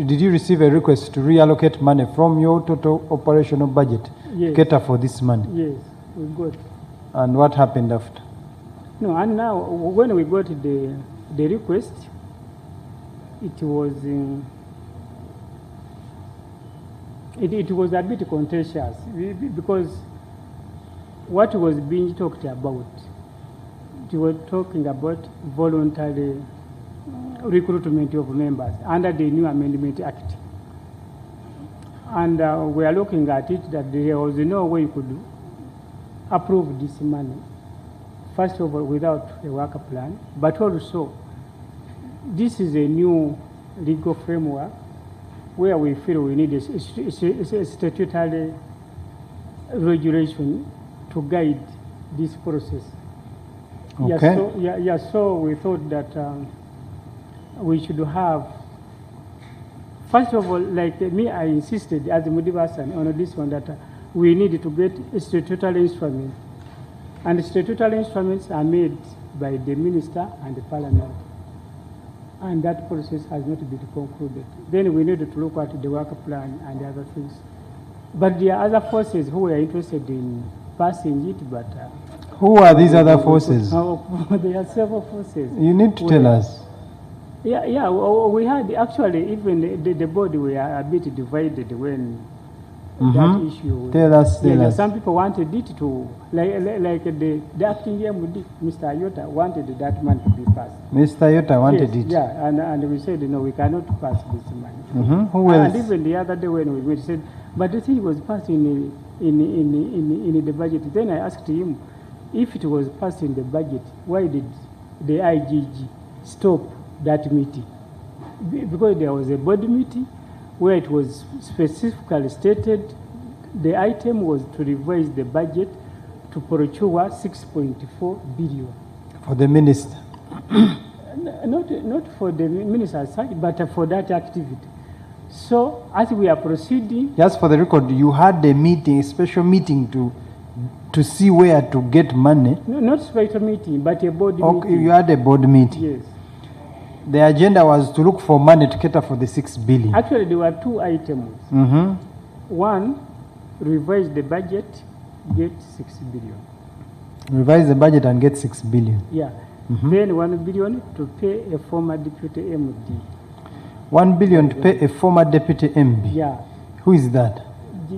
Did you receive a request to reallocate money from your total operational budget Yes. to cater for this money? Yes, we got. And what happened after? No, and now when we got the request, it was it was a bit contentious because what was being talked about, we were talking about voluntary recruitment of members under the new Amendment Act. And we are looking at it that there was no way you could approve this money, first of all, without a work plan, but also this is a new legal framework where we feel we need a statutory regulation to guide this process. Okay. So we thought that we should have, first of all, like me, I insisted as a Mudibasan on this one that we need to get a statutory instrument. And statutory instruments are made by the minister and the parliament. And that process has not been concluded. Then we need to look at the work plan and other things. But there are other forces who are interested in passing it, but... Who are these other forces? There are several forces. You need to tell us. Yeah, we had actually, even the body were a bit divided when that issue. Tell us. Some people wanted it to, like the acting MD, Mr. Ayota, wanted that money to be passed. Mr. Ayota wanted it. Yeah, and we said, no, we cannot pass this money. Who else? And even the other day when we said, but the thing was passed in the budget. Then I asked him, if it was passed in the budget, why did the IGG stop that meeting? Because there was a board meeting where it was specifically stated the item was to revise the budget to procure 6.4 billion. For the minister? Not for the minister as such, but for that activity. So as we are proceeding... Just for the record, you had a meeting, a special meeting to see where to get money? No, not special meeting, but a board Okay, meeting. you had a board meeting? Yes. The agenda was to look for money to cater for the 6 billion. Actually, there were two items. One, revise the budget, get 6 billion. Revise the budget and get 6 billion. Yeah. Then 1 billion to pay a former deputy MD. 1 billion to pay a former deputy MD? Yeah. Who is that?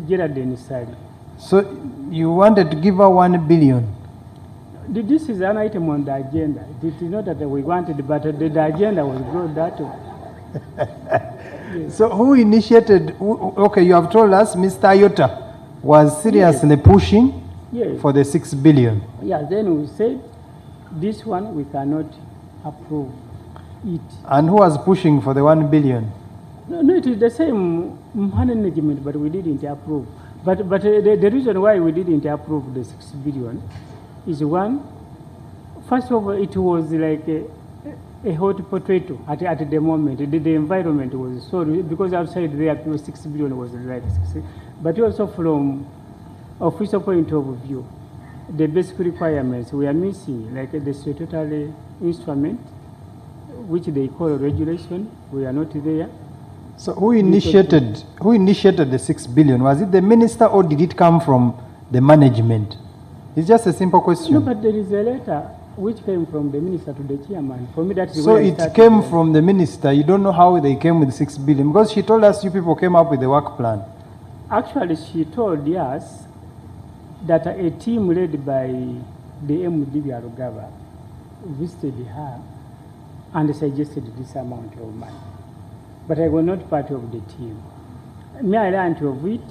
Gerard Denisari. So you wanted to give her 1 billion? This is an item on the agenda. It is not that we wanted, but the agenda was brought that way. Yes. So who initiated, okay, you have told us Mr. Ayota was seriously pushing for the 6 billion. Yeah, then we said, this one we cannot approve it. And who was pushing for the 1 billion? No, it is the same management, but we didn't approve. But the reason why we didn't approve the 6 billion is one, first of all, it was like a hot potato at the moment. The environment was so, because outside there 6 billion was like 6, but also from official point of view, the basic requirements we are missing, like the statutory instrument, which they call regulation, we are not there. So who initiated the 6 billion? Was it the minister or did it come from the management? It's just a simple question. No, but there is a letter which came from the minister to the chairman. For me, that's so it came from the minister. You don't know how they came with 6 billion because she told us you people came up with the work plan. Actually, she told us that a team led by the MD Biarugaba visited her and suggested this amount of money. But I was not part of the team. Me, I learned of it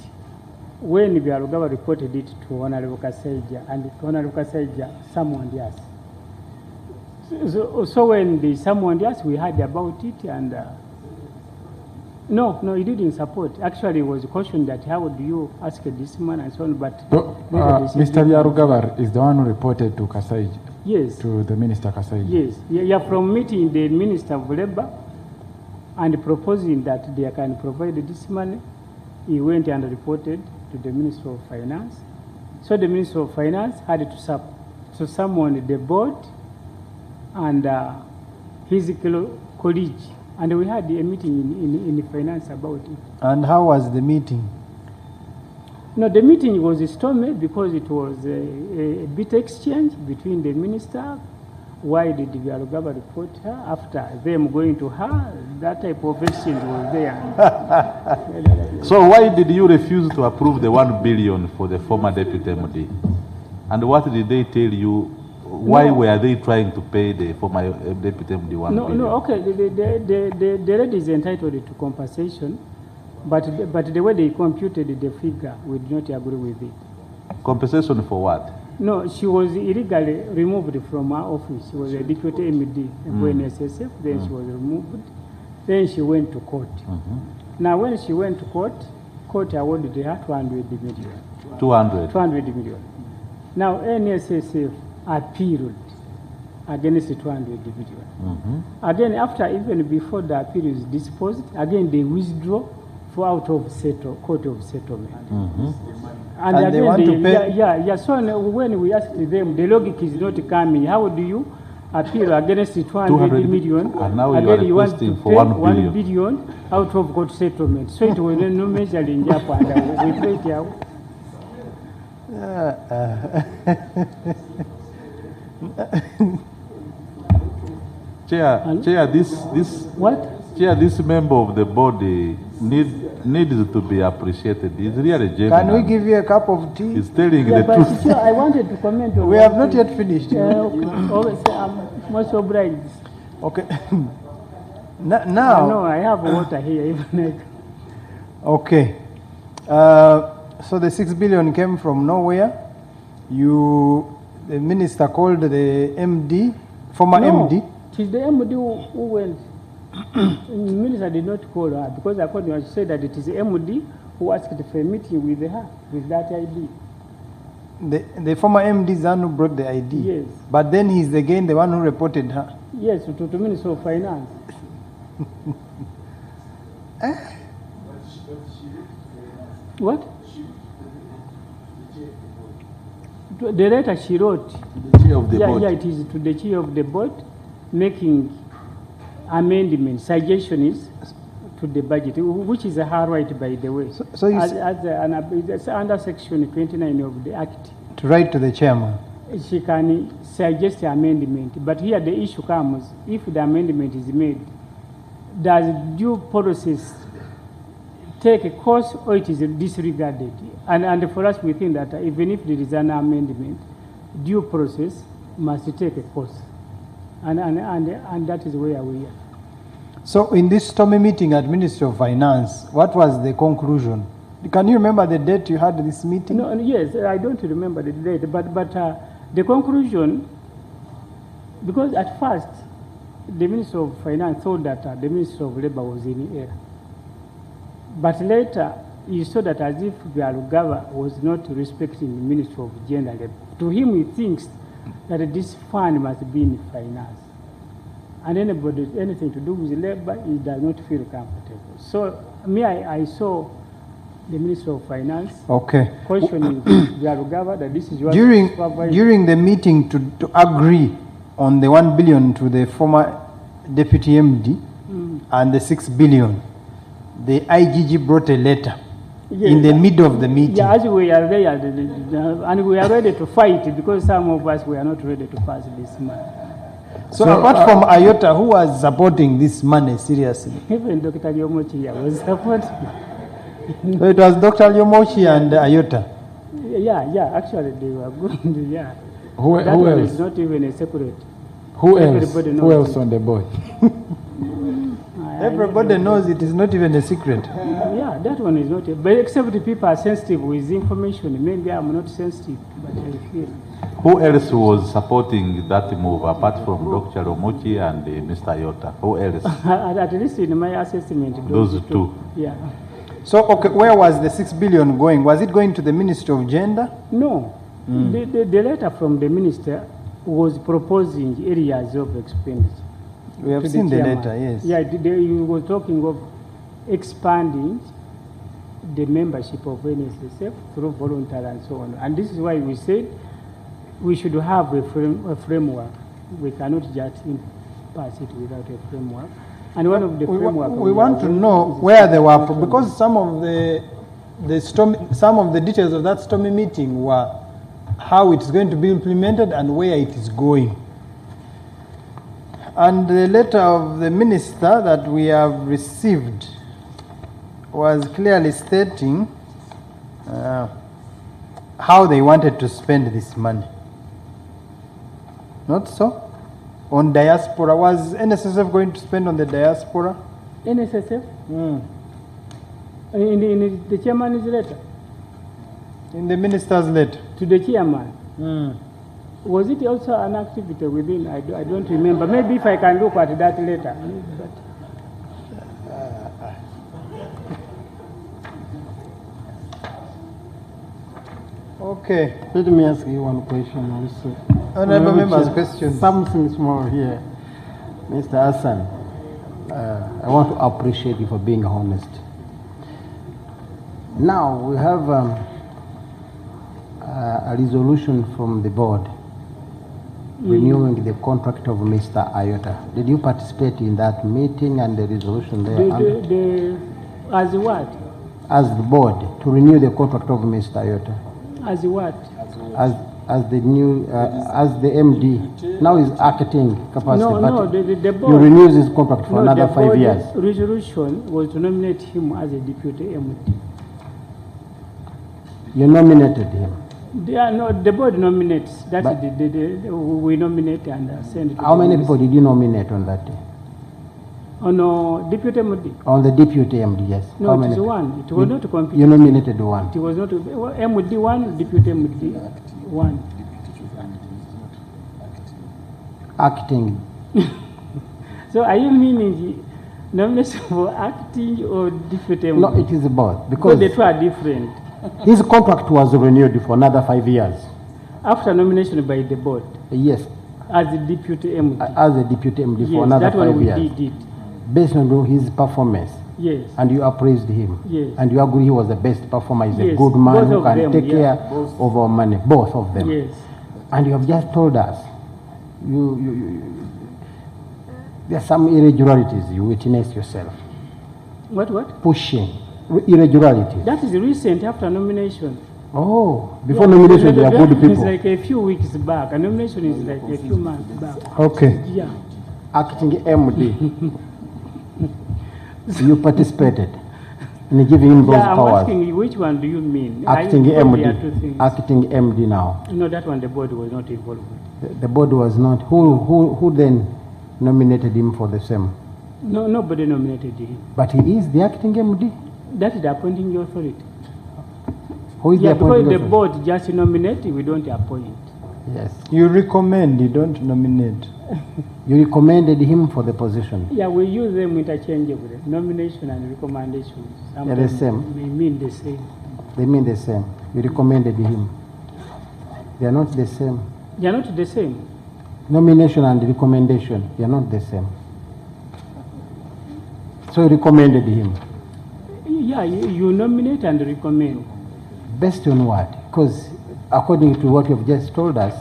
when Biarugaba reported it to Honorable Kasaija, and Honorable Kasaija summoned us. So when they summoned us, we heard about it, and no, he didn't support. Actually, he was cautioned that how would you ask this man and so on, but... Mr. Yarugavar is the one who reported to Kasaij. Yes. To the Minister Kasaij. Yes. Yeah, from meeting the Minister of Labour and proposing that they can provide this money, he went and reported to the Minister of Finance. So the Minister of Finance had to summon the board and his colleague, and we had a meeting in finance about it. And how was the meeting? No, the meeting was stormy because it was a bit exchange between the minister. Why did Byalugaba report her after them going to her? That type of exchange was there. So why did you refuse to approve the 1 billion for the former deputy MD? And what did they tell you? Why were they trying to pay the former deputy MD 1 billion? No, okay. The lady is entitled to compensation, but the way they computed the figure, we do not agree with it. Compensation for what? No, she was illegally removed from her office. She was a deputy MD for NSSF. Then she was removed. Then she went to court. Now, when she went to court, court awarded her 200 million. 200? 200 million. Now, NSSF appealed against the 200 million. Again, after, even before the appeal is disposed, again they withdraw for out of court of settlement. And again, they want to pay? Yeah. So when we asked them, the logic is not coming. How do you appeal against the 200 million? And now again, you are requesting for 1 billion out of court settlement. So it was no measuring up, and we played out. Chair, this member of the body needs to be appreciated. He's really genuine. Can we give you a cup of tea? He's telling the truth. Sure, I wanted to comment on We have not yet finished. I'm most obliged. Okay. No, I have water here. Okay. So the 6 billion came from nowhere. The minister called the MD, former MD. She's the MD who went. The minister did not call her because according to her, she said that it is the MD who asked for a meeting with her, with that ID. The former MD is the one who brought the ID. Yes. But then he's again the one who reported her. Yes, to Minister of Finance. What? The letter she wrote. The chair of the board. Yeah, it is to the chair of the board, making amendments, suggestions to the budget, which is her right, by the way. So you it's under section 29 of the Act. To write to the chairman. She can suggest amendment, but here the issue comes: if the amendment is made, does due process take a course or it is disregarded? And for us, we think that even if there is an amendment, due process must take a course. And that is where we are. So in this stormy meeting at Ministry of Finance, what was the conclusion? Can you remember the date you had this meeting? No, yes, I don't remember the date, but the conclusion, because at first the Minister of Finance thought that the Minister of Labour was in error. But later, he saw that as if Byalugaba was not respecting the Minister of Gender Labour. To him, he thinks that this fund must be in finance. And anybody, anything to do with labor, he does not feel comfortable. So, I saw the Minister of Finance questioning Byalugaba that this is what during the meeting to agree on the 1 billion to the former deputy MD and the 6 billion, the IGG brought a letter in the middle of the meeting. Yeah, as we are there, and we are ready to fight because some of us were not ready to pass this money. So apart from IOTA, who was supporting this money seriously? Even Dr. Yomochi was supporting. So it was Dr. Yomochi and IOTA. Yeah, actually they were good. Yeah. Who else? Is not even a separate. Who else on the board? Everybody knows it is not even a secret. Yeah, that one is not. But except the people are sensitive with information. Maybe I'm not sensitive, but I feel. Who else was supporting that move apart from Dr. Omochi and Mr. Ayota? Who else? At least in my assessment, Those two. Yeah. So, okay, where was the 6 billion going? Was it going to the Ministry of Gender? No. The letter from the minister was proposing areas of expenditure. We have to seen the chairman. letter, yes. Yeah, he was talking of expanding the membership of NSSF through voluntary and so on. And this is why we said we should have a framework. We cannot just pass it without a framework. And one of the framework We want to know where they were, because some of some of the details of that stormy meeting were how it's going to be implemented and where it is going. And the letter of the minister that we have received was clearly stating how they wanted to spend this money. Not so? On diaspora, was NSSF going to spend on the diaspora? NSSF? In the chairman's letter? In the minister's letter? To the chairman? Was it also an activity within? I don't remember. Maybe if I can look at that letter. Okay. Let me ask you one question also. Honorable members, questions. Something small here. Mr. Hassan, I want to appreciate you for being honest. Now, we have a resolution from the board renewing the contract of Mr. Ayota. Did you participate in that meeting and the resolution there? As what? As the board, to renew the contract of Mr. Ayota. As what? As the new, as the MD, now he's acting capacity. No, but the board. you renew his contract for another 5 years. The resolution was to nominate him as a deputy MD. You nominated him. The board nominates. That we nominate and send it to How the many minister. people did you nominate on that day? On deputy MD? On the deputy MD, yes. No, How it many? is one. It was not a competition. You nominated one. It was not MD one, deputy MD one. Acting. So are you meaning nomination for acting or deputy MD? No, it is both. Because the two are different. his contract was renewed for another 5 years. After nomination by the board? Yes. As a deputy MD? As a deputy MD Yes, for another that one 5 we years. did. Based on his performance. Yes. And you appraised him. Yes. And you agree he was the best performer. He's a Yes, good man both who of can them, take yeah. care of our money. Both of them. Yes. And you have just told us there are some irregularities you witnessed yourself. What? Pushing. Irregularities. That is recent after nomination. Oh, before nomination they are good It's people. like a few weeks back. A nomination is like a few months back. Okay. Yeah. Acting MD. You participated in giving him those Yeah, I'm powers. asking you, which one do you mean? Acting There are two MD. things. Acting MD now. No, that one the board was not involved with. The board was not. Who then nominated him for the same? No, nobody nominated him. But he is the acting MD. That is the appointing authority. Who is Yeah, the because appointing the authority? board just nominate, we don't appoint. Yes. You recommend, you don't nominate. You recommended him for the position. Yeah, we use them interchangeably. Nomination and recommendation. They're the same. They mean the same. They mean the same. You recommended him. They are not the same. They are not the same. Nomination and recommendation, they are not the same. So you recommended him. Yeah, you nominate and recommend. Based on what? Because according to what you've just told us,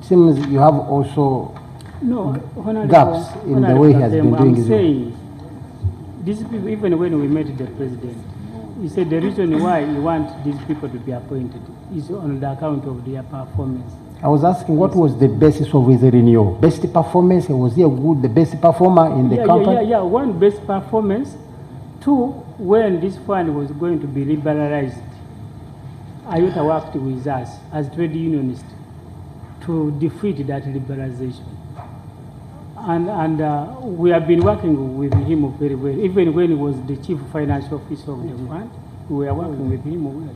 it seems you have also No, gaps in the way he has been doing I'm his work. saying, these people, even when we met the president, he said the reason why he wants these people to be appointed is on the account of their performance. I was asking what was the basis of his renewal? Best performance? Was he a good, the best performer in the company? Yeah. One, best performance. Two, when this fund was going to be liberalized, Ayota worked with us as trade unionists to defeat that liberalization. And we have been working with him very well. Even when he was the chief financial officer of the fund, we were working with him well.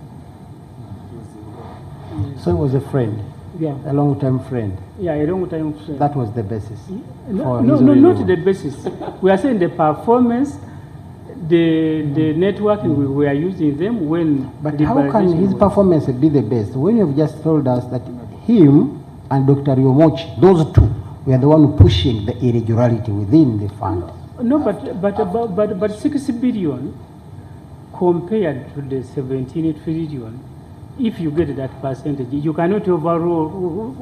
So he was a friend. Yeah. A long-time friend. Yeah, a long-time friend. That was the basis. No, for no, his no, renewal. not the basis. We are saying the performance, the networking, we are using them when. But how can liberalization his was- performance be the best when you've just told us that him and Dr. Yomochi, those two, were the one pushing the irregularity within the fund? No, but 60 billion compared to the 17 trillion, if you get that percentage, you cannot overall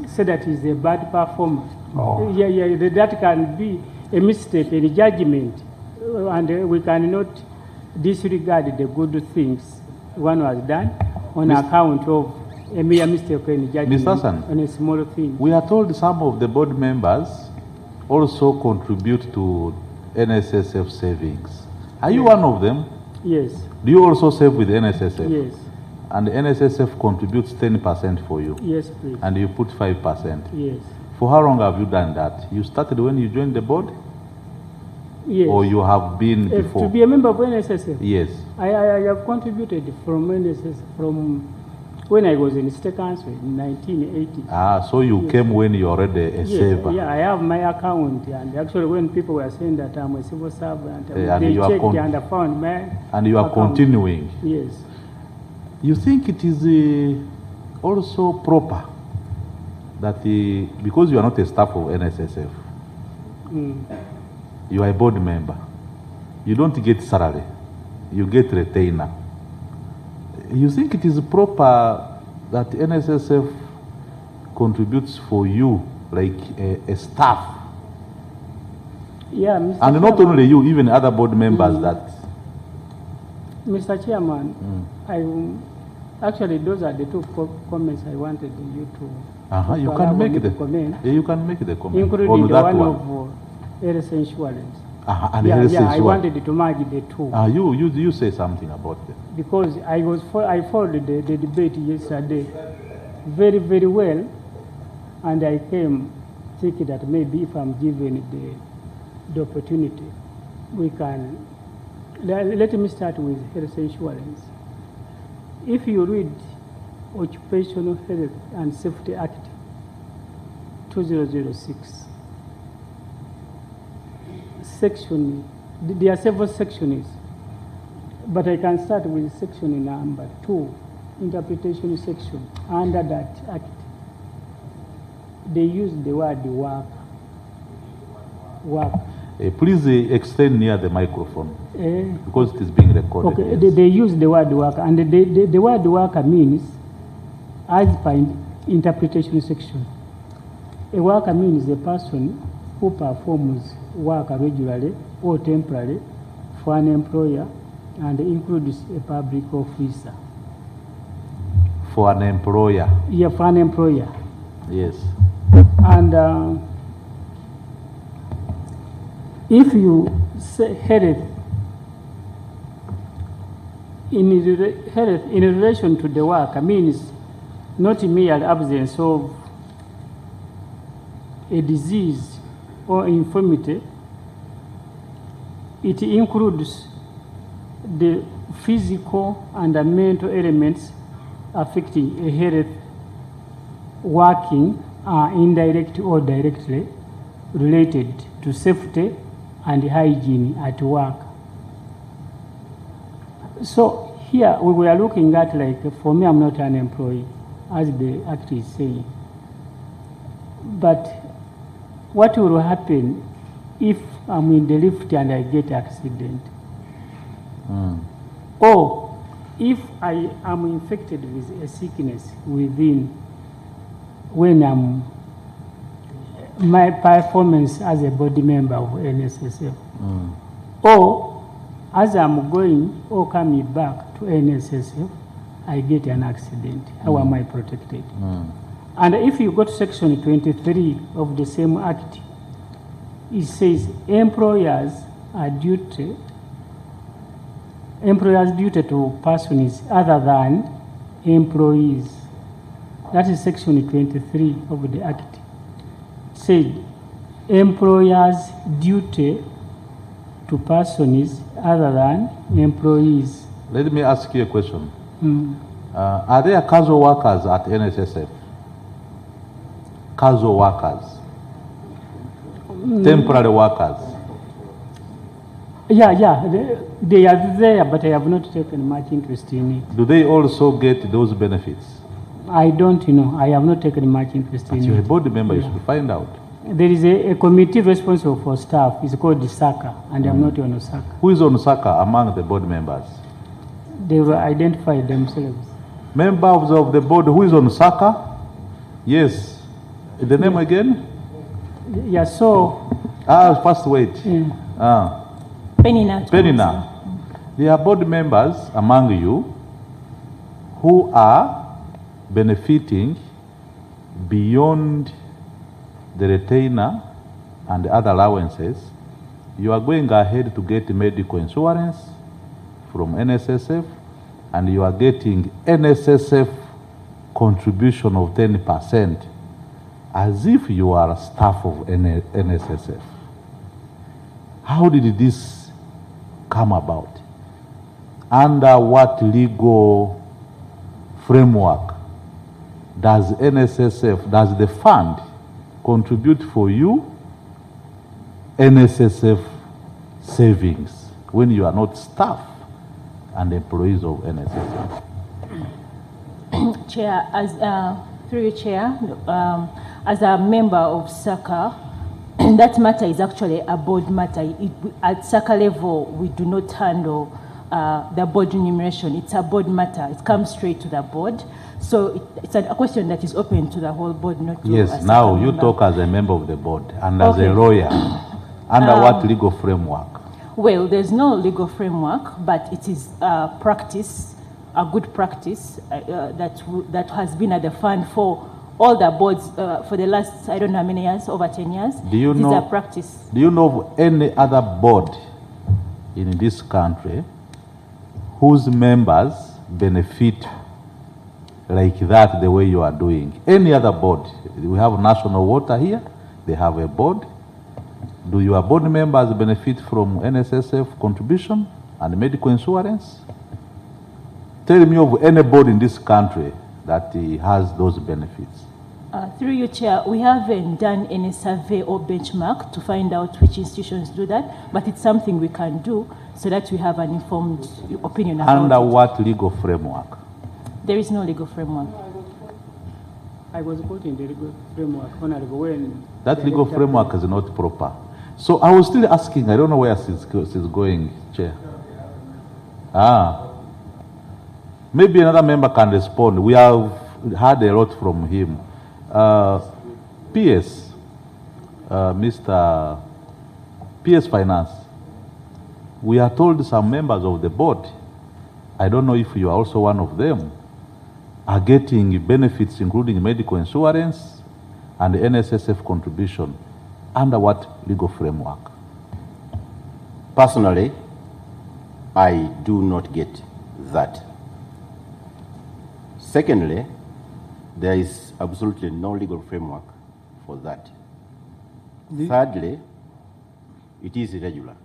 say that is a bad performance. Oh. Yeah, that can be a mistake in judgment, and we cannot disregard the good things one has done on account of a mere mistake in judgment Mr. Hassan, on a small thing. we are told some of the board members also contribute to NSSF savings. Are you one of them? Yes. Do you also save with NSSF? Yes. And NSSF contributes 10% for you? Yes, please. And you put 5%? Yes. For how long have you done that? You started when you joined the board? Yes. Or you have been before? To be a member of NSSF? Yes. I have contributed from NSSF from when I was in state council in 1980. Ah, so you came when you already a Yes, saver. yeah, I have my account, and actually when people were saying that I'm a civil servant, And they you are checked and found my And you are account. continuing. Yes. You think it is also proper that because you are not a staff of NSSF, Mm. you are a board member, you don't get salary, you get retainer. You think it is proper that NSSF contributes for you like a staff? Yeah, Mr. And not Chairman. only you, even other board members that. Mr. Chairman, actually those are the two comments I wanted you to. You to can allow make me the to comment, you can make the comment including on the that one one. of health insurance. And yeah, health yeah, I insurance. wanted to merge the two. You say something about them. Because I followed the debate yesterday very, very well, and I came thinking that maybe if I'm given the opportunity, we can. Let me start with health insurance. If you read Occupational Health and Safety Act 2006, section, there are several sections, but I can start with section number 2, interpretation section. Under that act, they use the word work. Please explain near the microphone Eh, because it is being recorded. Okay, yes. they use the word worker, and the word worker means, as per interpretation section, a worker means a person who performs work regularly or temporarily for an employer and includes a public officer. For an employer. Yeah, for an employer. Yes. And if you say health, in relation to the worker means not mere absence of a disease or infirmity. It includes the physical and the mental elements affecting a health working indirectly or directly related to safety and hygiene at work. So here we were looking at, like, for me, I'm not an employee, as the act is saying. But what will happen if I'm in the lift and I get accident? Or if I am infected with a sickness within, when my performance as a body member of NSSF, or as I'm going or coming back to NSSF, I get an accident. How am I protected? And if you go to section 23 of the same act, it says employers' duty to persons other than employees. That is section 23 of the act. It says employers' duty to persons other than employees. Let me ask you a question. Are there casual workers at NSSF? casual workers, temporary workers? Yeah, they are there, but I have not taken much interest in it. Do they also get those benefits? I don't know. I have not taken much interest in You're a it. board member, you should find out. There is a committee responsible for staff. It's called the SACA, and I'm not on SACA. Who is on SACA among the board members? They will identify themselves. Members of the board, who is on SACA? Yes. The name again? Yeah, so... First wait. Penina. Penina. There are board members among you who are benefiting beyond the retainer and other allowances. You are going ahead to get medical insurance from NSSF, and you are getting NSSF contribution of 10% as if you are a staff of NSSF. How did this come about? Under what legal framework does NSSF, does the fund contribute for you NSSF savings when you are not staff and employees of NSSF? Chair, through you, Chair, as a member of SACA, that matter is actually a board matter. At SACA level, we do not handle the board remuneration. It's a board matter. It comes straight to the board. So it's a question that is open to the whole board, not to Yes, now you talk as a member of the board and as Okay. a lawyer. Under what legal framework? Well, there's no legal framework, but it is practice, a good practice that has been at the fund for all the boards for the last, I don't know how many years, over 10 years. Do you It is know? a practice. Do you know of any other board in this country whose members benefit like that the way you are doing? Any other board? We have National Water here. They have a board. Do your board members benefit from NSSF contribution and medical insurance? Tell me of any board in this country that has those benefits. Through you, Chair, we haven't done any survey or benchmark to find out which institutions do that, but it's something we can do so that we have an informed opinion about Under it. what legal framework? There is no legal framework. I was quoting the legal framework, Honorable, when... That legal framework is not proper. So I was still asking, I don't know where she's going, Chair. Maybe another member can respond. We have heard a lot from him. PS, Mr. PS Finance, we are told some members of the board, I don't know if you are also one of them, are getting benefits including medical insurance and NSSF contribution. Under what legal framework? Personally, I do not get that. Secondly, there is absolutely no legal framework for that. Thirdly, it is irregular.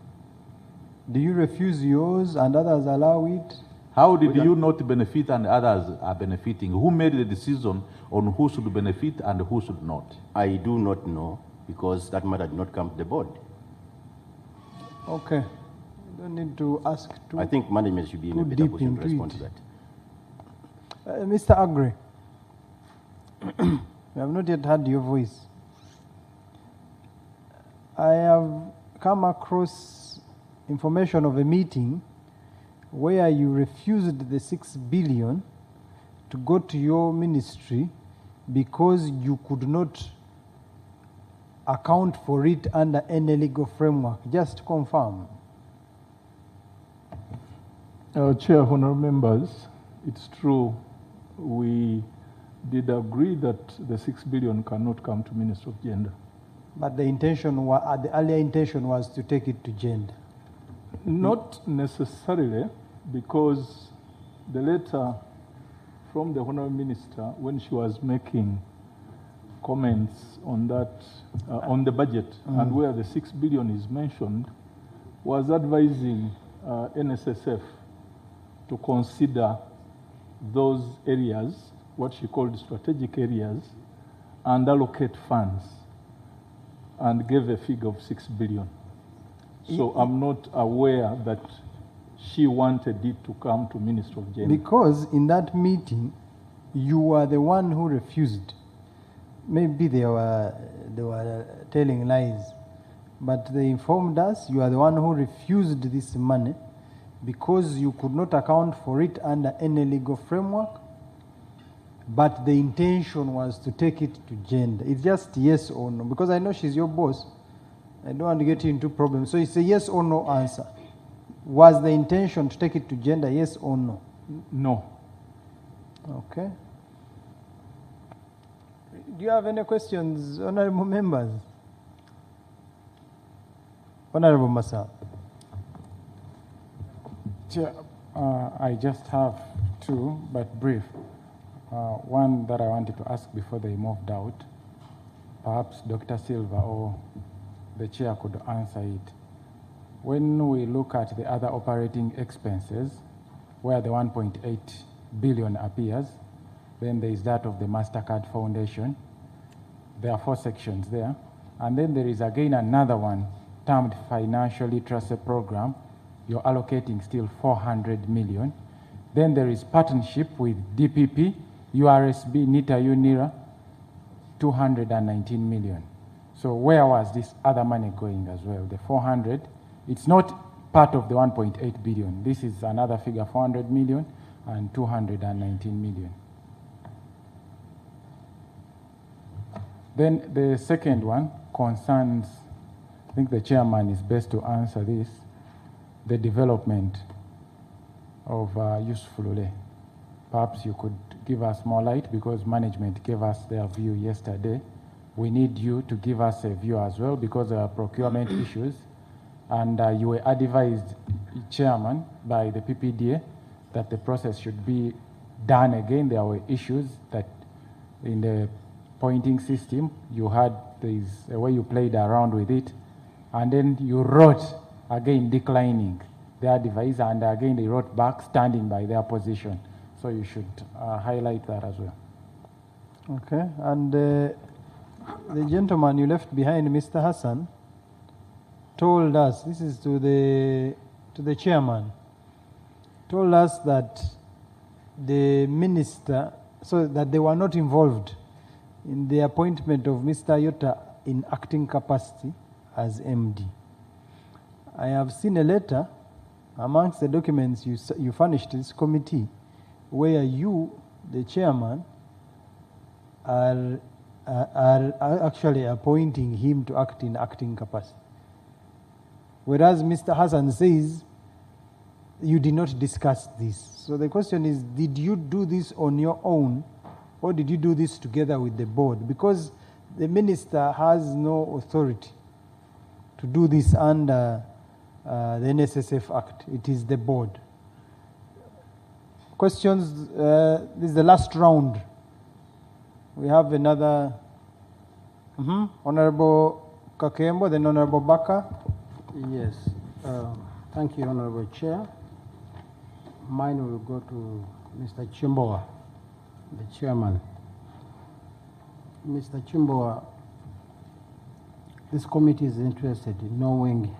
Do you refuse yours and others allow it? How did you not benefit and others are benefiting? Who made the decision on who should benefit and who should not? I do not know because that matter did not come to the board. Okay. You don't need to ask too I think management should be in a too better deep position to into respond it. to that. Mr. Agre, we have not yet heard your voice. I have come across information of a meeting where you refused the 6 billion to go to your ministry because you could not account for it under any legal framework. Just confirm. Chair, honorable members, it's true. We did agree that the 6 billion cannot come to Minister of Gender. But the intention, the earlier intention was to take it to gender. Not necessarily, because the letter from the Honourable Minister, when she was making comments on that, on the budget, and where the 6 billion is mentioned, was advising NSSF to consider those areas, what she called strategic areas, and allocate funds and gave a figure of 6 billion. So I'm not aware that she wanted it to come to Minister of Gender. Because in that meeting, you were the one who refused. Maybe they were telling lies, but they informed us you are the one who refused this money because you could not account for it under any legal framework, but the intention was to take it to gender. It's just yes or no, because I know she's your boss. I don't want to get into problems. So it's a yes or no answer. Was the intention to take it to gender, yes or no? No. Okay. Do you have any questions, honorable members? Honorable Massa. Chair, I just have two, but brief. One that I wanted to ask before they moved out. Perhaps Dr. Silva or the chair could answer it. When we look at the other operating expenses, where the 1.8 billion appears, then there is that of the MasterCard Foundation. There are 4 sections there. And then there is again another one termed Financial Literacy Program. You're allocating still 400 million. Then there is partnership with DPP, URSB, NITA, UNIRA, 219 million. So where was this other money going as well? The 400, it's not part of the 1.8 billion. This is another figure, 400 million and 219 million. Then the second one concerns, I think the chairman is best to answer this, the development of Yusuf Lule. Perhaps you could give us more light because management gave us their view yesterday. We need you to give us a view as well because there are procurement issues. And you were advised, chairman, by the PPDA that the process should be done again. There were issues that in the pointing system, you had this way you played around with it, and then you wrote again declining their device, and again they wrote back standing by their position. So you should highlight that as well. Okay, and the gentleman you left behind, Mr. Hassan, told us, this is to the chairman, told us that the minister, so that they were not involved in the appointment of Mr. Yota in acting capacity as MD. I have seen a letter amongst the documents you furnished this committee where you, the chairman, are actually appointing him to act in acting capacity. Whereas Mr. Hassan says you did not discuss this. So the question is, did you do this on your own or did you do this together with the board? Because the minister has no authority to do this under the NSSF Act. It is the board. Questions? This is the last round. We have another. Honorable Kakembo, then Honorable Baka. Yes. Thank you, Honorable Chair. Mine will go to Mr. Chimboa, the chairman. Mr. Chimboa, this committee is interested in knowing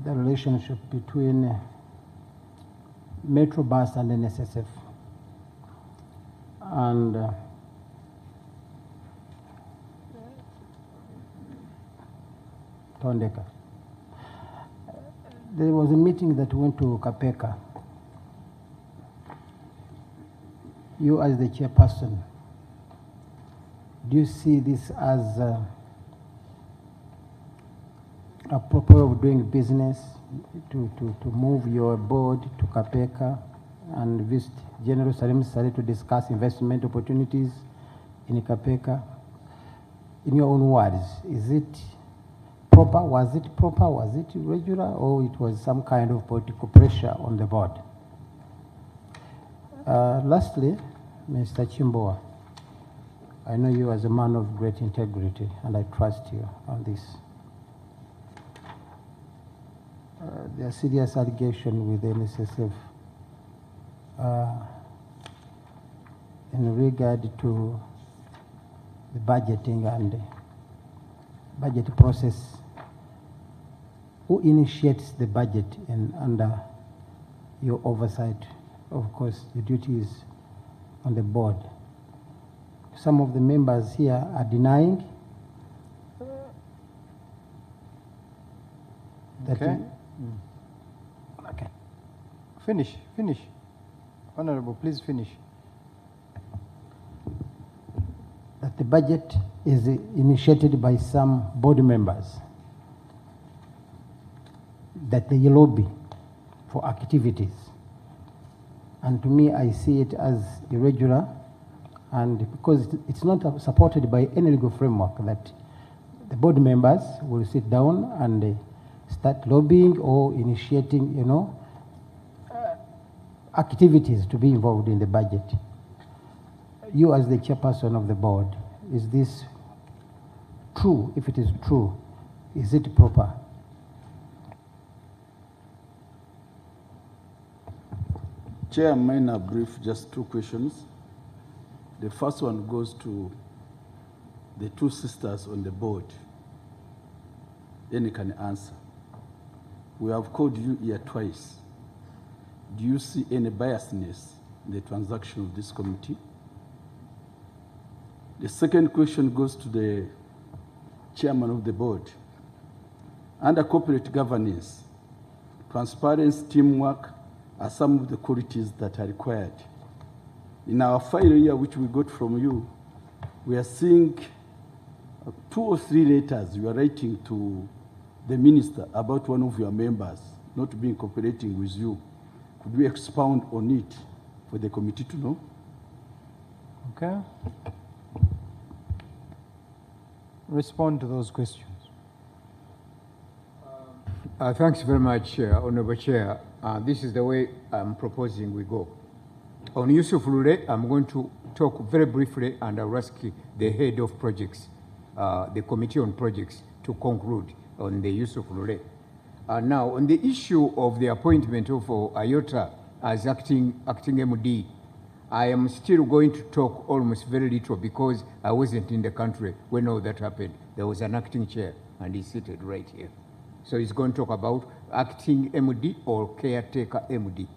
the relationship between Metrobus and NSSF. And Tondeka. There was a meeting that went to Kapeka. You as the chairperson, do you see this as a proper way of doing business to move your board to Kapeka and visit General Salim Sare to discuss investment opportunities in Kapeka? In your own words, is it proper? Was it proper? Was it regular? Or it was some kind of political pressure on the board? Lastly, Mr. Chimboa, I know you as a man of great integrity, and I trust you on this. There are serious allegations with the NSSF in regard to the budgeting and budget process. Who initiates the budget and under your oversight? Of course, the duty is on the board. Some of the members here are denying that. Okay. Okay. Finish. Honorable, please finish. That the budget is initiated by some board members, that they lobby for activities. And to me, I see it as irregular, and because it's not supported by any legal framework, that the board members will sit down and start lobbying or initiating, activities to be involved in the budget. You as the chairperson of the board, is this true? If it is true, is it proper? Chair, mine are brief, just two questions. The first one goes to the two sisters on the board. Then you can answer. We have called you here twice. Do you see any biasness in the transaction of this committee? The second question goes to the chairman of the board. Under corporate governance, transparency, teamwork are some of the qualities that are required. In our file here, which we got from you, we are seeing 2 or 3 letters you are writing to the minister about one of your members not being cooperating with you. Could we expound on it for the committee to know? Okay. Respond to those questions. Thanks very much, Honorable Chair. This is the way I'm proposing we go. On Yusuf Lule, I'm going to talk very briefly, and I'll ask the head of projects, the committee on projects, to conclude on the Yusuf Lule. Now, on the issue of the appointment of Ayota as acting MD, I am still going to talk almost very little because I wasn't in the country when all that happened. There was an acting chair, and he's seated right here. So he's going to talk about acting MD or caretaker MD.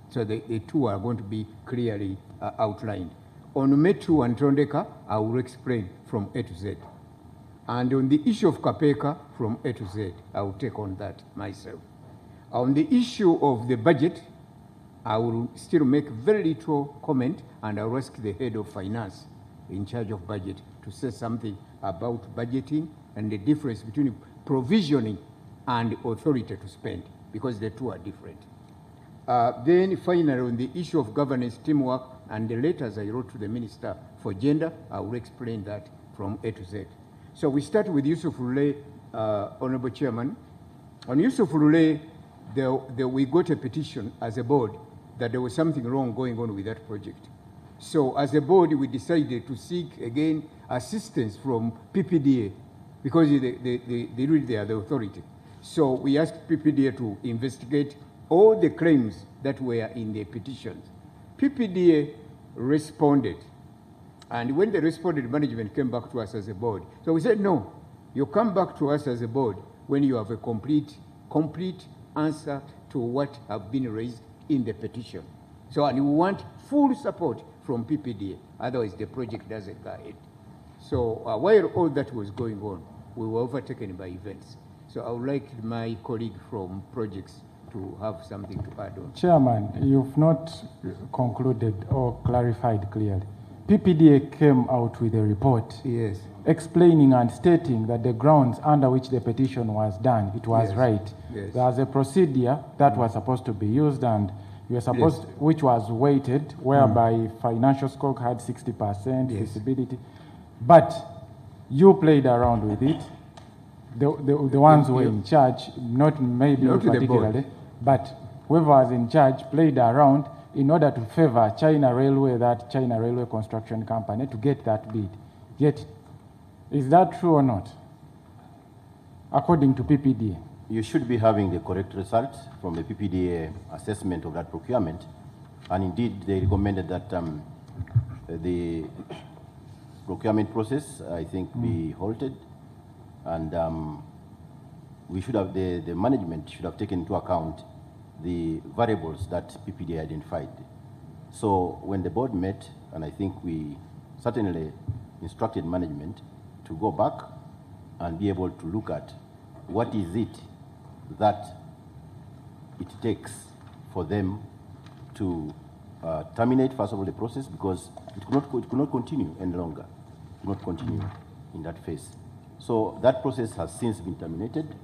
So the two are going to be clearly outlined. On Metu and Trondeka, I will explain from A to Z. And on the issue of Kapeka, from A to Z, I will take on that myself. On the issue of the budget, I will still make very little comment, and I'll ask the head of finance in charge of budget to say something about budgeting and the difference between provisioning and authority to spend, because the two are different. Then finally, on the issue of governance, teamwork, and the letters I wrote to the Minister for Gender, I will explain that from A to Z. So we start with Yusuf Lule, Honorable Chairman. On Yusuf Lule, we got a petition as a board that there was something wrong going on with that project. So as a board, we decided to seek, again, assistance from PPDA, because they really are the authority. So we asked PPDA to investigate all the claims that were in the petitions. PPDA responded. And when they responded, management came back to us as a board. So we said, no, you come back to us as a board when you have a complete answer to what have been raised in the petition. So, and we want full support from PPDA, otherwise the project doesn't go ahead. So while all that was going on, we were overtaken by events. So I would like my colleague from projects to have something to add on. Chairman, you've not concluded or clarified clearly. PPDA came out with a report, yes, explaining and stating that the grounds under which the petition was done, it was yes, right. Yes. There's a procedure that was supposed to be used, and you were supposed, yes, which was weighted, whereby financial scope had 60% yes, feasibility, but you played around with it. The ones who were in charge, not maybe not particularly, but whoever was in charge played around in order to favor China Railway, that China Railway Construction Company, to get that bid. Yet, is that true or not, according to PPDA? You should be having the correct results from the PPDA assessment of that procurement. And indeed, they recommended that the procurement process, I think, be halted, and we should have, the management should have taken into account the variables that PPD identified. So when the board met, and I think we certainly instructed management to go back and be able to look at what is it that it takes for them to terminate, first of all, the process, because it could not continue any longer. It could not continue in that phase. So that process has since been terminated,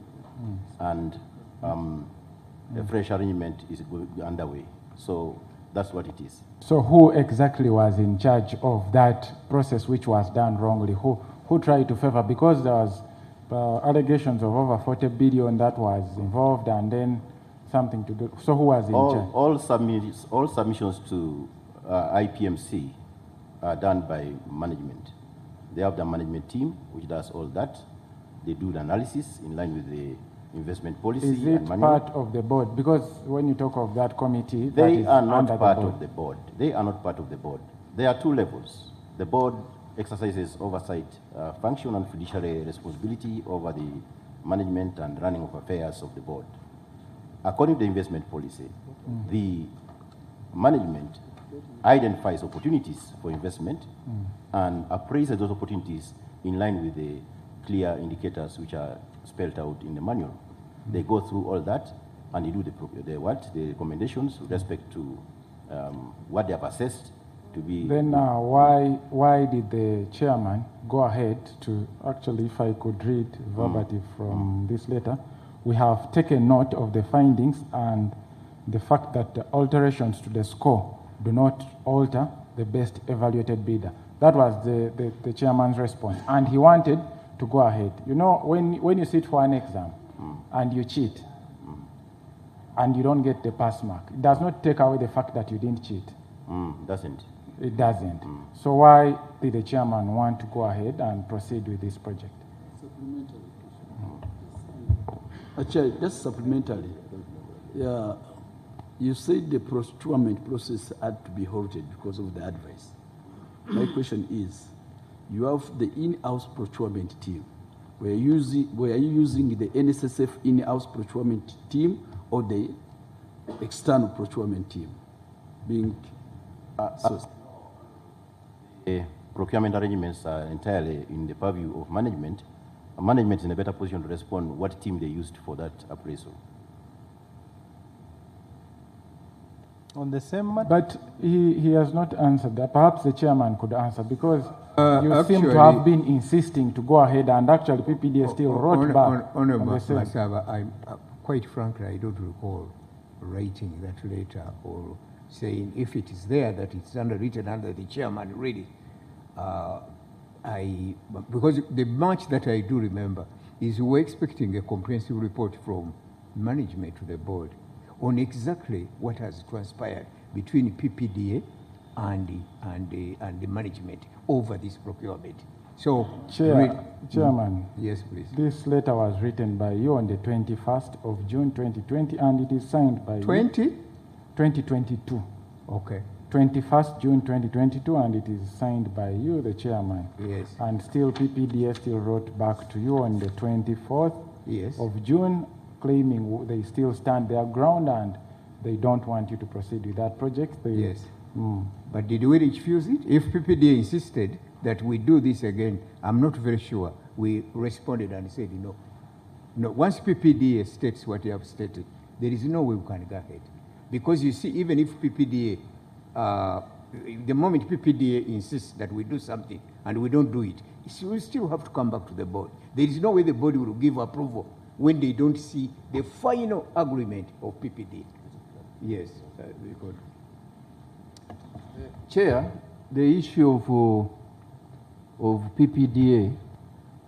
and a fresh arrangement is underway. So that's what it is. So who exactly was in charge of that process which was done wrongly? Who tried to favor? Because there was allegations of over 40 billion that was involved, and then something to do. So who was in charge? All submissions to IPMC are done by management. They have the management team which does all that. They do the analysis in line with the investment policy. Is it part of the board? Because when you talk of that committee, they are not part of the board. They are not part of the board. There are two levels. The board exercises oversight function and fiduciary responsibility over the management and running of affairs of the board. According to the investment policy, the management identifies opportunities for investment and appraises those opportunities in line with the clear indicators which are spelled out in the manual. They go through all that and they do the recommendations with respect to what they have assessed to be. Then why did the chairman go ahead to, actually, if I could read verbatim from this letter, we have taken note of the findings and the fact that the alterations to the score do not alter the best evaluated bidder. That was the chairman's response. And he wanted to go ahead. You know, when you sit for an exam and you cheat and you don't get the pass mark, it does not take away the fact that you didn't cheat. Doesn't. It doesn't. So why did the chairman want to go ahead and proceed with this project? Actually, just supplementary. Yeah, you said the procurement process had to be halted because of the advice. My question is, you have the in-house procurement team. Were you using the NSSF in-house procurement team or the external procurement team? Being procurement arrangements are entirely in the purview of management. Management is in a better position to respond what team they used for that appraisal. On the same matter? But he has not answered that. Perhaps the chairman could answer, because you seem to have been insisting to go ahead, and actually PPD still wrote back. Honorable Masaba, quite frankly, I don't recall writing that letter or saying if it is there that it's underwritten under the chairman read it. Because the much that I do remember is we're expecting a comprehensive report from management to the board on exactly what has transpired between PPDA and the management over this procurement. So, Chairman, yes, please. This letter was written by you on the 21st of June 2020, and it is signed by 2022. Okay. 21st June 2022, and it is signed by you, the chairman. Yes. And still PPDA still wrote back to you on the 24th of June, claiming they still stand their ground and they don't want you to proceed with that project. Yes. But did we refuse it? If PPDA insisted that we do this again, I'm not very sure. We responded and said no. No, once PPDA states what they have stated, there is no way we can go ahead. Because you see, even if PPDA, the moment PPDA insists that we do something and we don't do it, we still have to come back to the board. There is no way the board will give approval when they don't see the final agreement of PPDA. Yes, we could. Chair, the issue of PPDA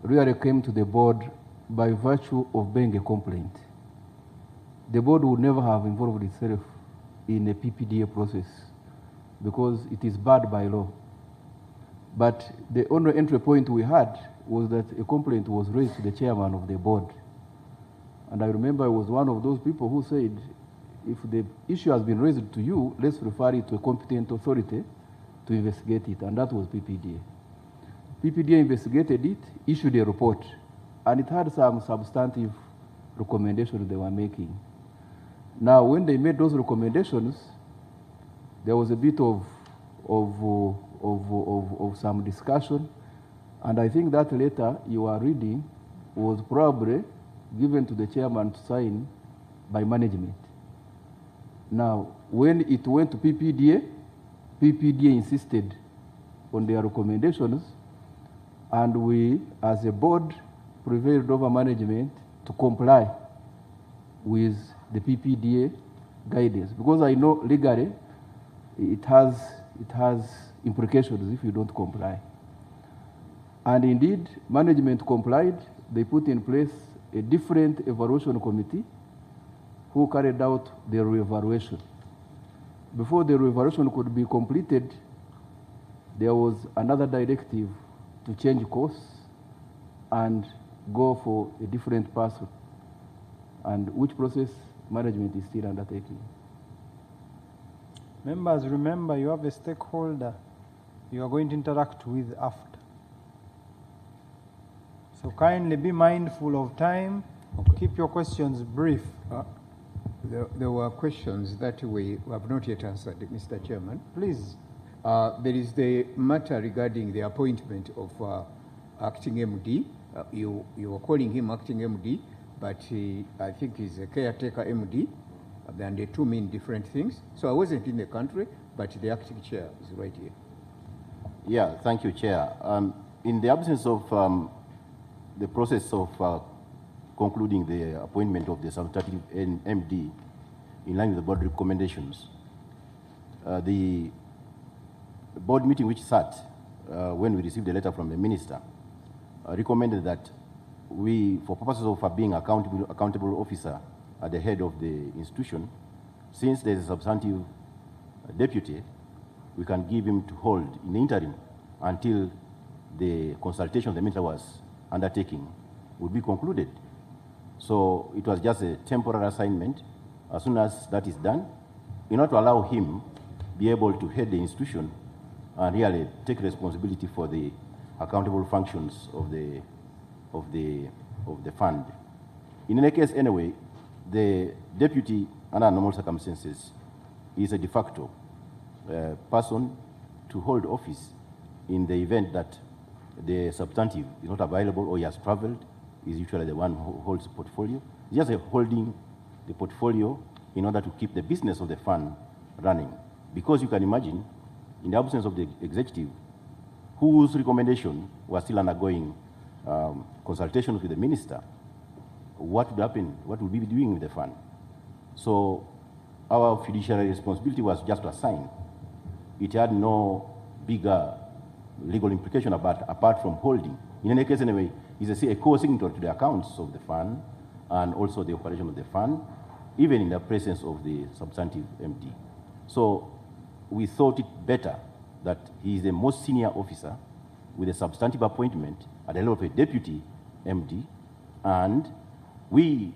really came to the board by virtue of being a complaint. The board would never have involved itself in a PPDA process because it is barred by law. But the only entry point we had was that a complaint was raised to the chairman of the board. And I remember I was one of those people who said, if the issue has been raised to you, let's refer it to a competent authority to investigate it, and that was PPDA. PPDA investigated it, issued a report, and it had some substantive recommendations they were making. Now, when they made those recommendations, there was a bit of some discussion, and I think that letter you are reading was probably given to the chairman to sign by management. Now, when it went to PPDA, PPDA insisted on their recommendations, and we, as a board, prevailed over management to comply with the PPDA guidance, because I know legally it has implications if you don't comply. And indeed, management complied. They put in place a different evaluation committee who carried out the re-evaluation. Before the re-evaluation could be completed, there was another directive to change course and go for a different person, and which process management is still undertaking. Members, remember you have a stakeholder you are going to interact with after. So kindly be mindful of time. Keep your questions brief. There were questions that we have not yet answered, Mr. Chairman. Please. There is the matter regarding the appointment of acting MD. You were calling him acting MD, but I think he's a caretaker MD, and the two mean different things. So I wasn't in the country, but the acting chair is right here. Yeah, thank you, Chair. In the absence of the process of concluding the appointment of the substantive MD in line with the board recommendations, the board meeting which sat when we received a letter from the minister recommended that we, for purposes of being accountable officer at the head of the institution, since there is a substantive deputy, we can give him to hold in the interim until the consultation the minister was undertaking would be concluded. So it was just a temporary assignment. As soon as that is done, in order to allow him be able to head the institution and really take responsibility for the accountable functions of the fund. In any case, anyway, the deputy, under normal circumstances, is a de facto person to hold office in the event that the substantive is not available or he has traveled. Is usually the one who holds the portfolio. Just holding the portfolio in order to keep the business of the fund running. Because you can imagine, in the absence of the executive, whose recommendation was still undergoing consultations with the minister, what would happen? What would we be doing with the fund? So our fiduciary responsibility was just to assign. It had no bigger legal implication apart from holding. In any case, anyway, he's a co-signatory to the accounts of the fund and also the operation of the fund, even in the presence of the substantive MD. So we thought it better that he is the most senior officer with a substantive appointment at the level of a deputy MD, and we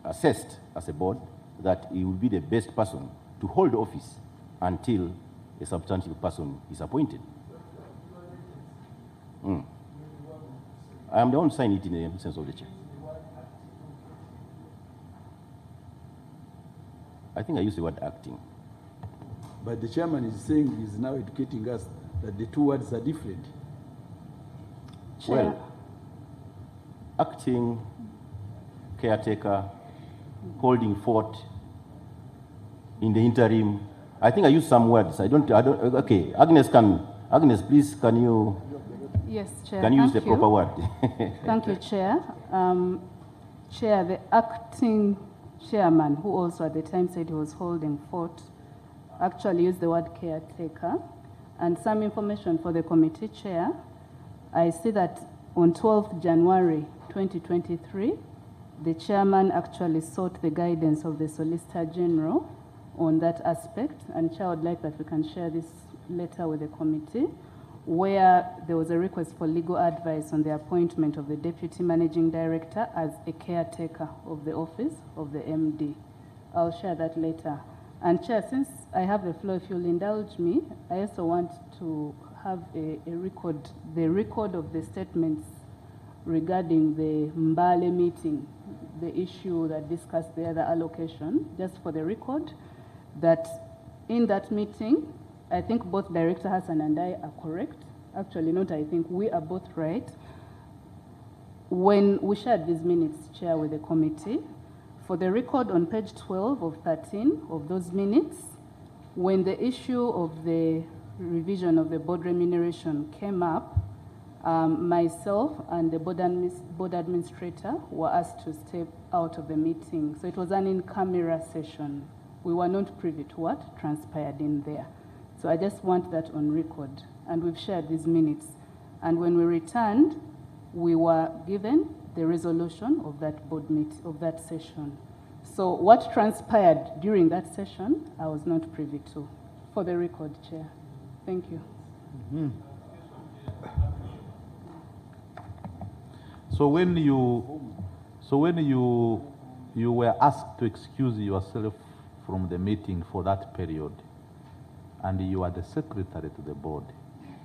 assessed as a board that he would be the best person to hold office until a substantive person is appointed. I am the one signing it in the absence of the chair. I think I used the word acting. But the chairman is saying, he's now educating us that the two words are different. Chair. Well, acting, caretaker, holding fort, in the interim. I think I used some words. I don't, okay, Agnes, please, can you? Yes, Chair. Can you use the proper word? Thank you, Chair. Chair, the acting chairman, who also at the time said he was holding fort, actually used the word caretaker. And some information for the committee chair. I see that on 12th January 2023, the chairman actually sought the guidance of the Solicitor General on that aspect. And Chair would like that we can share this letter with the committee, where there was a request for legal advice on the appointment of the Deputy Managing Director as a caretaker of the office of the MD. I'll share that later. And Chair, since I have the floor, if you'll indulge me, I also want to have a record, the record of the statements regarding the Mbale meeting, the issue that discussed the other allocation, just for the record, that in that meeting, I think both Director Hassan and I are correct. Actually, not I think, we are both right. When we shared these minutes, Chair, with the committee, for the record on page 12 of 13 of those minutes, when the issue of the revision of the board remuneration came up, myself and the board administrator were asked to step out of the meeting. So it was an in-camera session. We were not privy to what transpired in there. So I just want that on record. And we've shared these minutes. And when we returned, we were given the resolution of that board meeting, of that session. So what transpired during that session, I was not privy to. For the record, Chair. Thank you. Mm-hmm. So when you were asked to excuse yourself from the meeting for that period, and you are the secretary to the board,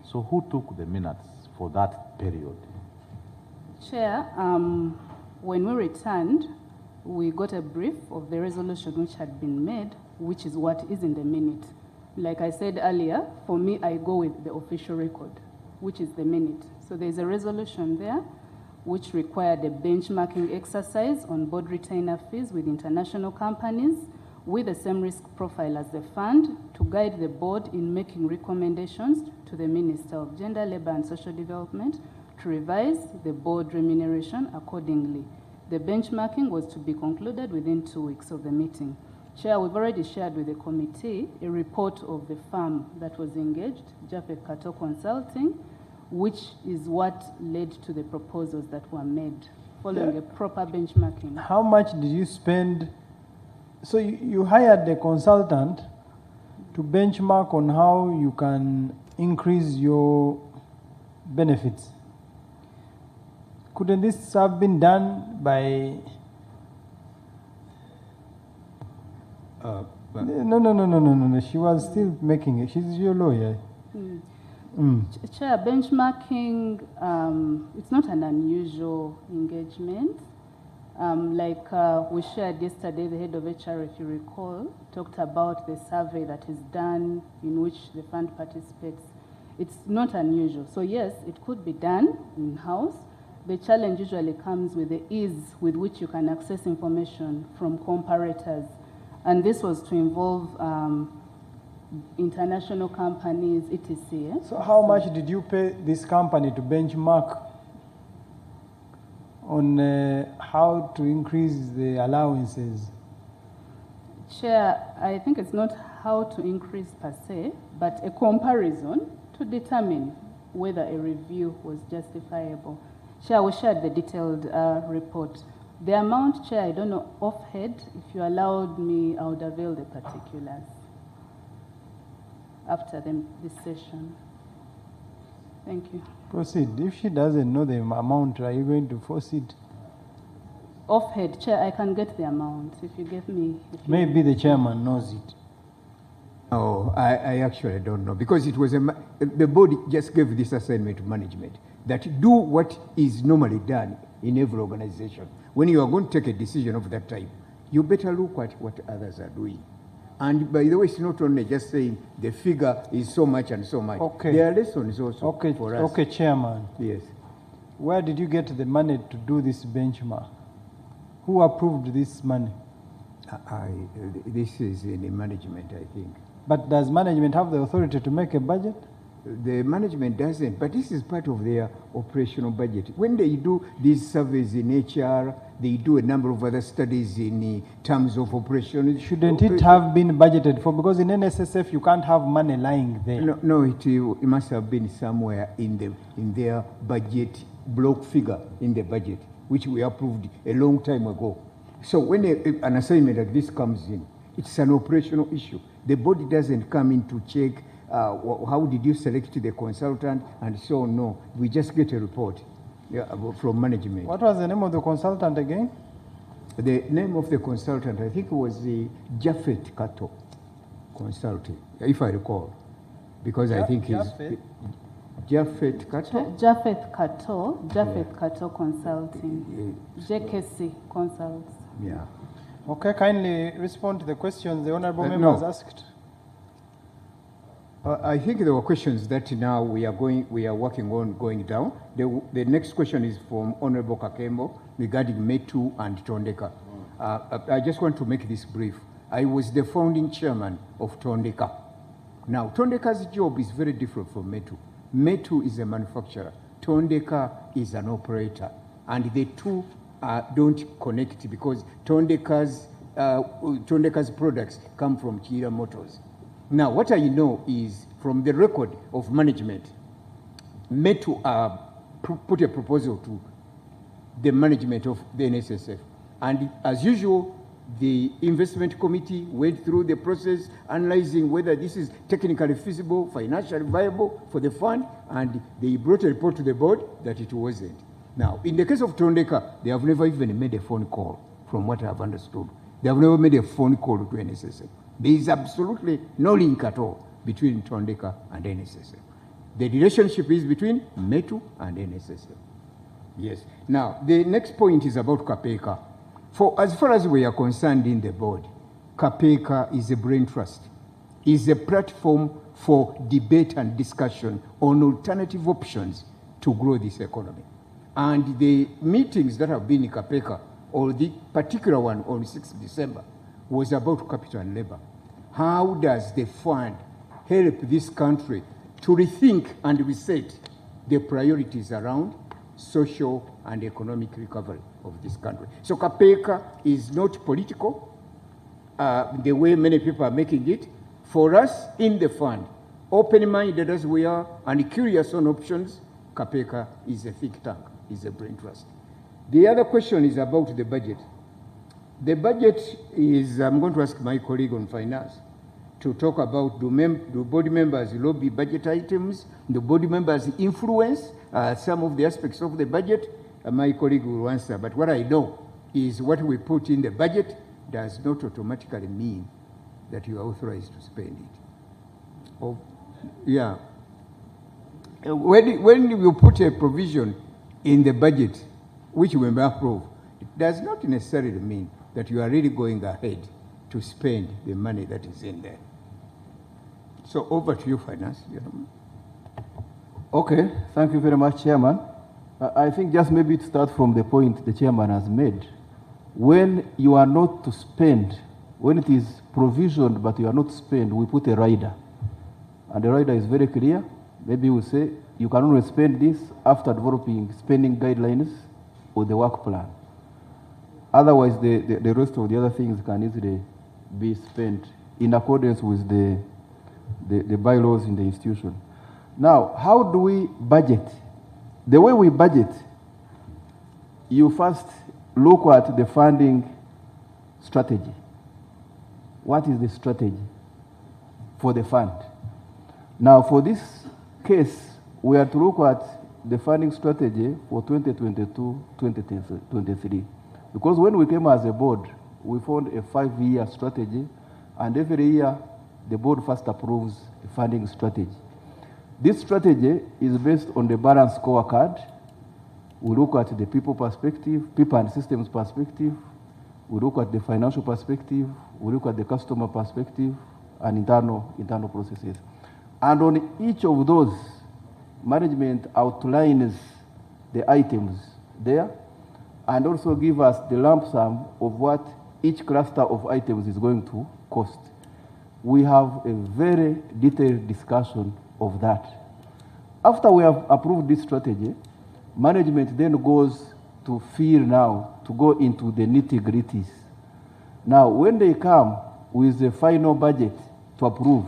so who took the minutes for that period? Chair, when we returned, we got a brief of the resolution which had been made, which is what is in the minute. Like I said earlier, for me, I go with the official record, which is the minute. So there's a resolution there which required a benchmarking exercise on board retainer fees with international companies with the same risk profile as the fund to guide the board in making recommendations to the Minister of Gender, Labour and Social Development to revise the board remuneration accordingly. The benchmarking was to be concluded within 2 weeks of the meeting. Chair, we've already shared with the committee a report of the firm that was engaged, Japheth Kato Consulting, which is what led to the proposals that were made following a proper benchmarking. How much did you spend? So you hired a consultant to benchmark on how you can increase your benefits. Couldn't this have been done by... No. She was still making it. She's your lawyer. Chair, benchmarking, it's not an unusual engagement. Like we shared yesterday, the head of HR, if you recall, talked about the survey that is done in which the fund participates. It's not unusual. So yes, it could be done in-house. The challenge usually comes with the ease with which you can access information from comparators. And this was to involve international companies, etc. So how much did you pay this company to benchmark on how to increase the allowances? Chair, I think it's not how to increase per se, but a comparison to determine whether a review was justifiable. Chair, we shared the detailed report. The amount, Chair, I don't know offhand. If you allowed me, I would avail the particulars after this session. Thank you. Proceed. If she doesn't know the amount, are you going to force it? Offhand, Chair, I can get the amount if you give me. Maybe the chairman knows it. Oh, I actually don't know, because it was the board just gave this assignment to management that do what is normally done in every organization. When you are going to take a decision of that type, you better look at what others are doing. And by the way, it's not only just saying the figure is so much and so much. Okay. There are lessons also for us. Okay, Chairman. Yes. Where did you get the money to do this benchmark? Who approved this money? This is in the management, I think. But does management have the authority to make a budget? The management doesn't, but this is part of their operational budget. When they do these surveys in HR, they do a number of other studies in terms of operation. Shouldn't it have been budgeted for? Because in NSSF, you can't have money lying there. No, it must have been somewhere in their budget, block figure in the budget, which we approved a long time ago. So when an assignment like this comes in, it's an operational issue. The body doesn't come in to check how did you select the consultant and so on. No, we just get a report from management. What was the name of the consultant again? The name of the consultant, I think it was the Japheth Kato Consulting, if I recall, because I think he's Japheth Kato? Japheth Kato Consulting. JKC Consults. Yeah. Okay, kindly respond to the questions the honorable member no. has asked. I think there were questions that now we are working on going down. The next question is from Honorable Kakembo regarding Metu and Tondeka. I just want to make this brief. I was the founding chairman of Tondeka. Now, Tondeka's job is very different from Metu. Metu is a manufacturer. Tondeka is an operator. And the two don't connect because Tondeka's products come from Kira Motors. Now, what I know is from the record of management, Metu put a proposal to the management of the NSSF. And as usual, the investment committee went through the process analyzing whether this is technically feasible, financially viable for the fund, and they brought a report to the board that it wasn't. Now, in the case of Tondeka, they have never even made a phone call, from what I have understood. They have never made a phone call to NSSF. There is absolutely no link at all between Tondeka and NSSF. The relationship is between Metu and NSSF. Yes. Now, the next point is about Kapeka. For as far as we are concerned in the board, Kapeka is a brain trust, is a platform for debate and discussion on alternative options to grow this economy. And the meetings that have been in Kapeka, or the particular one on 6th December, was about capital and labor. How does the fund help this country to rethink and reset the priorities around social and economic recovery of this country? So Kapeka is not political, the way many people are making it. For us in the fund, open-minded as we are and curious on options, Kapeka is a think tank, is a brain trust. The other question is about the budget. The budget is, I'm going to ask my colleague on finance to talk about do board members lobby budget items, do board members influence some of the aspects of the budget. My colleague will answer, but what I know is what we put in the budget does not automatically mean that you are authorized to spend it. Oh, yeah. When you put a provision in the budget, which we may approve, it does not necessarily mean that you are really going ahead to spend the money that is in there. So over to you, Finance. Okay, thank you very much, Chairman. I think just maybe to start from the point the Chairman has made. When you are not to spend, when it is provisioned but you are not to spend, we put a rider. And the rider is very clear. Maybe we say you can only spend this after developing spending guidelines or the work plan. Otherwise, the rest of the other things can easily be spent in accordance with the bylaws in the institution. Now, how do we budget? The way we budget, you first look at the funding strategy. What is the strategy for the fund? Now, for this case, we have to look at the funding strategy for 2022-2023. Because when we came as a board, we found a 5-year strategy, and every year the board first approves the funding strategy. This strategy is based on the balanced scorecard. We look at the people perspective, people and systems perspective. We look at the financial perspective. We look at the customer perspective and internal processes. And on each of those, management outlines the items there and also give us the lump sum of what each cluster of items is going to cost. We have a very detailed discussion of that. After we have approved this strategy, management then goes to field now to go into the nitty-gritties. Now, when they come with the final budget to approve,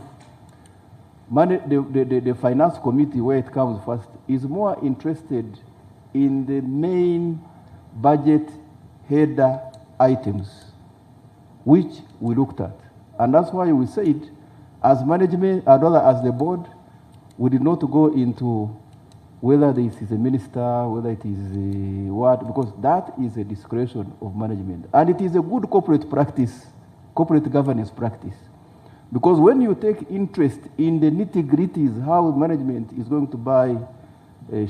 the finance committee, where it comes first, is more interested in the main budget header items, which we looked at. And that's why we said, as management, or rather as the board, we did not go into whether this is a minister, whether it is what, because that is a discretion of management. And it is a good corporate practice, corporate governance practice, Because when you take interest in the nitty-gritties, how management is going to buy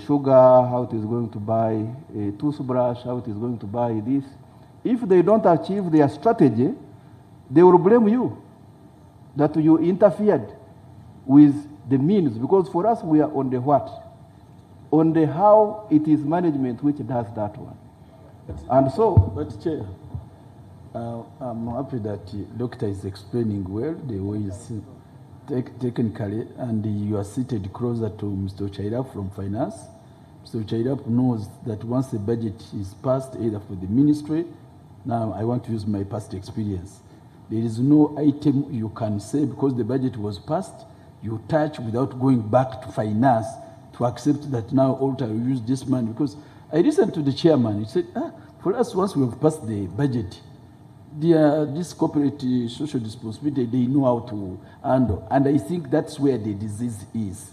sugar, how it is going to buy a toothbrush, how it is going to buy this, if they don't achieve their strategy, they will blame you that you interfered with the means. Because for us, we are on the what? On the how it is management which does that one. And so, But Chair, I'm happy that Doctor is explaining well the way he's technically, and you are seated closer to Mr. Chairap from Finance. Mr. Chairap knows that once the budget is passed, either for the ministry, now I want to use my past experience. There is no item you can say because the budget was passed, you touch without going back to Finance to accept that now Alter will use this money. Because I listened to the chairman, he said, for us, once we have passed the budget, this corporate social responsibility, they know how to handle. And I think that's where the disease is.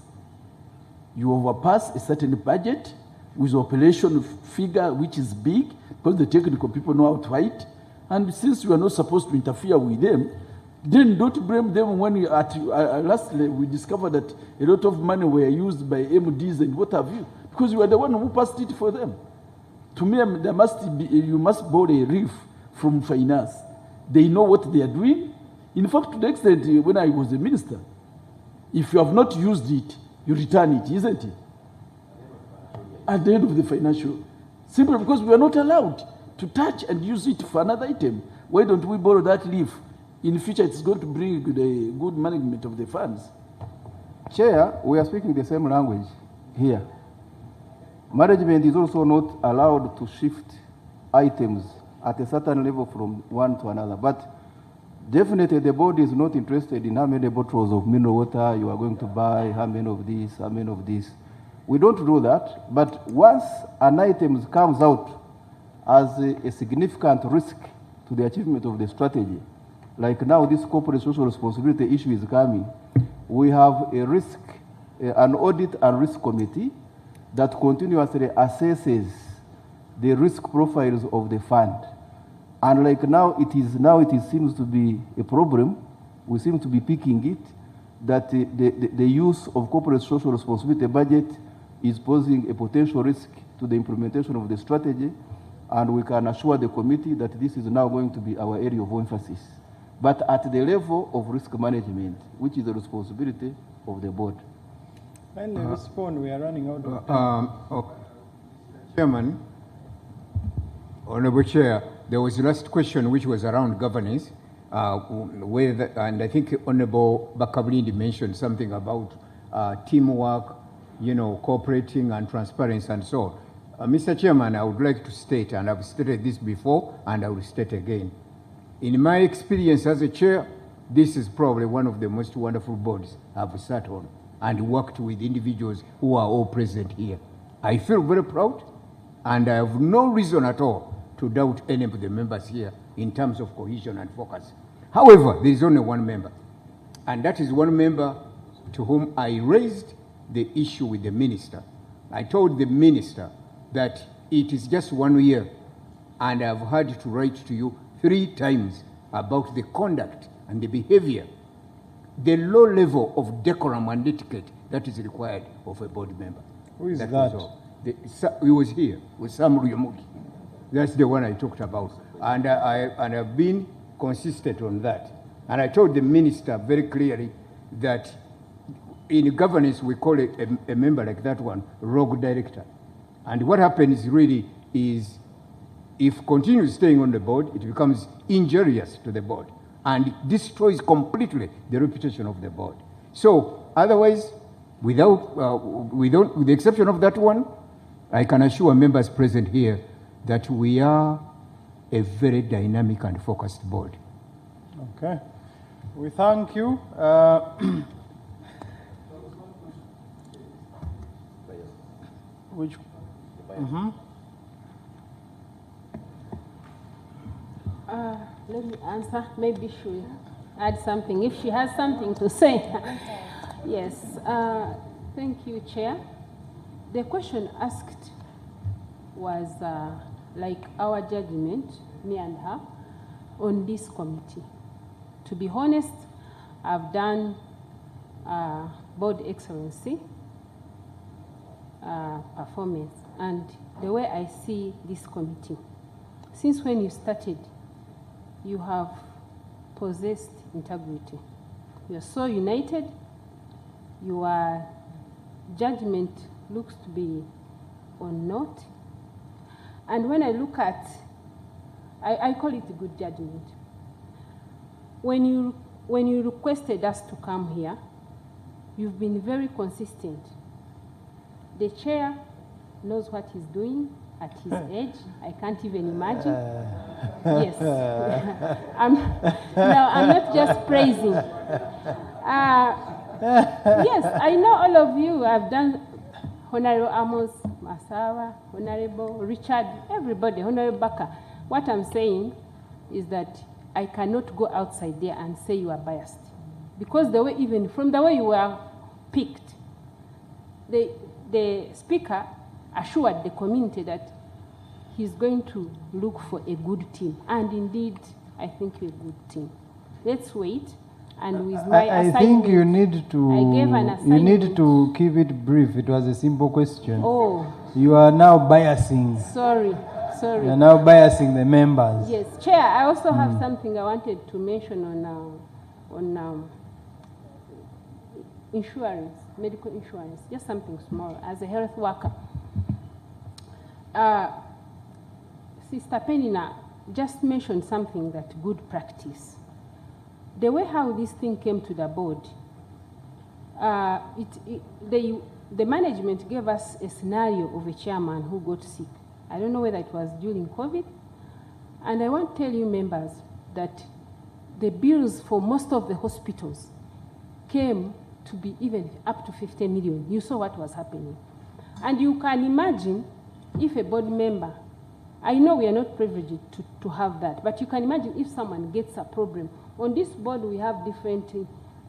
You overpass a certain budget with operation figure which is big, because the technical people know how to fight. And since you are not supposed to interfere with them, then don't blame them when you lastly we discover that a lot of money were used by MDs and what have you, because you are the one who passed it for them. To me, there must be, you must borrow a reef from Finance. They know what they are doing. In fact, to the extent when I was a minister, if you have not used it, you return it, isn't it? At the end of the financial, simply because we are not allowed to touch and use it for another item. Why don't we borrow that leaf? In future, it's going to bring the good management of the funds. Chair, we are speaking the same language here. Management is also not allowed to shift items at a certain level from one to another. But definitely the board is not interested in how many bottles of mineral water you are going to buy, how many of this, how many of this. We don't do that. But once an item comes out as a significant risk to the achievement of the strategy, like now this corporate social responsibility issue is coming, we have a risk, an audit and risk committee that continuously assesses the risk profiles of the fund. And like now it seems to be a problem, we seem to be picking it, that the use of corporate social responsibility budget is posing a potential risk to the implementation of the strategy, and we can assure the committee that this is now going to be our area of emphasis. But at the level of risk management, which is the responsibility of the board. Kindly respond, we are running out of time. Chairman, Honorable Chair, there was the last question which was around governance, and I think Honorable Bakabulindi mentioned something about teamwork, cooperating and transparency and so on. Mr. Chairman, I would like to state, and I've stated this before, and I will state again. In my experience as a chair, this is probably one of the most wonderful boards I've sat on and worked with individuals who are all present here. I feel very proud, and I have no reason at all to doubt any of the members here in terms of cohesion and focus. However, there is only one member, and that is one member to whom I raised the issue with the minister. I told the minister that it is just 1 year, and I've had to write to you 3 times about the conduct and the behavior, the low level of decorum and etiquette that is required of a board member. Who is that? He was here with Sam Ruyumugi. That's the one I talked about. And I've been consistent on that. And I told the minister very clearly that in governance, we call it a member like that one, rogue director. And what happens really is if continues staying on the board, it becomes injurious to the board and destroys completely the reputation of the board. So otherwise, with the exception of that one, I can assure members present here that we are a very dynamic and focused board. Okay. We thank you. Which? Let me answer. Maybe she will add something if she has something to say. Yes. Thank you, Chair. The question asked was like our judgment, me and her, on this committee. To be honest, I've done board excellency performance, and the way I see this committee, since when you started, you have possessed integrity. You are so united. Your judgment looks to be on note. And when I look at, I call it good judgment. When you requested us to come here, you've been very consistent. The chair knows what he's doing at his age. I can't even imagine. Yes. I'm not just praising. Yes, I know all of you. I've done Honorable Amos Masawa, Honorable Richard, everybody, Honorable Baka. What I'm saying is that I cannot go outside there and say you are biased. Because the way, even from the way you were picked, the speaker assured the community that he's going to look for a good team. And indeed, I think a good team. Let's wait. And with my I assignment, think you need to I gave an assignment. keep it brief. It was a simple question. Oh. You are now biasing. Sorry. You are now biasing the members. Yes, Chair, I also have something I wanted to mention on insurance, medical insurance, just something small. As a health worker, Sister Penina just mentioned something that good practice. The way how this thing came to the board, the management gave us a scenario of a chairman who got sick. I don't know whether it was during COVID. And I want to tell you members that the bills for most of the hospitals came to be even up to 50 million. You saw what was happening. And you can imagine if a board member, I know we are not privileged to have that, but you can imagine if someone gets a problem. On this board, we have different,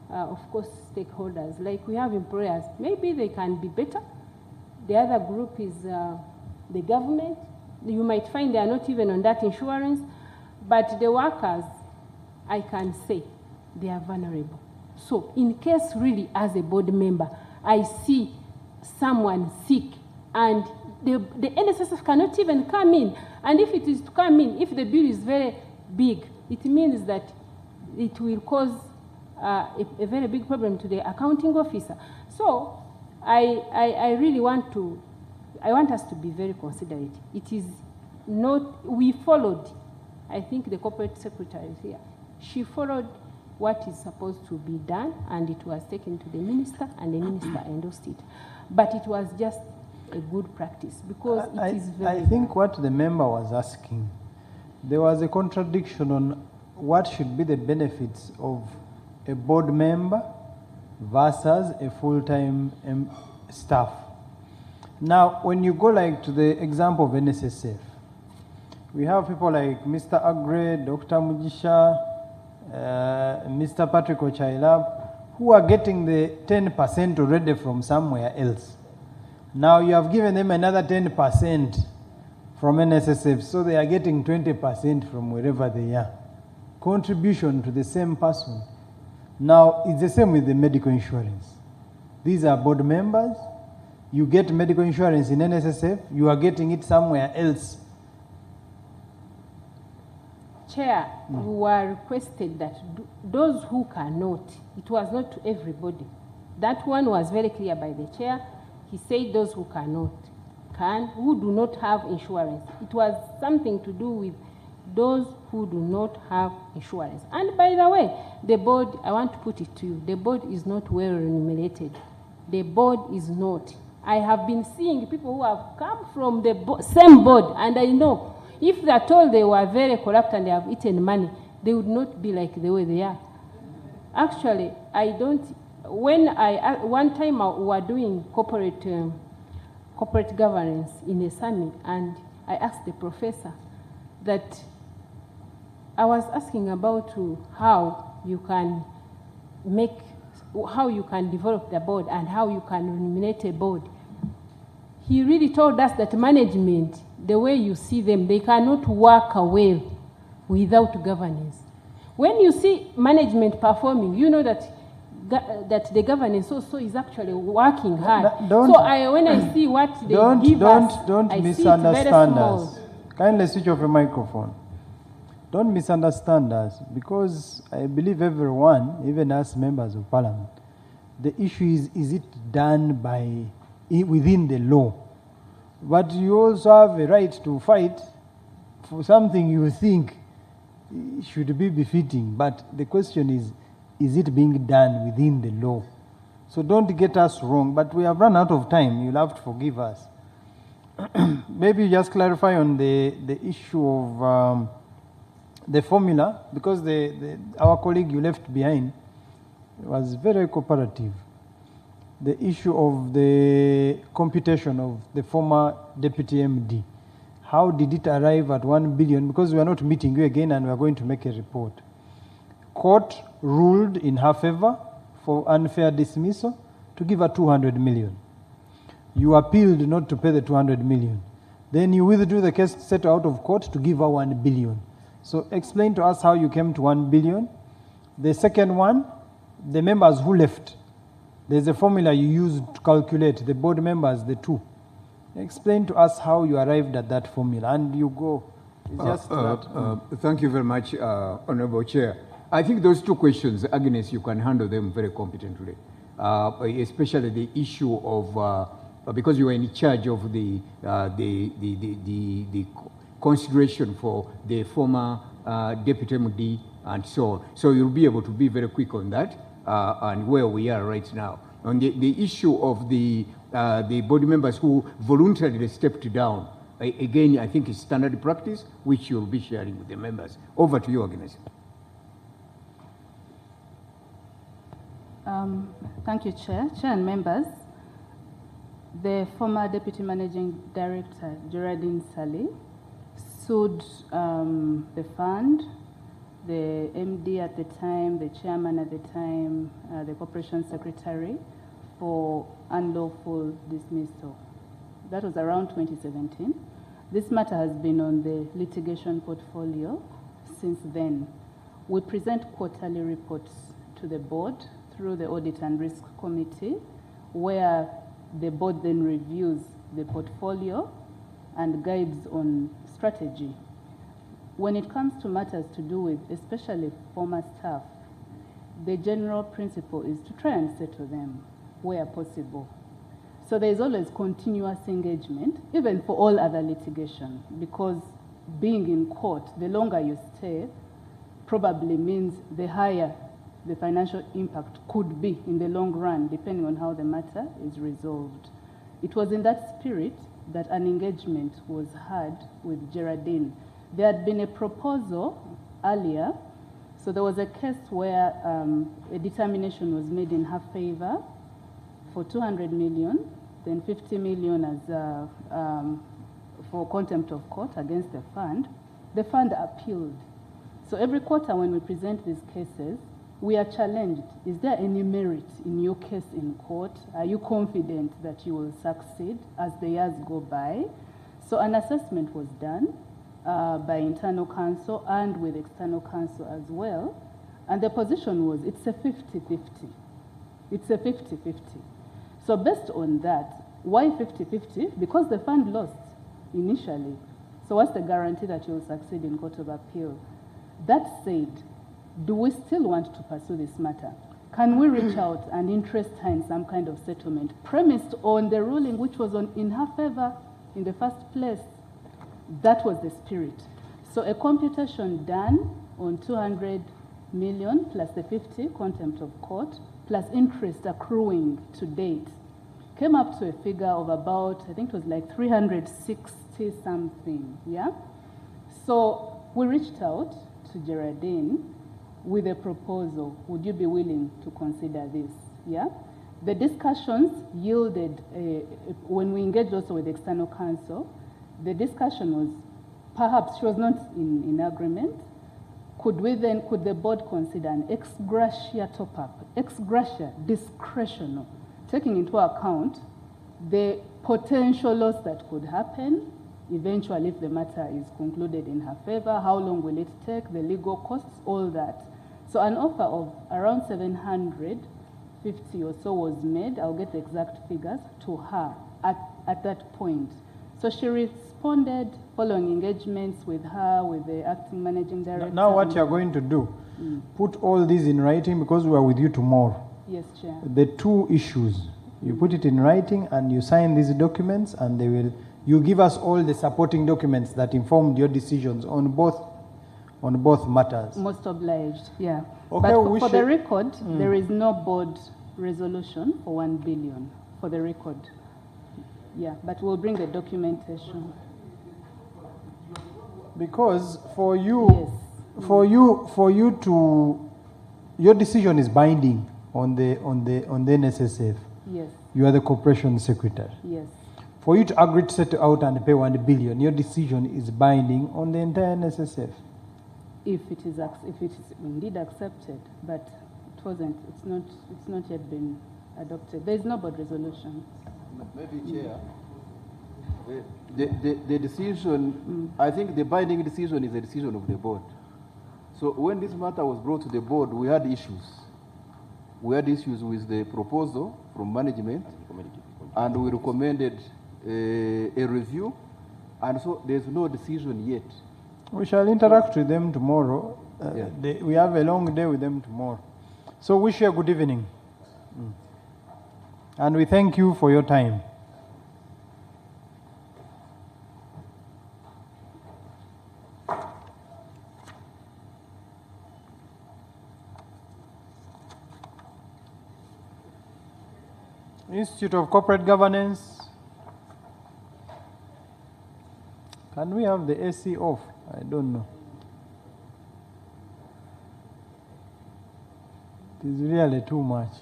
of course, stakeholders. Like we have employers. Maybe they can be better. The other group is the government. You might find they are not even on that insurance. But the workers, I can say, they are vulnerable. So in case really as a board member, I see someone sick and the NSSF cannot even come in. And if it is to come in, if the bill is very big, it means that it will cause a very big problem to the accounting officer. So I really want us to be very considerate. It is not, we followed, I think the corporate secretary is here. She followed what is supposed to be done, and it was taken to the minister, and the minister endorsed it. But it was just a good practice, because it is very... I think what the member was asking, there was a contradiction on what should be the benefits of a board member versus a full-time staff. Now, when you go like to the example of NSSF, we have people like Mr. Agre, Dr. Mujisha, Mr. Patrick Ochailab, who are getting the 10% already from somewhere else. Now you have given them another 10% from NSSF, so they are getting 20% from wherever they are. Contribution to the same person. Now, it's the same with the medical insurance. These are board members. You get medical insurance in NSSF, you are getting it somewhere else. Chair, we were requested that those who cannot, it was not to everybody. That one was very clear by the chair. He said those who cannot, who do not have insurance. It was something to do with those who do not have insurance. And by the way, the board, I want to put it to you, the board is not well remunerated. The board is not. I have been seeing people who have come from the same board, and I know if they are told they were very corrupt and they have eaten money, they would not be like the way they are. Actually, I don't, one time we were doing corporate governance in a summit, and I asked the professor that I was asking about how you can develop the board and how you can remunerate a board. He really told us that management, the way you see them, they cannot work away without governance. When you see management performing, you know that that the governance also is actually working hard. Don't- So when I see what they give us, Don't I see it's misunderstand very us. small. Kindly switch off your microphone. Don't misunderstand us, because I believe everyone, even us members of parliament, the issue is it done within the law? But you also have a right to fight for something you think should be befitting. But the question is it being done within the law? So don't get us wrong, but we have run out of time. You'll have to forgive us. Maybe just clarify on the issue of the formula, because our colleague you left behind was very cooperative. The issue of the computation of the former deputy MD. How did it arrive at 1 billion? Because we are not meeting you again and we are going to make a report. Court ruled in her favor for unfair dismissal to give her 200 million. You appealed not to pay the 200 million. Then you withdrew the case set out of court to give her 1 billion. So explain to us how you came to 1 billion. The second one, the members who left. There's a formula you used to calculate the board members, the two. Explain to us how you arrived at that formula, and you go. It's just that. Thank you very much, Honorable Chair. I think those two questions, Agnes, you can handle them very competently, especially the issue of, because you are in charge of the consideration for the former Deputy MD and so on. So you'll be able to be very quick on that and where we are right now. On the issue of the board members who voluntarily stepped down, again, I think it's standard practice, which you'll be sharing with the members. Over to you, Agnes. Thank you, Chair. Chair and members, the former Deputy Managing Director, Geraldine Sally, sued the fund, the MD at the time, the chairman at the time, the corporation secretary, for unlawful dismissal. That was around 2017. This matter has been on the litigation portfolio since then. We present quarterly reports to the board through the Audit and Risk Committee, where the board then reviews the portfolio and guides on strategy. When it comes to matters to do with especially former staff, the general principle is to try and settle them where possible. So there is always continuous engagement, even for all other litigation, because being in court, the longer you stay, probably means the higher the financial impact could be in the long run, depending on how the matter is resolved. It was in that spirit that an engagement was had with Geraldine. There had been a proposal earlier, so there was a case where a determination was made in her favor for 200 million, then 50 million as for contempt of court against the fund. The fund appealed. So every quarter when we present these cases, we are challenged. Is there any merit in your case in court? Are you confident that you will succeed as the years go by? So an assessment was done by internal counsel and with external counsel as well. And the position was it's a 50-50. It's a 50-50. So based on that, why 50-50? Because the fund lost initially. So what's the guarantee that you will succeed in Court of Appeal? That said, do we still want to pursue this matter? Can we reach out and interest her in some kind of settlement premised on the ruling which was in her favor in the first place? That was the spirit. So a computation done on 200 million plus the 50 contempt of court plus interest accruing to date came up to a figure of about, I think it was like 360 something, yeah? So we reached out to Geraldine with a proposal. Would you be willing to consider this? Yeah. The discussions yielded, when we engaged also with external counsel, the discussion was perhaps she was not in agreement. Could the board consider an ex gratia top-up? Ex gratia, discretional, taking into account the potential loss that could happen eventually if the matter is concluded in her favor, how long will it take, the legal costs, all that. So an offer of around 750 or so was made. I'll get the exact figures to her at that point. So she responded following engagements with her, with the acting managing director. Now what you are going to do, put all these in writing because we are with you tomorrow. Yes, Chair. The two issues, you put it in writing and you sign these documents and you give us all the supporting documents that informed your decisions on both matters. Most obliged, yeah. Okay, but for the record, there is no board resolution for 1 billion, for the record. Yeah, but we'll bring the documentation. Because for you, your decision is binding on the NSSF. Yes. You are the corporation secretary. Yes. For you to agree to set out and pay 1 billion, your decision is binding on the entire NSSF. If it is indeed accepted, but it wasn't. It's not yet been adopted. There is no board resolution. Maybe, Chair, the decision, I think the binding decision is a decision of the board. So when this matter was brought to the board, we had issues. We had issues with the proposal from management, and we recommended a review, and so there's no decision yet. We shall interact with them tomorrow. We have a long day with them tomorrow. So wish you a good evening. And we thank you for your time. Institute of Corporate Governance. Can we have the AC off? I don't know. It is really too much.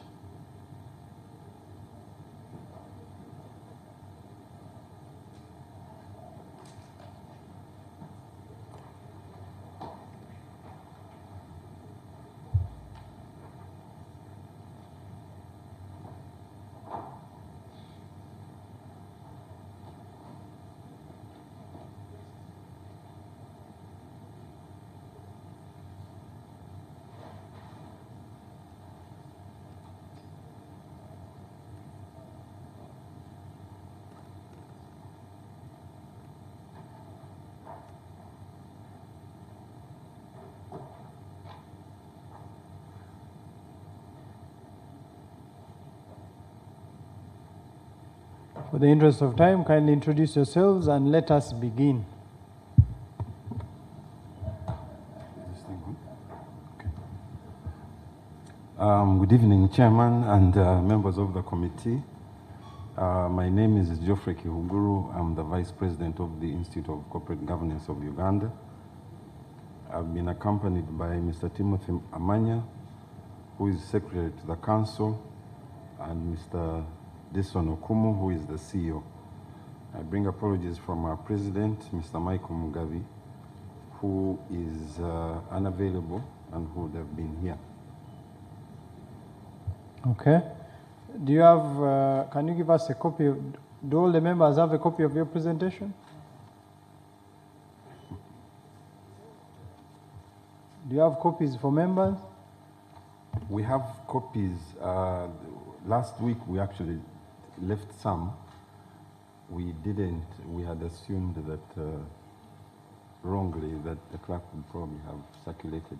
For the interest of time, kindly introduce yourselves and let us begin. Good evening, Chairman and members of the committee. My name is Geoffrey Kihuguru. I'm the Vice President of the Institute of Corporate Governance of Uganda. I've been accompanied by Mr. Timothy Amanya, who is Secretary to the Council, and Mr. Dison Okumu, who is the CEO. I bring apologies from our President, Mr. Michael Mugabi, who is unavailable and who would have been here. Okay. Do you have, can you give us a copy of, do all the members have a copy of your presentation? Do you have copies for members? We have copies. Last week we actually left some. We didn't, we had assumed that wrongly that the clerk would probably have circulated.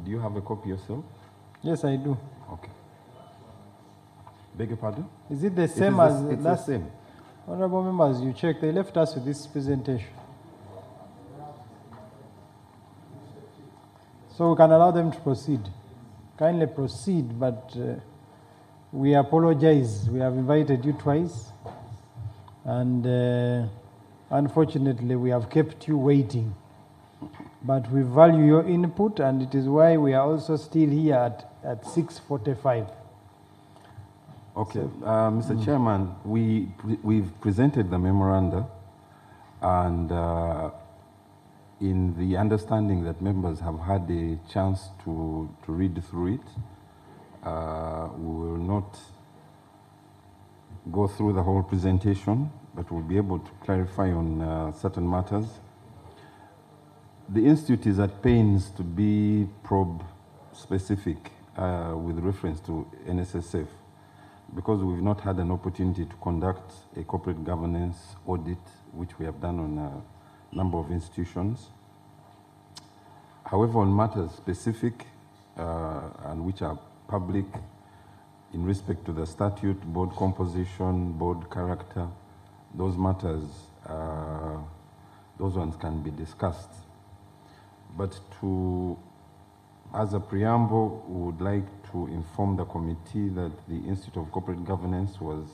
Do you have a copy yourself? Yes, I do. Okay. Beg your pardon? Is it the same as it's last? the same. Honorable members, you check, they left us with this presentation. So we can allow them to proceed. Kindly proceed, but we apologize. We have invited you twice, and unfortunately we have kept you waiting. But we value your input, and it is why we are also still here at 6:45. Okay, Mr. Chairman, we've presented the memoranda, and in the understanding that members have had a chance to read through it, we will not go through the whole presentation, but we'll be able to clarify on certain matters. The Institute is at pains to be probe specific with reference to NSSF because we've not had an opportunity to conduct a corporate governance audit, which we have done on a number of institutions. However, on matters specific and which are public in respect to the statute, board composition, board character, those matters, those ones can be discussed. But as a preamble, we would like to inform the committee that the Institute of Corporate Governance was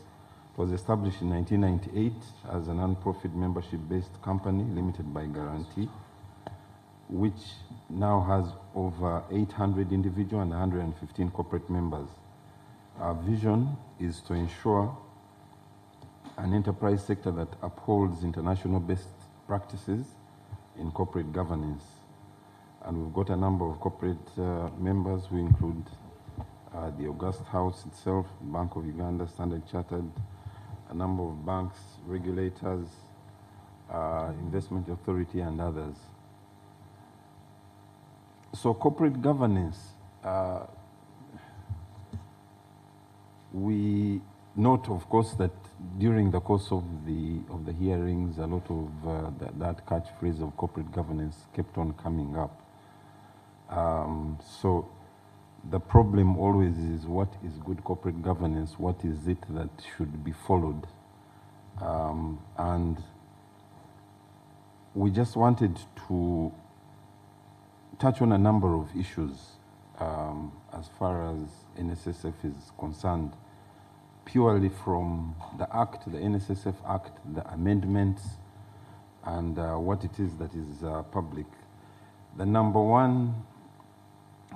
established in 1998 as a non-profit membership-based company limited by guarantee, which now has over 800 individual and 115 corporate members. Our vision is to ensure an enterprise sector that upholds international best practices in corporate governance. And we've got a number of corporate members who include the August House itself, Bank of Uganda, Standard Chartered, a number of banks, regulators, Investment Authority, and others. So corporate governance, we note, of course, that during the course of the hearings, a lot of that catchphrase of corporate governance kept on coming up. So the problem always is, what is good corporate governance? What is it that should be followed? And we just wanted to touch on a number of issues as far as NSSF is concerned, purely from the Act, the NSSF Act, the amendments, and what it is that is public. The number one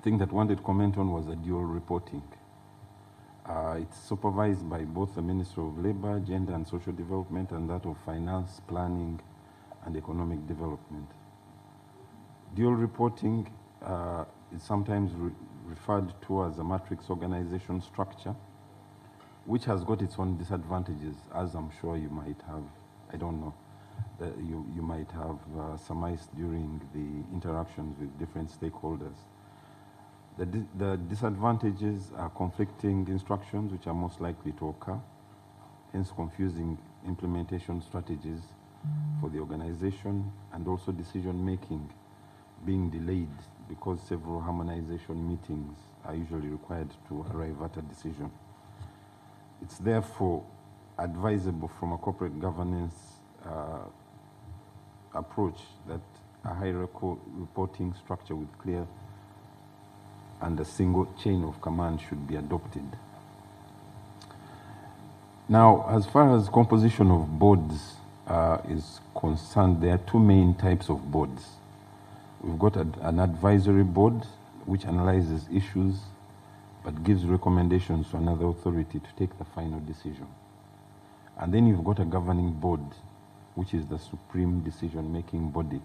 thing that I wanted to comment on was the dual reporting. It's supervised by both the Ministry of Labour, Gender and Social Development, and that of Finance, Planning and Economic Development. Dual reporting is sometimes referred to as a matrix organization structure, which has got its own disadvantages, as I'm sure you might have, I don't know, you might have surmised during the interactions with different stakeholders. The disadvantages are conflicting instructions, which are most likely to occur, hence confusing implementation strategies for the organization, and also decision-making being delayed because several harmonization meetings are usually required to arrive at a decision. It's therefore advisable from a corporate governance approach that a hierarchical reporting structure with clear and a single chain of command should be adopted. Now, as far as composition of boards is concerned, there are two main types of boards. We've got an advisory board, which analyzes issues but gives recommendations to another authority to take the final decision. And then you've got a governing board, which is the supreme decision-making body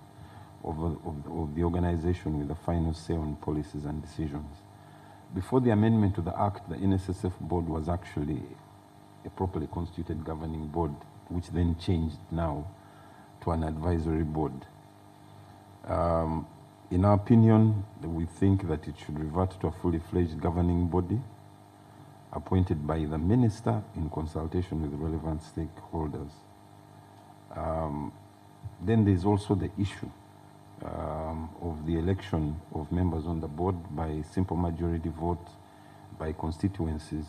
of the organization with the final say on policies and decisions. Before the amendment to the Act, the NSSF board was actually a properly constituted governing board, which then changed now to an advisory board. In our opinion, we think that it should revert to a fully fledged governing body appointed by the minister in consultation with the relevant stakeholders. Then there's also the issue of the election of members on the board by simple majority vote by constituencies,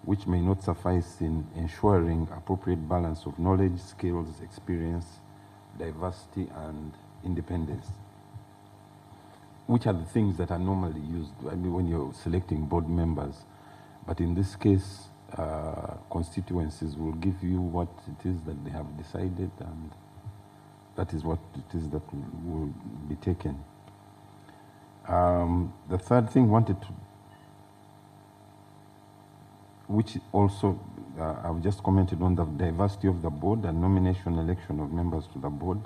which may not suffice in ensuring appropriate balance of knowledge, skills, experience, diversity, and independence, which are the things that are normally used when you're selecting board members. But in this case, constituencies will give you what it is that they have decided, and that is what it is that will be taken. The third thing wanted to, which also I've just commented on, the diversity of the board and nomination election of members to the board.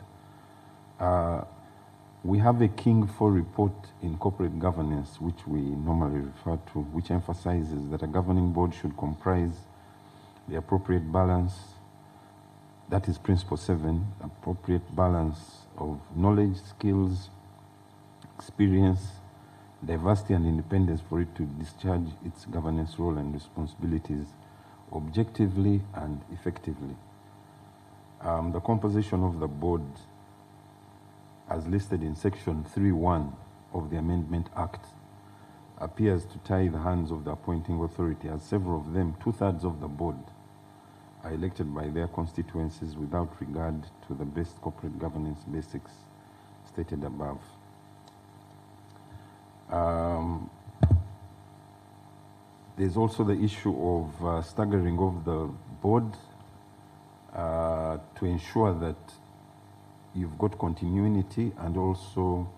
We have a King 4 report in corporate governance, which we normally refer to, which emphasizes that a governing board should comprise the appropriate balance, that is Principle 7, appropriate balance of knowledge, skills, experience, diversity and independence for it to discharge its governance role and responsibilities objectively and effectively. The composition of the board, as listed in Section 3.1 of the Amendment Act, appears to tie the hands of the appointing authority, as several of them, 2/3 of the board, are elected by their constituencies without regard to the best corporate governance basics stated above. There's also the issue of staggering of the board to ensure that you've got continuity and also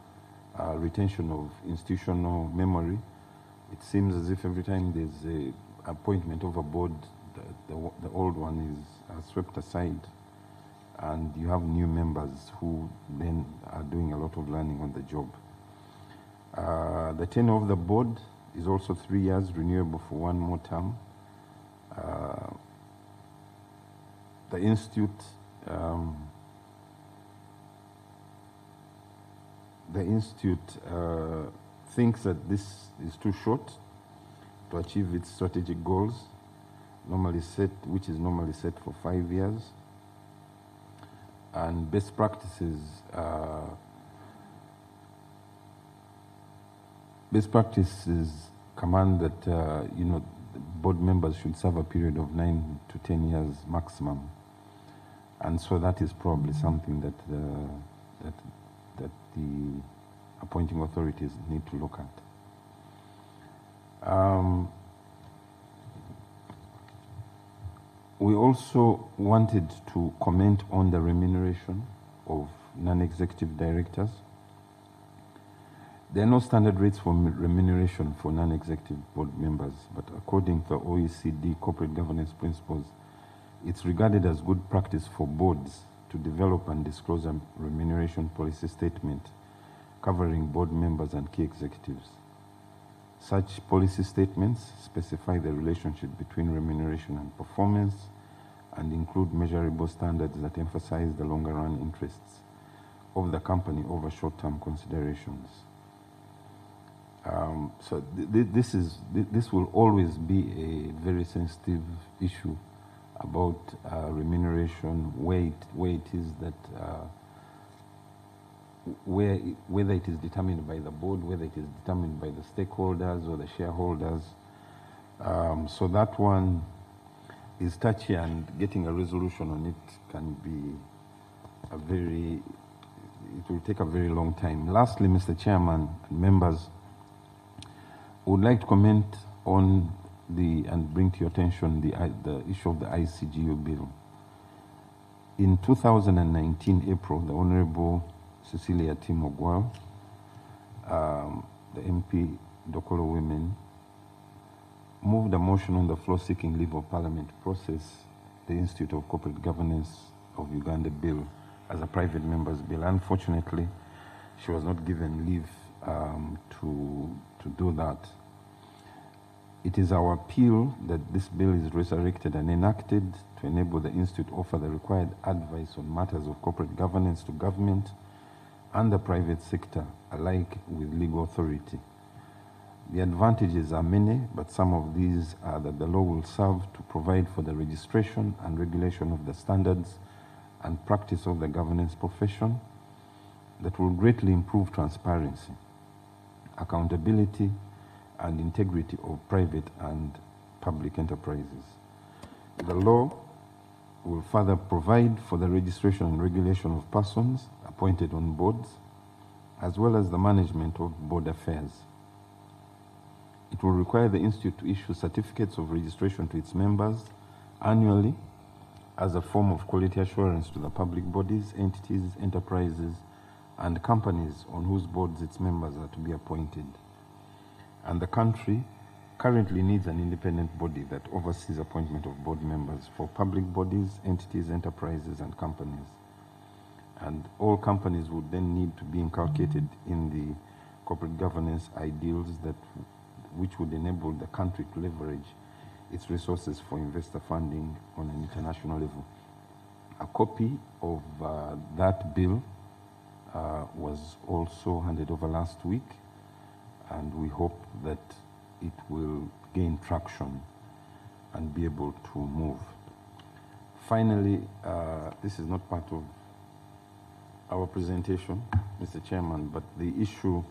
retention of institutional memory. It seems as if every time there's a appointment of a board, the old one is swept aside, and you have new members who then are doing a lot of learning on the job. The tenure of the board is also 3 years, renewable for 1 more term. The institute thinks that this is too short to achieve its strategic goals, which is normally set for 5 years. And best practices command that board members should serve a period of 9 to 10 years maximum, and so that is probably something that the appointing authorities need to look at. We also wanted to comment on the remuneration of non-executive directors. There are no standard rates for remuneration for non-executive board members, but according to the OECD corporate governance principles, it's regarded as good practice for boards to develop and disclose a remuneration policy statement covering board members and key executives. Such policy statements specify the relationship between remuneration and performance and include measurable standards that emphasize the longer-run interests of the company over short-term considerations. So this will always be a very sensitive issue about remuneration, where it is that whether it is determined by the board, whether it is determined by the stakeholders or the shareholders. So that one is touchy, and getting a resolution on it can be it will take a very long time. Lastly, Mr. Chairman and members, I would like to comment on and bring to your attention the issue of the ICGU bill. In 2019, April, the Honorable Cecilia Timogwal, the MP Dokolo Women, moved a motion on the floor seeking leave of Parliament to process the Institute of Corporate Governance of Uganda bill as a private member's bill. Unfortunately, she was not given leave to do that. It is our appeal that this bill is resurrected and enacted to enable the Institute to offer the required advice on matters of corporate governance to government and the private sector alike with legal authority. The advantages are many, but some of these are that the law will serve to provide for the registration and regulation of the standards and practice of the governance profession that will greatly improve transparency, accountability, and integrity of private and public enterprises. The law will further provide for the registration and regulation of persons appointed on boards, as well as the management of board affairs. It will require the Institute to issue certificates of registration to its members annually as a form of quality assurance to the public bodies, entities, enterprises, and companies on whose boards its members are to be appointed. And the country currently needs an independent body that oversees appointment of board members for public bodies, entities, enterprises, and companies. And all companies would then need to be inculcated in the corporate governance ideals which would enable the country to leverage its resources for investor funding on an international level. A copy of that bill was also handed over last week. and we hope that it will gain traction and be able to move. Finally, this is not part of our presentation, Mr. Chairman, but the issue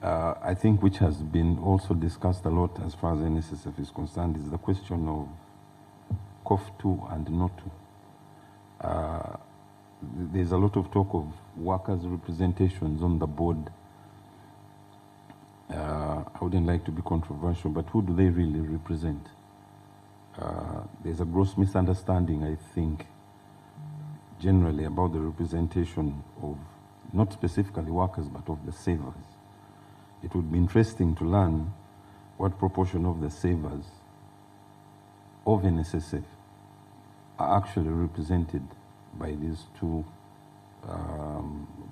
I think which has been also discussed a lot as far as NSSF is concerned is the question of COF2 and NOTU. There's a lot of talk of workers' representations on the board. I wouldn't like to be controversial, but who do they really represent? There's a gross misunderstanding, I think, generally about the representation of not specifically workers, but of the savers. It would be interesting to learn what proportion of the savers of NSSF are actually represented by these two,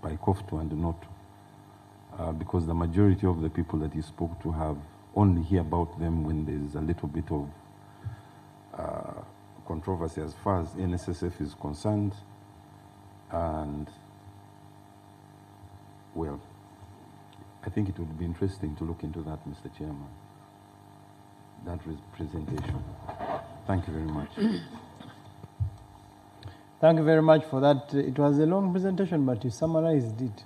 by COF2 and NOTU. Because the majority of the people that you spoke to have only hear about them when there's a little bit of controversy as far as NSSF is concerned. And, well, I think it would be interesting to look into that, Mr. Chairman, that representation. Thank you very much. Thank you very much for that. It was a long presentation, but you summarized it.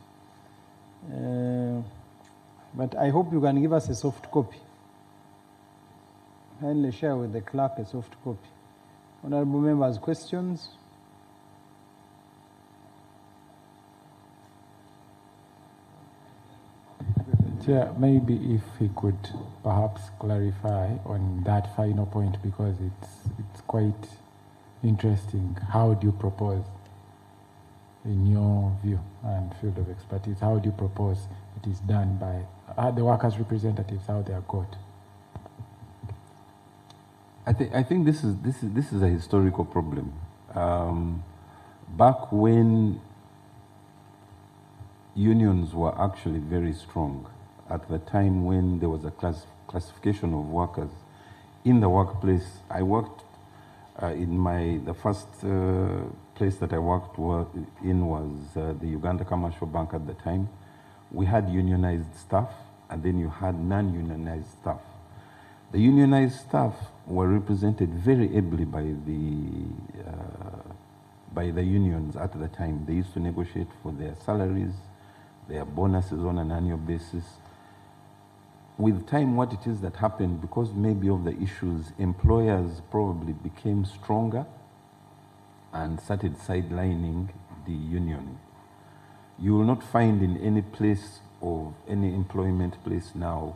But I hope you can give us a soft copy. Kindly share with the clerk a soft copy. Honorable members, questions? Chair, maybe if he could perhaps clarify on that final point, because it's quite interesting. How do you propose, in your view and field of expertise, how do you propose it is done by the workers' representatives, how they are got? I think this is a historical problem. Back when unions were actually very strong, at the time when there was a classification of workers in the workplace, I worked the first place that I worked in was the Uganda Commercial Bank at the time. We had unionized staff, and then you had non-unionized staff. The unionized staff were represented very ably by the unions at the time. They used to negotiate for their salaries, their bonuses on an annual basis. With time, what it is that happened, because maybe of the issues, employers probably became stronger and started sidelining the union. You will not find in any place of any employment place now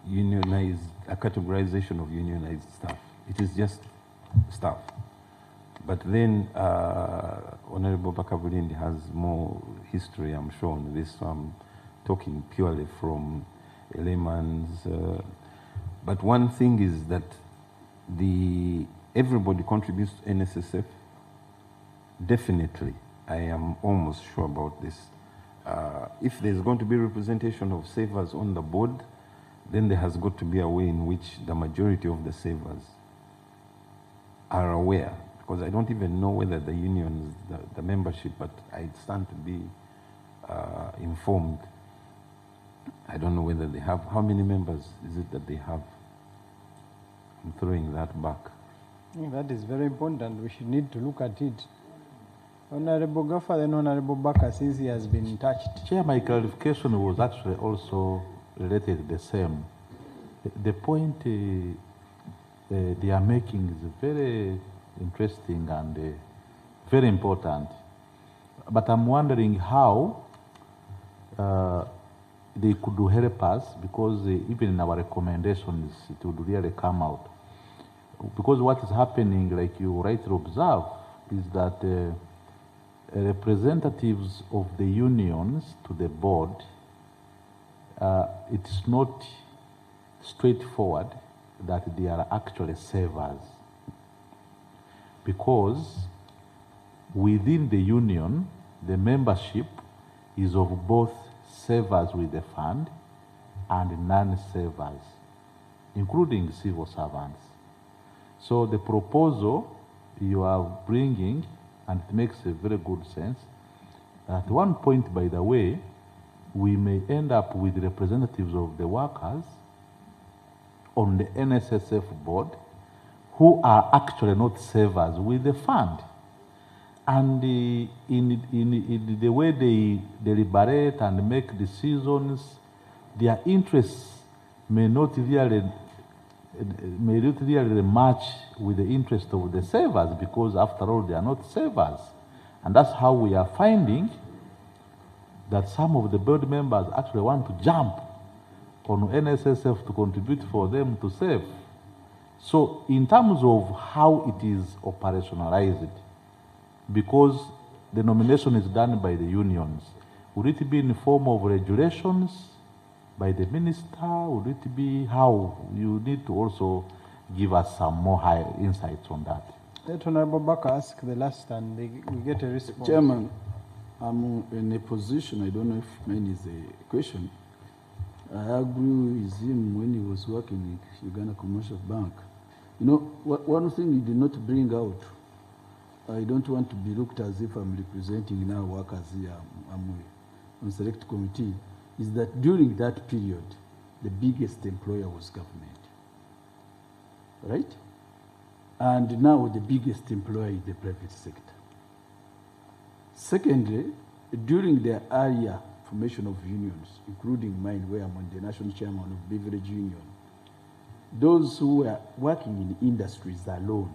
a categorization of unionized staff. It is just staff. But then Honorable Bakabulindi has more history, I'm sure, on this. So I'm talking purely from a layman's. But one thing is that everybody contributes to NSSF. Definitely, I am almost sure about this. If there's going to be representation of savers on the board, then there has got to be a way in which the majority of the savers are aware. Because I don't even know whether the unions, the membership, but I stand to be informed. I don't know whether they have, how many members is it that they have? I'm throwing that back. That is very important. We should need to look at it. Honorable Gaffa and Honorable Baka, since he has been touched. Chair, my clarification was actually also related to the same. The point they are making is very interesting and very important. But I'm wondering how they could help us, because even in our recommendations, it would really come out. Because what is happening, like you rightly observe, is that representatives of the unions to the board, it's not straightforward that they are actually savers. Because within the union, the membership is of both savers with the fund and non-savers, including civil servants. So the proposal you are bringing, and it makes a very good sense, at one point, by the way, we may end up with representatives of the workers on the NSSF board who are actually not savers with the fund. And in the way they deliberate and make decisions, their interests may not really match with the interest of the savers, because after all, they are not savers. And that's how we are finding that some of the board members actually want to jump on NSSF to contribute for them to save. So in terms of how it is operationalized, because the nomination is done by the unions, would it be in the form of regulations by the minister? Would it be how? You need to also give us some more high insights on that. Let Honorable Baka ask the last and we get a response. Chairman, I'm in a position, I don't know if mine is a question. I agree with him when he was working in Uganda Commercial Bank. You know, one thing he did not bring out, I don't want to be looked as if I'm representing now workers here, I'm on select committee, is that during that period, the biggest employer was government, right? And now the biggest employer is the private sector. Secondly, during the earlier formation of unions, including mine, where I'm on the national chairman of Beverage Union, those who were working in industries alone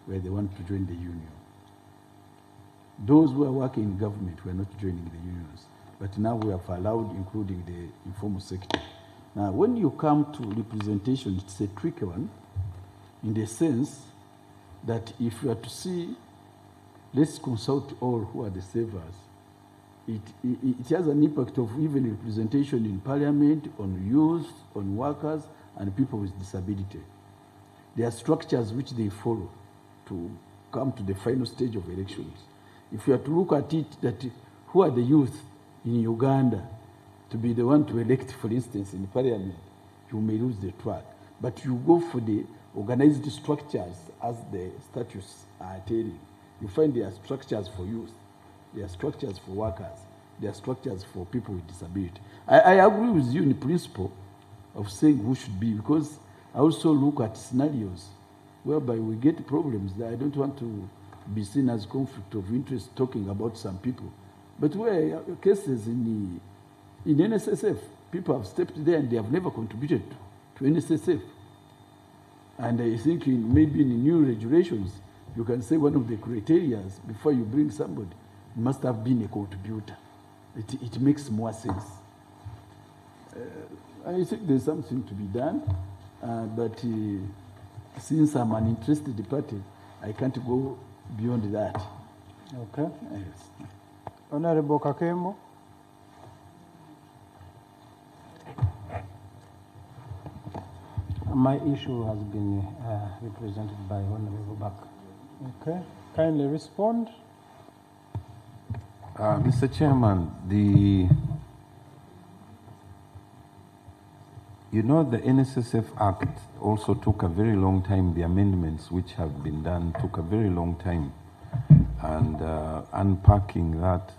were the ones to join the union. Those who are working in government were not joining the unions. But now we have allowed, including the informal sector. Now, when you come to representation, it's a tricky one, in the sense that if you are to see, let's consult all who are the savers, it has an impact of even representation in parliament, on youth, on workers, and people with disability. There are structures which they follow to come to the final stage of elections. If you are to look at it, that who are the youth in Uganda to be the one to elect, for instance, in parliament, you may lose the track. But you go for the organized structures, as the statutes are telling. You find there are structures for youth, there are structures for workers, there are structures for people with disability. I agree with you in principle of saying who should be, because I also look at scenarios whereby we get problems that I don't want to be seen as conflict of interest talking about some people. But where cases in NSSF, people have stepped there and they have never contributed to NSSF. And I think maybe in the new regulations, you can say one of the criteria before you bring somebody must have been a contributor. It makes more sense. I think there's something to be done, but since I'm an interested party, I can't go beyond that. Okay. Yes. Honorable Kakembo. My issue has been represented by Honorable Baka. Okay. Kindly respond. Mr. Chairman, you know, the NSSF Act also took a very long time. The amendments which have been done took a very long time. And unpacking that,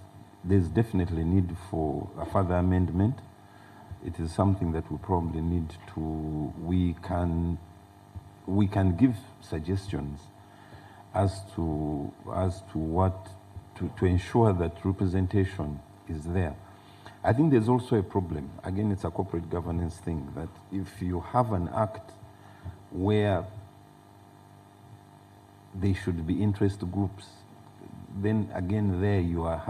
there's definitely need for a further amendment. It is something that we probably need to, we can give suggestions as to what, to ensure that representation is there. I think there's also a problem. Again, it's a corporate governance thing, that if you have an act where there should be interest groups, then again there you are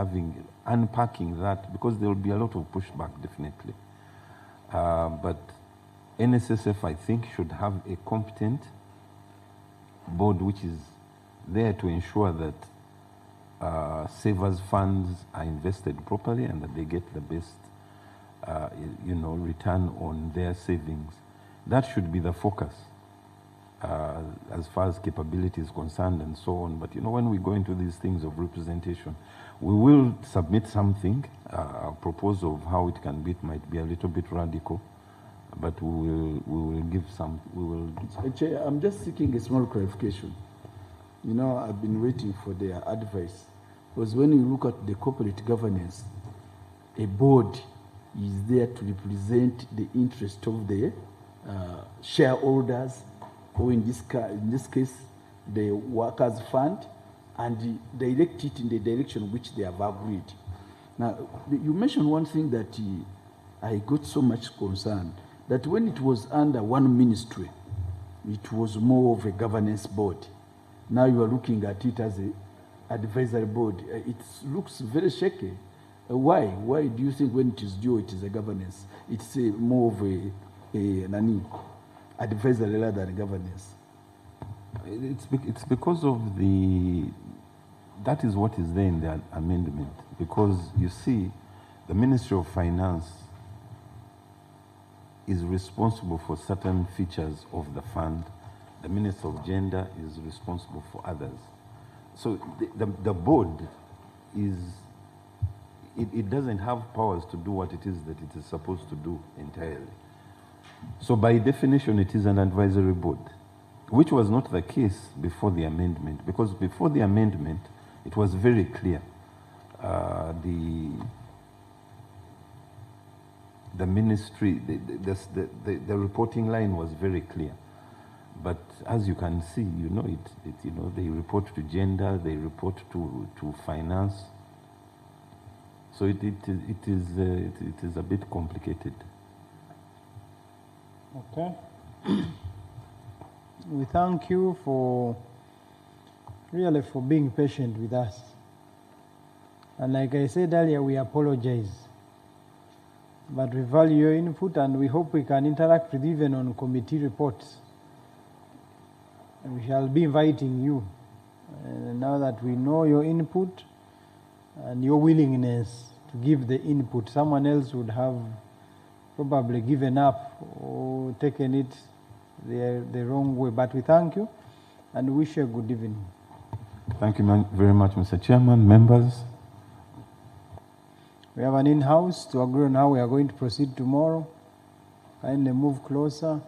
unpacking that, because there will be a lot of pushback, definitely. But NSSF, I think, should have a competent board which is there to ensure that savers' funds are invested properly and that they get the best, return on their savings. That should be the focus as far as capability is concerned and so on. But when we go into these things of representation, we will submit something, a proposal of how it can be. It might be a little bit radical, but we will give some. Chair, I'm just seeking a small clarification. I've been waiting for their advice. Because when you look at the corporate governance, a board is there to represent the interest of the shareholders, or in this case, the workers' fund, and direct it in the direction which they have agreed. Now, you mentioned one thing that I got so much concerned, that when it was under one ministry, it was more of a governance board. Now you are looking at it as an advisory board. It looks very shaky. Why? Why do you think when it is due, it is a governance? It's more of a advisory rather than governance. It's because of that is what is there in the amendment. Because you see, the Ministry of Finance is responsible for certain features of the fund. The Minister of Gender is responsible for others. So the board it doesn't have powers to do what it is that it is supposed to do entirely. So by definition, it is an advisory board, which was not the case before the amendment, because before the amendment, it was very clear. The ministry, the reporting line was very clear. But as you can see, they report to gender, they report to finance. So it is a bit complicated. Okay. We thank you for being patient with us. And like I said earlier, we apologize. But we value your input, and we hope we can interact with you even on committee reports. And we shall be inviting you. Now that we know your input and your willingness to give the input, someone else would have probably given up or taken it the wrong way. But we thank you and wish you a good evening. Thank you very much, Mr. Chairman, members. We have an in-house to agree on how we are going to proceed tomorrow. Kindly move closer.